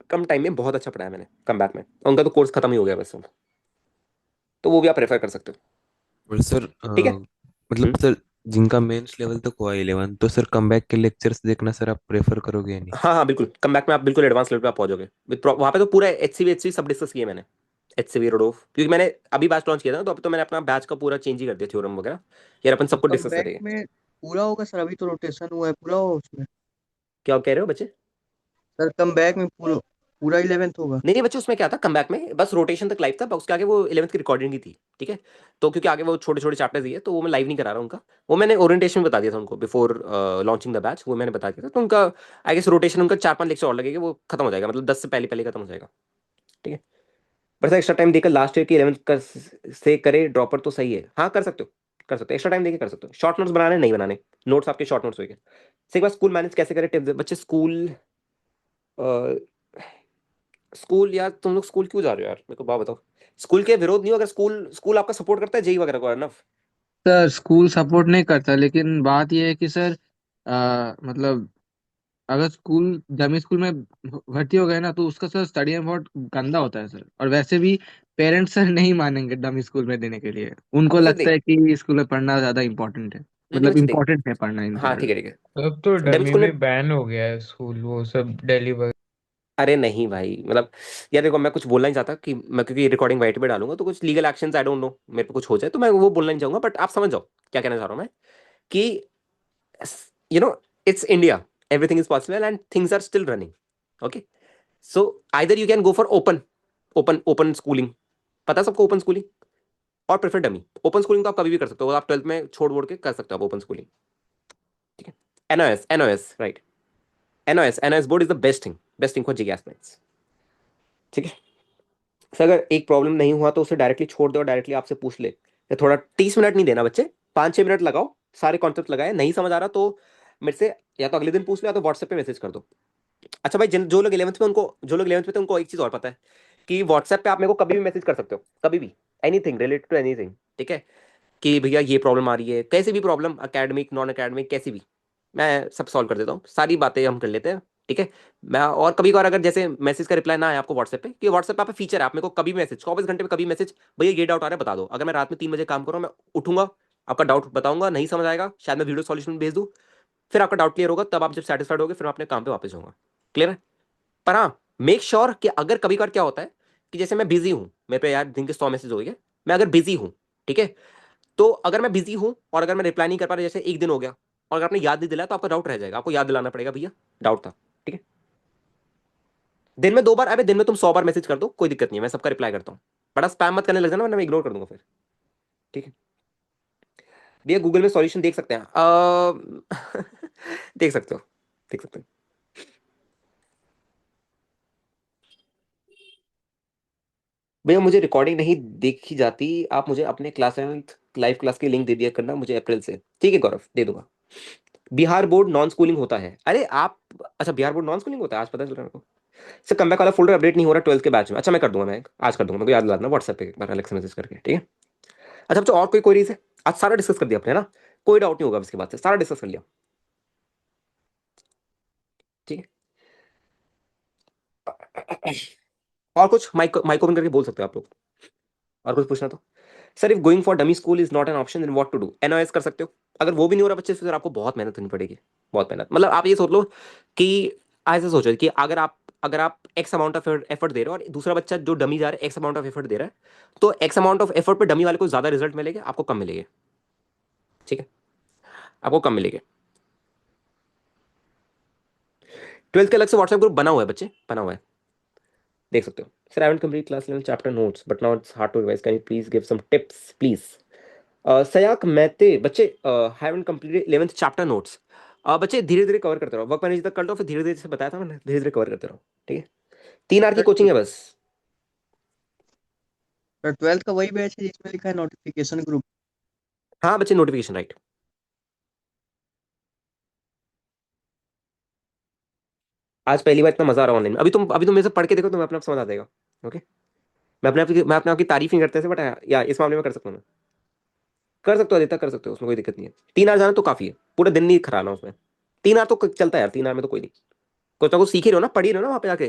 कम टाइम में बहुत अच्छा पढ़ाया मैंने कम बैक में, उनका तो कोर्स खत्म ही हो गया बस अब। तो वो भी आप रेफर कर सकते हो। और सर ठीक है मतलब सर जिनका मेंस लेवल तक हुआ 11 तो सर कमबैक के लेक्चर्स देखना सर आप प्रेफर करोगे या नहीं? हाँ हाँ बिल्कुल, कम बैक में आप बिल्कुल एडवांस लेवल पे आप पहुंचोगे, वहाँ पे तो पूरा एचसीवी सब डिस्कस किया मैंने, एचसीवी रोडोफ, क्योंकि मैंने अभी बैच लॉन्च किया था ना, तो अभी तो मैंने अपना बैच का पूरा चेंज ही कर दिया, थ्योरम वगैरह यार अपन तो सब कुछ कम डिस्कस बैक करेंगे। में पूरा होगा सर, अभी तो रोटेशन हुआ है, पूरा होगा उसमें? क्या कह रहे हो बच्चे। सर कम बैक में पूरा पूरा 11th होगा? नहीं नहीं बच्चे, उसमें क्या था कम बैक में बस रोटेशन तक लाइव था, उसके आगे वो 11th की रिकॉर्डिंग ही थी, ठीक है, तो क्योंकि आगे वो छोटे छोटे चैप्टर्स ही है तो वो मैं लाइव नहीं करा रहा उनका, वो मैंने ओरिएंटेशन में बता दिया था उनको बिफोर लॉन्चिंग द बैच, वो मैंने बता दिया था, तो उनका आई गेस रोटेशन उनका 4-5 लेक्चर और लगेगा, वो खत्म हो जाएगा, मतलब 10 से पहले पहले खत्म हो जाएगा। ठीक है बट सर एक्स्ट्रा टाइम देकर लास्ट ईयर की 11th कर से करे ड्रॉपर तो सही है, हाँ कर सकते हो, कर सकते हो, एक्स्ट्रा टाइम देके कर सकते हो, शॉर्ट नोट्स बनाने नहीं बनाने, नोट्स आपके शॉर्ट नोट्स होंगे। एक बार स्कूल मैनेज कैसे करें टिप्स बच्चे, स्कूल यार, तुम लोग स्कूल क्यों जा रहे हो यार, मेरे को बात बताओ, स्कूल के विरोध नहीं हो, अगर स्कूल स्कूल आपका सपोर्ट करता है जेई वगैरह को अनफ। सर स्कूल सपोर्ट नहीं करता, लेकिन बात यह है कि सर मतलब अगर स्कूल डमी स्कूल में भर्ती हो गए ना, तो उसका सर स्टडी में बहुत गंदा होता है सर, और वैसे भी पेरेंट्स सर नहीं मानेंगे डमी स्कूल में देने के लिए, उनको अब सर लगता देख, है कि स्कूल में पढ़ना ज्यादा इम्पोर्टेंट है, नहीं नहीं मतलब बच्चे देख, इम्पोर्टेंट है पढ़ना इनके हाँ लिए। ठीक है, अब तो डमी डमी स्कूल में, में बैन हो गया है स्कूल, वो सब दिल्ली वगैरह। अरे नहीं भाई मतलब, यार देखो मैं कुछ बोलना नहीं चाहता कि मैं, क्योंकि रिकॉर्डिंग वाइट पे डालूंगा तो कुछ legal actions I don't know मेरे पे कुछ हो जाए, तो मैं वो बोलना नहीं चाहूंगा, बट आप समझ जाओ क्या कहना चाह रहा हूँ मैं, कि you know it's India, everything is possible and things are still running, okay, so either you can go for open schooling, पता है सबको ओपन स्कूलिंग, और प्रेफर डमी। ओपन स्कूलिंग तो आप कभी भी कर सकते हो, आप 12th में छोड़ वोड़ के कर सकते हो आप ओपन स्कूलिंग, ठीक है, NOS right, NOS board is the best thing for GK aspirants. ठीक है सर, अगर एक प्रॉब्लम नहीं हुआ तो उसे डायरेक्टली छोड़ दो, डायरेक्टली आपसे पूछ ले, या थोड़ा 30 मिनट नहीं देना बच्चे, 5-6 मिनट लगाओ, सारे कॉन्सेप्ट लगाए, नहीं समझ आ रहा तो मेरे से या तो अगले दिन पूछ लो या तो व्हाट्सएप पे मैसेज कर दो। अच्छा भाई, जिन जो लोग 11th में थे उनको एक चीज और पता है, कि व्हाट्सएप पे आप मेरे को कभी भी मैसेज कर सकते हो, कभी भी, एनीथिंग रिलेटेड टू एनीथिंग, ठीक है, कि भैया ये प्रॉब्लम आ रही है, कैसी भी प्रॉब्लम, एकेडमिक नॉन एकेडमिक कैसी भी, मैं सब सॉल्व कर देता हूँ, सारी बातें हम कर लेते हैं। ठीक है मैं, और कभी कभार अगर जैसे मैसेज का रिप्लाई ना आए आपको व्हाट्सएप पे, कि व्हाट्सएप पे आप फीचर है, आप मेरे को कभी भी मैसेज 24 घंटे में कभी मैसेज, भैया ये डाउट आ रहा है बता दो, अगर मैं रात में 3 बजे काम कर रहा हूँ मैं उठूंगा, आपका डाउट बताऊंगा, नहीं समझ आएगा शायद मैं वीडियो सॉल्यूशन भेज दूँ, फिर आपका डाउट क्लियर होगा, तब आप जब सेटिस्फाइड होगे फिर मैं अपने काम पे वापस जाऊंगा। क्लियर है? पर हाँ, मेक श्योर कि अगर कभी कभार क्या होता है कि जैसे मैं बिजी हूँ, मेरे पे यार दिन के 100 मैसेज हो गए, मैं अगर बिजी हूँ, ठीक है, तो अगर मैं बिजी हूँ और अगर मैं रिप्लाई नहीं कर पा रहा, जैसे एक दिन हो गया और अगर आपने याद नहीं दिलाया तो आपका डाउट रह जाएगा, आपको याद दिलाना पड़ेगा, भैया डाउट था। ठीक है? दिन में 2 बार, अबे दिन में तुम 100 बार मैसेज कर दो, कोई दिक्कत नहीं है, मैं सबका रिप्लाई करता हूँ। बड़ा स्पैम मत करने लग जाना, वरना मैं इग्नोर कर दूंगा फिर। ठीक है भैया, गूगल में सॉल्यूशन देख सकते हैं। देख सकते हो, देख सकते हो। भैया मुझे रिकॉर्डिंग नहीं देखी जाती, आप मुझे अपने क्लास 7th लाइव क्लास की लिंक दे दिया करना मुझे अप्रैल से। ठीक है गौरव, दे दूंगा। बिहार बोर्ड नॉन स्कूलिंग होता है? अरे आप, अच्छा बिहार बोर्ड नॉन स्कूलिंग होता है, आज पता चल रहा है मेरे को। सर कमबैक वाला फोल्डर अपडेट नहीं हो रहा 12th के बैच में। अच्छा मैं कर दूंगा, मैं आज कर दूंगा, मेरे को याद दिला देना व्हाट्सएप पे एक बार अलग से मैसेज करके। ठीक है? अच्छा बच्चों, और कोई क्वेरीज है? आज सारा डिस्कस कर दिया आपने, है ना? कोई डाउट नहीं होगा अब इसके बाद से, सारा डिस्कस कर लिया। ठीक है? और कुछ माइक माइक ओपन करके बोल सकते हो आप लोग, और कुछ पूछना तो। Sir if going for dummy school is not an option then what to do? NOS कर सकते हो। अगर वो भी नहीं हो रहा बच्चे से, फिर आपको बहुत मेहनत करनी पड़ेगी, बहुत मेहनत। मतलब आप ये सोच लो कि ऐसे सोचो कि अगर आप एक्स अमाउंट ऑफ एफर्ट दे रहे हो और दूसरा बच्चा जो डमी जा रहा है एक्स अमाउंट ऑफ एफर्ट दे रहा है, तो एक्स अमाउंट ऑफ एफर्ट पे डमी वाले को ज्यादा रिजल्ट मिलेगा, आपको कम मिलेगा। ठीक है? आपको कम मिलेगा। 12th के अलग से व्हाट्सएप ग्रुप बना हुआ है बच्चे, बना हुआ है, देख सकते हो। Sir I haven't complete class 11 chapter notes but now it's hard to revise, can you please give some tips please? Sayak Maity, बच्चे haven't completed 11th chapter notes. बच्चे धीरे धीरे कवर करते रहो, वर्क मैनेज तक कर लो, फिर धीरे धीरे से बताया था मैंने, धीरे धीरे कवर करते रहो। ठीक है? 3 आवर की कोचिंग है बस। सर 12th का वही बैच है जिसमें लिखा है नोटिफिकेशन ग्रुप? हाँ बच्चे, नोटिफिकेशन राइट। आज पहली बार इतना मजा आ रहा है ऑनलाइन। अभी तुम मेरे से पढ़ के देखो, तुम्हें अपने आप समझ आ जाएगा। ओके? मैं अपने आप की तारीफ नहीं करते थे, बट या इस मामले में कर सकता हूँ मैं। कर सकते हो आदित्य, कर सकते हो, उसमें कोई दिक्कत नहीं है। 3 आवर जाना तो काफी है, पूरा दिन नहीं खराना उसमें। 3 आवर तो चलता है यार, 3 आवर में तो कोई नहीं। कुछ ना कुछ सीख ही रहे हो ना, पढ़ ही रहे हो ना वहाँ पे आके,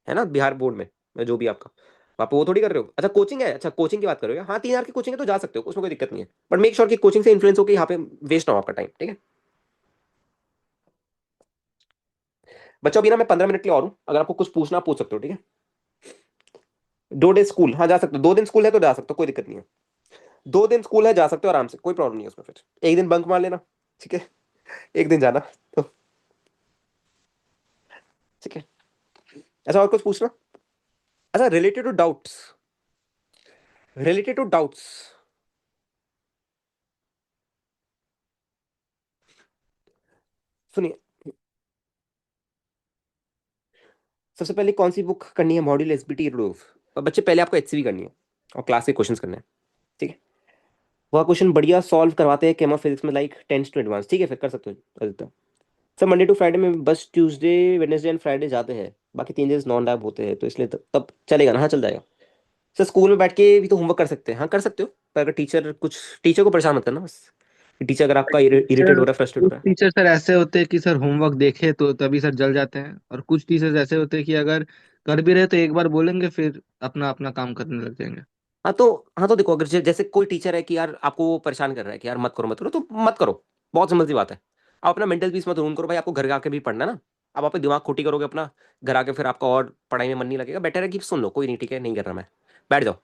है ना, बिहार बोर्ड में जो भी आपका, वहाँ पे वो थोड़ी कर रहे हो। अच्छा कोचिंग है, अच्छा कोचिंग की बात करोगे, हाँ 3 आवर की कोचिंग है तो जा सकते हो, उसमें कोई दिक्कत नहीं है। बट मेक श्योर कि कोचिंग से इन्फ्लुएंस होकर यहाँ पे वेस्ट ना हो आपका टाइम। ठीक है बच्चों? अभी ना मैं 15 मिनट के लिए और हूँ, अगर आपको कुछ पूछना आप पूछ सकते हो। ठीक है? 2 डे स्कूल, हाँ जा सकते हो, 2 दिन स्कूल है तो जा सकते हो, कोई दिक्कत नहीं है। 2 दिन स्कूल है, जा सकते हो आराम से, कोई प्रॉब्लम नहीं है उसमें। फिर एक दिन बंक मार लेना, ठीक है, एक दिन जाना तो। ठीक है? अच्छा और कुछ पूछना? अच्छा related to doubts, related to doubts, सुनिए। सबसे पहले कौन सी बुक करनी है? मॉड्यूल एसबीटी रूफ। बच्चे पहले आपको एचसीवी करनी है और क्लास के क्वेश्चंस करने हैं। ठीक है? वह क्वेश्चन बढ़िया सॉल्व करवाते हैं केमा फिजिक्स में, लाइक 10 टू एडवांस। ठीक है, फिर कर सकते हो अधिकतर। सर मंडे टू फ्राइडे में बस ट्यूसडे वेडनेसडे एंड फ्राइडे जाते हैं, बाकी 3 डेज नॉन लैब होते हैं, तो इसलिए तब चलेगा ना? हाँ चल जाएगा। सर स्कूल में बैठ के भी तो होमवर्क कर सकते हैं, हाँ कर सकते हो, पर अगर टीचर को परेशान मत करना बस। टीचर अगर आपका इरिटेट हो टीचर रहा है, फ्रस्ट्रेट हो कुछ रहा है। टीचर सर ऐसे होते हैं कि सर होमवर्क देखे तो तभी सर जल जाते हैं, और कुछ टीचर्स ऐसे होते हैं कि अगर कर भी रहे तो एक बार बोलेंगे फिर अपना अपना काम करने लग जाएंगे। हाँ तो देखो, अगर जैसे कोई टीचर है कि यार आपको वो परेशान कर रहा है कि यार मत करो मत करो, तो मत करो। बहुत सिंपल सी बात है। आप अपना मेंटल पीस मत रूम करो भाई, आपको घर आके भी पढ़ना है ना। अब आप दिमाग खोटी करोगे अपना, घर आके फिर आपका और पढ़ाई में मन नहीं लगेगा। बेटर है कि सुन लो, कोई नहीं, ठीक है नहीं कर रहा मैं, बैठ जाओ,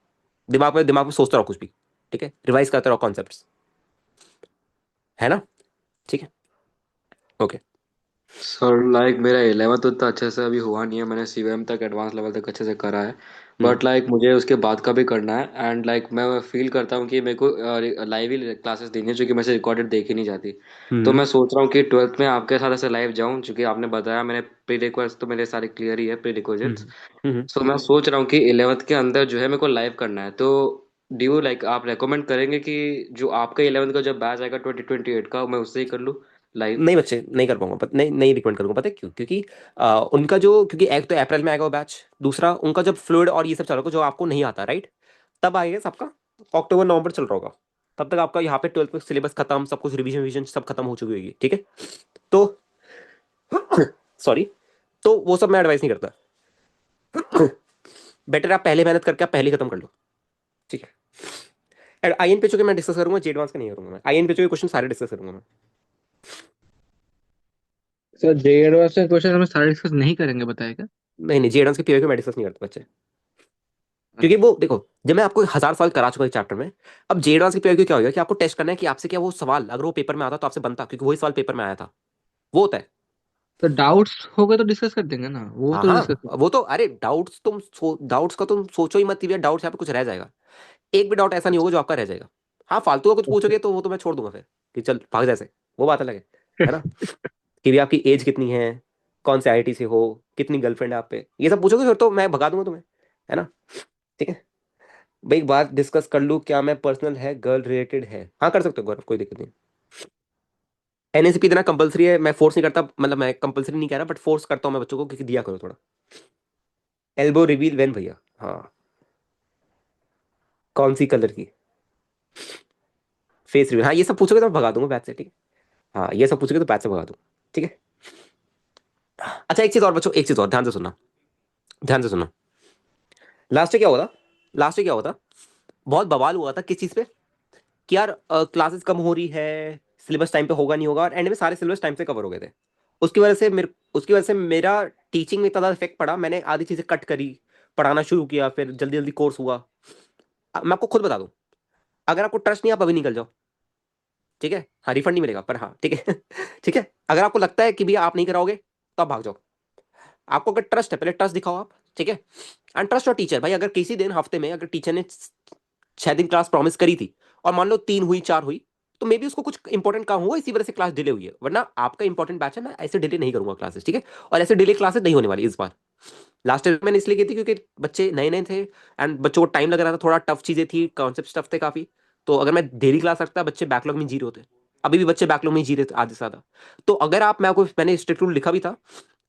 दिमाग में सोचते रहो कुछ भी। ठीक है? रिवाइज करते रहो कॉन्सेप्ट्स, है ना? ठीक है? ओके। सर लाइक मेरा 11th उतना अच्छे से अभी हुआ नहीं है, मैंने सीवीएम तक एडवांस लेवल तक अच्छे से करा है। हम्म बट लाइक मुझे उसके बाद का भी करना है, एंड लाइक मैं फील करता हूँ कि मेरे को लाइव ही क्लासेस देनी है, क्योंकि मेरे से रिकॉर्डेड देखी नहीं जाती। तो हम्म मैं सोच रहा हूँ कि 12th में आपके साथ ऐसे लाइव जाऊँ, क्योंकि आपने बताया, मैंने प्री रिक्वेस्ट तो मेरे सारे क्लियर ही है, प्री रिक्वेस्ट। हम्म हम्म सो मैं सोच रहा हूँ कि 11th के अंदर जो है मेरे को लाइव करना है। तो डू यू लाइक आप रेकमेंड करेंगे कि जो आपका 11th का जब बैच आएगा 2028 का, मैं उससे ही कर लूँ लाइव? नहीं बच्चे, नहीं कर पाऊंगा, नहीं नहीं रिकमेंड करूंगा, पता है क्यों? क्योंकि उनका क्योंकि एक तो अप्रैल में आएगा वो बैच, दूसरा उनका जब फ्लूइड और ये सब चल रहा होगा जो आपको नहीं आता, राइट? तब आएगा सबका, अक्टूबर नवंबर चल रहा होगा। तब तक आपका यहाँ पे 12th में सिलेबस खत्म, सब कुछ रिवीजन विजन सब खत्म हो चुकी होगी। ठीक है? तो सॉरी, तो वो सब मैं एडवाइस नहीं करता। बेटर आप पहले मेहनत करके आप पहले खत्म कर लो। ठीक है? आईएन पे चुके मैं डिस्कस करूंगा, जे एडवांस का नहीं करूंगा मैं। आईएन पे चुके क्वेश्चन सारे डिस्कस करूंगा मैं। सर जेएडवास के क्वेश्चन हमें सारे डिस्कस नहीं करेंगे, बताया क्या? नहीं नहीं, जेएडवांस के पीओ में डिस्कस नहीं करते बच्चे, क्योंकि वो देखो, जब मैं आपको 1000 सवाल करा चुका इस चैप्टर में, अब जे एडवांस की पीओ क्या होगा कि आपको टेस्ट करना है कि आपसे क्या वो सवाल अगर वो पेपर में आता तो आपसे बनता, क्योंकि वही सवाल पेपर में आया था, वो होता है। तो डाउट्स हो गए तो डिस्कस कर देंगे ना, वो हाँ तो डिस्कस। हाँ, वो तो अरे डाउट्स डाउट्स का तुम सोचो ही मत कि भैया डाउट्स यहाँ पे कुछ रह जाएगा, एक भी डाउट ऐसा नहीं होगा जो आपका रह जाएगा। हाँ, फालतू का कुछ पूछोगे तो वो तो मैं छोड़ दूंगा फिर, कि चल भाग जैसे, वो बात अलग है ना, कि भी आपकी एज कितनी है, कौन से आईआईटी से हो, कितनी गर्लफ्रेंड है आप पे, ये सब पूछोगे फिर तो मैं भगा दूंगा तुम्हें, है ना। ठीक है भाई, एक बात डिस्कस कर लूँ, क्या मैं पर्सनल है गर्ल रिलेटेड है, हाँ कर सकते हो गौरव, कोई दिक्कत नहीं। एनएसीपी देना कंपलसरी है, मैं फोर्स नहीं करता, मतलब मैं कंपलसरी नहीं कह रहा, बट फोर्स करता हूँ मैं बच्चों को, क्योंकि दिया करो थोड़ा। एल्बो रिवील वेन भैया, हाँ, कौन सी कलर की, फेस रिवील, हाँ ये सब पूछोगे तो मैं भगा दूंगा बैच से, ठीक है, हाँ ये सब पूछोगे तो बैच से भगा दूंगा, ठीक है। अच्छा एक चीज और बच्चों, एक चीज और ध्यान से सुनना, ध्यान से सुनना। लास्ट में क्या हुआ था, लास्ट में क्या हुआ था, बहुत बवाल हुआ था किस चीज पे, कि यार क्लासेस कम हो रही है, सिलेबस टाइम पे होगा नहीं होगा, और एंड में सारे सिलेबस टाइम से कवर हो गए थे। उसकी वजह से मेरा टीचिंग में इतना ज़्यादा इफेक्ट पड़ा, मैंने आधी चीज़ें कट करी, पढ़ाना शुरू किया, फिर जल्दी जल्दी कोर्स हुआ। मैं आपको खुद बता दूं, अगर आपको ट्रस्ट नहीं, आप अभी निकल जाओ, ठीक है, हाँ रिफंड नहीं मिलेगा पर, हाँ ठीक है ठीक है, अगर आपको लगता है कि भैया आप नहीं कराओगे तो आप भाग जाओ। आपको अगर ट्रस्ट है, पहले ट्रस्ट दिखाओ आप, ठीक है। एंड ट्रस्ट और टीचर, भाई अगर किसी दिन हफ्ते में अगर टीचर ने 6 दिन क्लास प्रॉमिस करी थी, और मान लो 3 हुई 4 हुई, तो मे बी उसको कुछ इंपॉर्टेंट काम हुआ, इसी वजह से क्लास डिले हुई है, वरना आपका इंपॉर्टेंट बैच है, मैं ऐसे डिले नहीं करूंगा क्लासेस, ठीक है। और ऐसे डिले क्लासेस नहीं होने वाली इस बार। लास्ट ईयर मैंने इसलिए की थी क्योंकि बच्चे नए नए थे, एंड बच्चों को टाइम लग रहा था, थोड़ा टफ चीजें थी, कॉन्सेप्ट टफ थे काफी। तो अगर मैं डेली क्लास रखता, बच्चे बैकलॉग में जी रहे होते, अभी भी बच्चे बैकलॉग में जी रहे थे आधे से ज्यादा। तो अगर आप, मैं आपको मैंने स्ट्रिक्ट रूल लिखा भी था,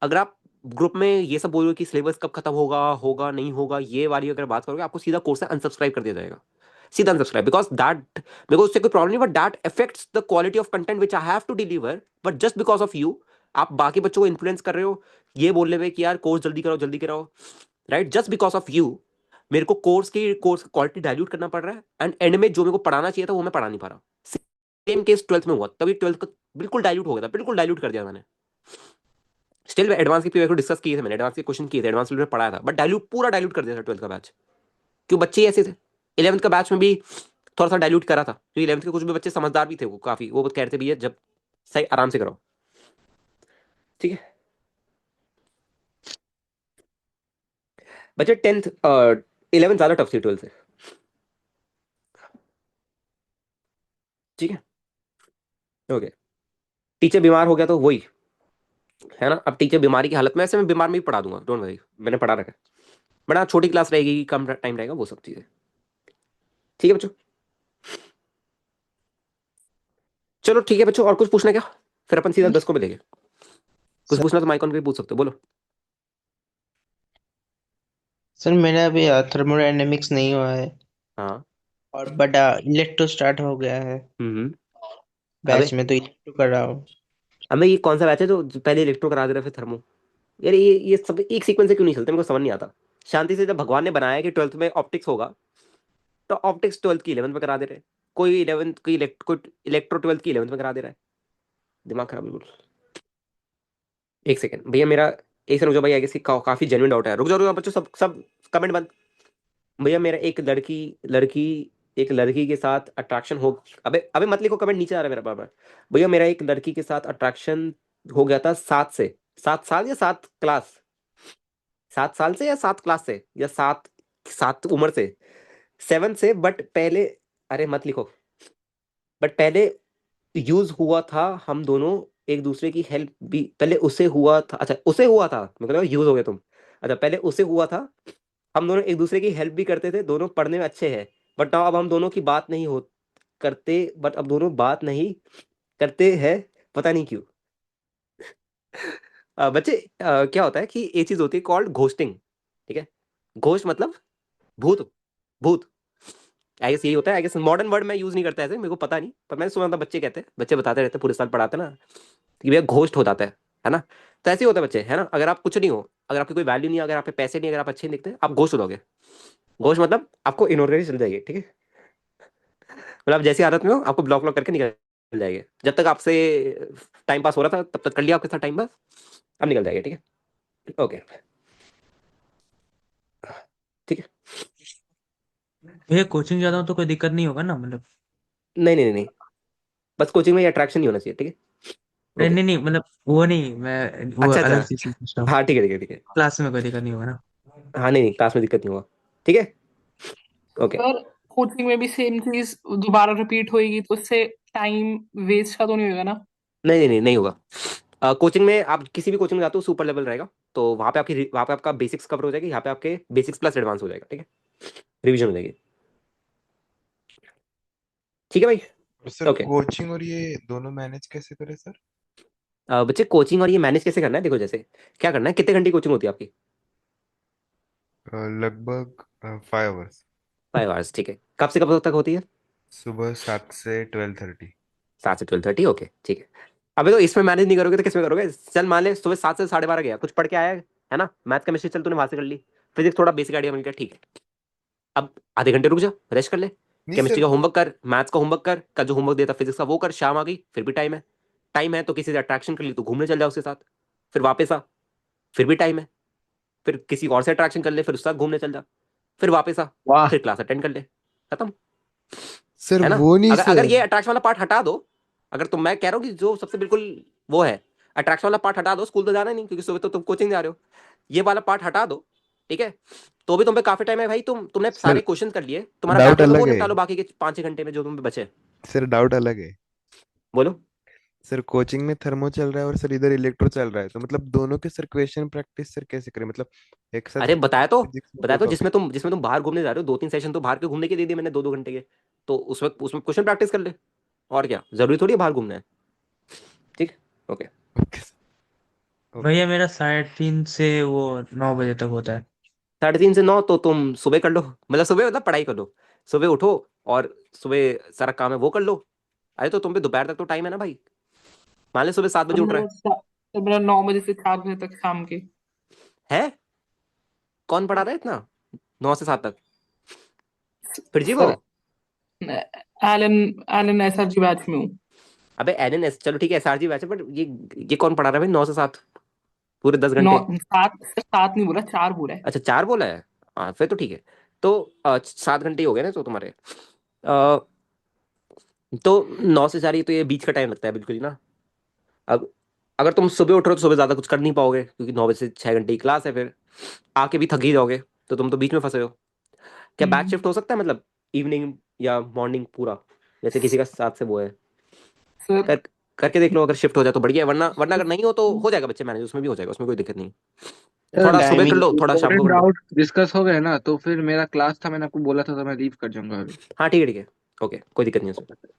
अगर आप ग्रुप में ये सब बोलोगे कि सिलेबस कब खत्म होगा, होगा नहीं होगा, ये वाली अगर बात करोगे, आपको सीधा कोर्स से अनसब्सक्राइब कर दिया जाएगा, सीधा अनसब्सक्राइब, बिकॉज दैट, मेरे को उससे कोई प्रॉब्लम नहीं, but that affects the quality of content which I have to deliver, but just because of you, आप बाकी बच्चों को इन्फ्लुएंस कर रहे हो, ये बोलने में कि यार कोर्स जल्दी कराओ, right, just because of you, मेरे को कोर्स क्वालिटी डाइल्यूट करना पड़ रहा है, एंड एंड में जो मेरे को पढ़ाना चाहिए था वो मैं पढ़ा नहीं पा रहा। सेम केस 12th में हुआ, तभी 12th का बिल्कुल डाइल्यूट हो गया था, बिल्कुल डाइल्यूट कर दिया मैंने। स्टिल एडवांस के पीवाई को डिस्कस किए थे मैंने, एडवांस के क्वेश्चन किए थे, एडवांस में पढ़ाया था, बट डाइल्यूट पूरा डाइल्यूट कर दिया था 12th का बैच, क्यों बच्चे ही ऐसे थे। 11th का बैच में भी थोड़ा सा डाइल्यूट करा था, क्योंकि 11th के कुछ भी बच्चे समझदार भी थे, वो काफी, वो कह रहे थे भैया जब सही आराम से करो, ठीक है। बच्चे 10th 11th ज्यादा टफ थी 12th से, ठीक है। ओके, टीचर बीमार हो गया तो वही है ना, अब टीचर बीमारी की हालत में, ऐसे मैं बीमार में भी पढ़ा दूंगा, डोंट वरी, मैंने पढ़ा रखा है, बड़ा छोटी क्लास रहेगी, कम टाइम रहेगा, वो सब चीजें, ठीक है बच्चों। चलो ठीक है बच्चों, और कुछ पूछना है क्या, फिर अपन सीधा 10 को मिलेंगे, कुछ सर पूछना तो माइक ऑन पे पूछ सकते हो, बोलो। सर मेरा अभी थर्मोडायनेमिक्स नहीं हुआ है, हाँ। और बट इलेक्ट्रो स्टार्ट हो गया है हम्म। बैच अबे, में, तो इलेक्ट्रो कर रहा हूँ। अबे ये कौन सा बैच है जो पहले इलेक्ट्रो करा दे रहा है फिर थर्मो, यार ये सब एक सीक्वेंस से क्यों नहीं चलते, मेरे को समझ नहीं आता। शांति से, जब भगवान ने बनाया कि 12th में ऑप्टिक्स होगा, तो ऑप्टिक्स 12th की 11th में करा दे रहे हैं, कोई 11th की कोई इलेक्ट्रो 12th की 11th में करा दे रहा है, दिमाग खराब बिल्कुल। एक सेकंड भैया, मेरा एक सेकंड रुक जाओ भाई, आई गेस काफी जेन्युइन डाउट है, रुक जाओ बच्चों, सब सब कमेंट बंद। भैया मेरा एक लड़की लड़की एक लड़की के साथ अट्रैक्शन हो, अबे अबे मत लिखो कमेंट, नीचे आ रहा है मेरा बार बार। भैया मेरा एक लड़की के साथ अट्रैक्शन हो गया था 7 साल या 7 क्लास, 7 साल से या 7 क्लास से, या 7 उम्र से, 7 से, बट पहले, अरे मत लिखो, बट पहले यूज हुआ था, हम दोनों एक दूसरे की हेल्प भी, पहले उसे हुआ था, अच्छा उसे हुआ था, मतलब यूज हो गया तुम, अच्छा पहले उसे हुआ था, हम दोनों एक दूसरे की हेल्प भी करते थे, दोनों पढ़ने में अच्छे हैं, बट नाउ अब हम दोनों की बात नहीं हो करते, बट अब दोनों बात नहीं करते हैं, पता नहीं क्यों। बच्चे क्या होता है कि ये चीज होती है कॉल्ड घोस्टिंग, ठीक है। घोस्ट मतलब भूत, भूत, आई गेस यही होता है, आई गेस मॉडर्न वर्ड में यूज नहीं करता ऐसे, मेरे को पता नहीं, पर मैंने सुना था बच्चे कहते हैं, बच्चे बताते रहते हैं, पूरे साल पढ़ाते हैं ना, कि भैया घोस्ट हो जाता है ना। तो ऐसे ही होता है बच्चे, है ना, अगर आप कुछ नहीं हो, अगर आपकी कोई वैल्यू नहीं है, अगर आप पे पैसे नहीं, अगर आप अच्छे नहीं दिखते, आप घोस्ट हो जाओगे। घोस्ट मतलब आपको इग्नोर करके चल जाएगी, ठीक है, मतलब आप जैसी आदत में हो आपको ब्लॉक ब्लॉक करके निकल मिल जाएंगे। जब तक आपसे टाइम पास हो रहा था तब तक कर लिया आपके साथ टाइम पास, अब निकल जाएगा। ठीक है, ओके, ठीक है। भैया कोचिंग जाता हूँ तो कोई दिक्कत नहीं होगा ना, मतलब? नहीं नहीं नहीं नहीं, बस कोचिंग में अट्रैक्शन नहीं होना चाहिए। ठीक है, नहीं ओके। नहीं नहीं, मतलब वो नहीं, मैं वो अच्छा अलग अच्छा, चीज पूछ रहा हूँ। हाँ ठीक है ठीक है ठीक है। क्लास में कोई दिक्कत नहीं होगा ना? हाँ नहीं नहीं, क्लास में दिक्कत नहीं होगा। ठीक है, ओके। सर कोचिंग में भी सेम चीज दोबारा रिपीट होएगी तो उससे टाइम वेस्ट का तो नहीं होगा ना? नहीं नहीं नहीं नहीं होगा। कोचिंग में आप किसी भी कोचिंग में जाते हो सुपर लेवल रहेगा, तो वहाँ पे आपका बेसिक्स कवर हो जाएगी, यहाँ पे आपके बेसिक्स प्लस एडवांस हो जाएगा। ठीक है, रिवीजन हो जाएगी। ठीक है भाई, और सर ओके। कोचिंग और ये दोनों मैनेज कैसे करें सर? बच्चे कोचिंग और ये मैनेज कैसे करना है, देखो जैसे क्या करना है, कितने घंटे कोचिंग होती है आपकी? लगभग 5 आवर्स। 5 आवर्स, ठीक है। कब से कब तक होती है? सुबह 7 से 12:30। 7 से 12:30, ओके ठीक है। अबे तो इसमें मैनेज नहीं करोगे तो किसमें करोगे? चल मान ले सुबह 7 से 12:30 गया, कुछ पढ़ के आया है ना, मैथ केमिस्ट्री चल तूने वहां से कर ली, फिजिक्स थोड़ा बेसिक आइडिया मिल गया, ठीक है। अब आधे घंटे रुक जा, रेस्ट कर ले, नहीं केमिस्ट्री सर, का होमवर्क कर, मैथ्स का होमवर्क कर, कल जो होमवर्क देता फिजिक्स का वो कर, शाम आ गई फिर भी टाइम है। टाइम है तो किसी से अट्रैक्शन कर ली तो घूमने चल जाओ उसके साथ, फिर वापस आ, फिर भी टाइम है, फिर किसी और से अट्रैक्शन कर ले, फिर उसके साथ घूमने चल जा, फिर वापस आ, वाह। फिर क्लास अटेंड कर ले, खत्म। सर है ना? वो नहीं अगर अगर सर। ये अट्रैक्शन वाला पार्ट हटा दो, अगर तुम, मैं कह रहा हूँ कि जो सबसे बिल्कुल वो है, अट्रैक्शन वाला पार्ट हटा दो, स्कूल तो जाना नहीं क्योंकि सुबह तो तुम कोचिंग जा रहे हो, ये वाला पार्ट हटा दो, ठीक है, तो भी तुम पे काफी टाइम है भाई, तुमने सर सारे क्वेश्चन कर लिए, तुम्हारा डाउट बैकलॉग है वो अलग है। निपटा लो बाकी के 5-6 घंटे में जो तुम पे बचे। सर डाउट अलग है। बोलो। सर कोचिंग में थर्मो चल रहा है और सर इधर इलेक्ट्रो चल रहा है, तो मतलब दोनों के सर क्वेश्चन प्रैक्टिस सर कैसे करें? मतलब एक साथ अरे बताया तो, फिजिक्स और दो बताया तो, टॉपिक। जिसमें तुम बाहर घूमने जा रहे हो, 2-3 सेशन तो बाहर के घूमने के दे दिए मैंने, 2-2 घंटे के, तो उसमें उसमें क्वेश्चन प्रैक्टिस कर ले, और क्या, जरूरी थोड़ी है बाहर घूमना है। ठीक, ओके। Okay okay. भैया मेरा 3:30 से वो 9 बजे तक होता है। 3:30 से 9 तो तुम सुबह कर लो, मतलब सुबह मतलब पढ़ाई कर लो, सुबह उठो और सुबह सारा काम है वो कर लो। अरे तो तुम पे दोपहर तक तो टाइम है ना भाई, मान ले सुबह 7 बजे उठ रहा तो मेरा 9 बजे से 4 बजे तक शाम के। है कौन पढ़ा रहा है इतना, 9 से 7 तक? फिर जी वो, sir Allen Allen SRG batch में हूँ। अबे एनएनएस चलो ठीक है, एसआरजी बैच है, बट ये कौन पढ़ा रहा है भाई 9 से 7, पूरे 9 10 घंटे? 7 नहीं बोला, 4 बोला है। अच्छा 4 बोला है, हाँ फिर तो ठीक है। तो 7 घंटे ही हो गए ना तो तुम्हारे, अ, तो 9 से 4 ही तो ये बीच का टाइम लगता है बिल्कुल ही ना। अब अगर तुम सुबह उठ रहे हो तो सुबह ज्यादा कुछ कर नहीं पाओगे क्योंकि 9 बजे से 6 घंटे की क्लास है, फिर आके भी थक ही जाओगे, तो तुम तो बीच में फंसे हो। क्या बैक हम्म, शिफ्ट हो सकता है, मतलब इवनिंग या मॉर्निंग पूरा, जैसे किसी का 7 से वो है, सर कर करके देख लो, अगर शिफ्ट हो जाए तो बढ़िया है, वरना वरना अगर नहीं हो तो हो जाएगा बच्चे मैनेज, उसमें भी हो जाएगा, उसमें कोई दिक्कत नहीं। सर थोड़ा सुबह कर टाइमिंग लो, थोड़ा शाम इम्पोर्टेंट को कर लो। डाउट डिस्कस हो गए ना, तो फिर मेरा क्लास था, मैंने आपको बोला था, तो मैं लीव कर जाऊंगा अभी। हाँ ठीक है ठीक है, ओके, कोई दिक्कत नहीं है उसमें।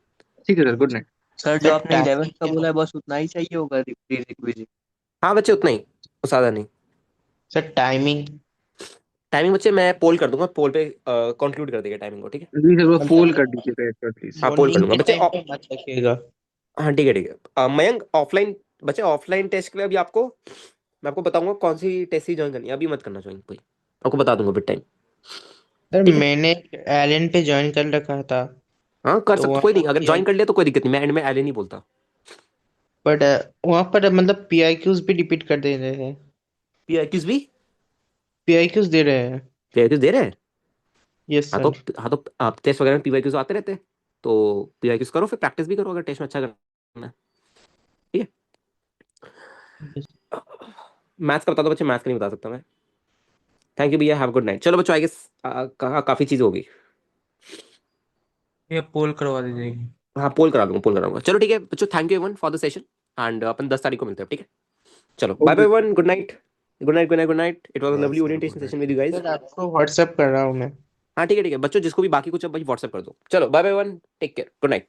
ठीक है सर, गुड नाइट। सर जो सर आपने टाइमिंग 11th का क्या बोला है होगा? बस उतना ही चाहिए होगा रिक्विजिट? हाँ बच्चे उतना ही, वो ज्यादा नहीं। सर टाइमिंग टाइमिंग बच्चे मैं पोल कर दूंगा, पोल पे कंक्लूड कर देगा टाइमिंग को, ठीक है। जी सर, वो पोल मतलब कर दीजिएगा एक बार प्लीज। हाँ पोल कर मॉर्निंग दूंगा के बच्चे टाइम पे मत रखिएगा। हाँ ठीक है ठीक है। मयंक ऑफलाइन, बच्चे ऑफलाइन टेस्ट के लिए अभी आपको, मैं आपको बताऊंगा कौन सी टेस्ट ही ज्वाइन करनी है, अभी मत करना ज्वाइन कोई, आपको बता दूंगा विद टाइम। सर ठीक है, मैंने एलियन पे ज्वाइन कर रखा था, हाँ कर तो सकते, कोई वहाँ नहीं, अगर ज्वाइन कर लिया तो कोई दिक्कत नहीं, मैं एंड में एले नहीं बोलता। बट वहाँ पर मतलब पीआईक्यूज भी रिपीट कर दे रहे हैं। पीआईक्यूज भी, पीआईक्यूज दे रहे हैं। पीआईक्यूज दे रहे हैं? यस हाँ तो, सर। हाँ तो आप टेस्ट वगैरह में पीआईक्यूज आते रहते हैं, तो पीआईक्यूज करो, फिर प्रैक्टिस भी करो अगर टेस्ट में अच्छा करना है, ठीक है। मैथ्स का बता दो बच्चे, मैथ्स का नहीं बता सकता मैं। थैंक यू भैया, हैव गुड नाइट। चलो बच्चों आई गेस काफी चीज होगी। ये पोल करवा दीजिएगा। हाँ पोल करा दूंगा, पोल कराऊंगा, चलो ठीक है बच्चों, thank you everyone for the session, and अपन 10 तारीख को मिलते हैं, ठीक है। चलो bye bye okay. Everyone, good night, good night, good night, good night, it was a हाँ lovely sir good orientation night session with you sir. Guys. Sir आपको व्हाट्सएप कर रहा हूँ मैं। हाँ ठीक है बच्चों, जिसको भी बाकी कुछ अब भाई व्हाट्सएप कर दो, चलो bye bye everyone, take care, good night.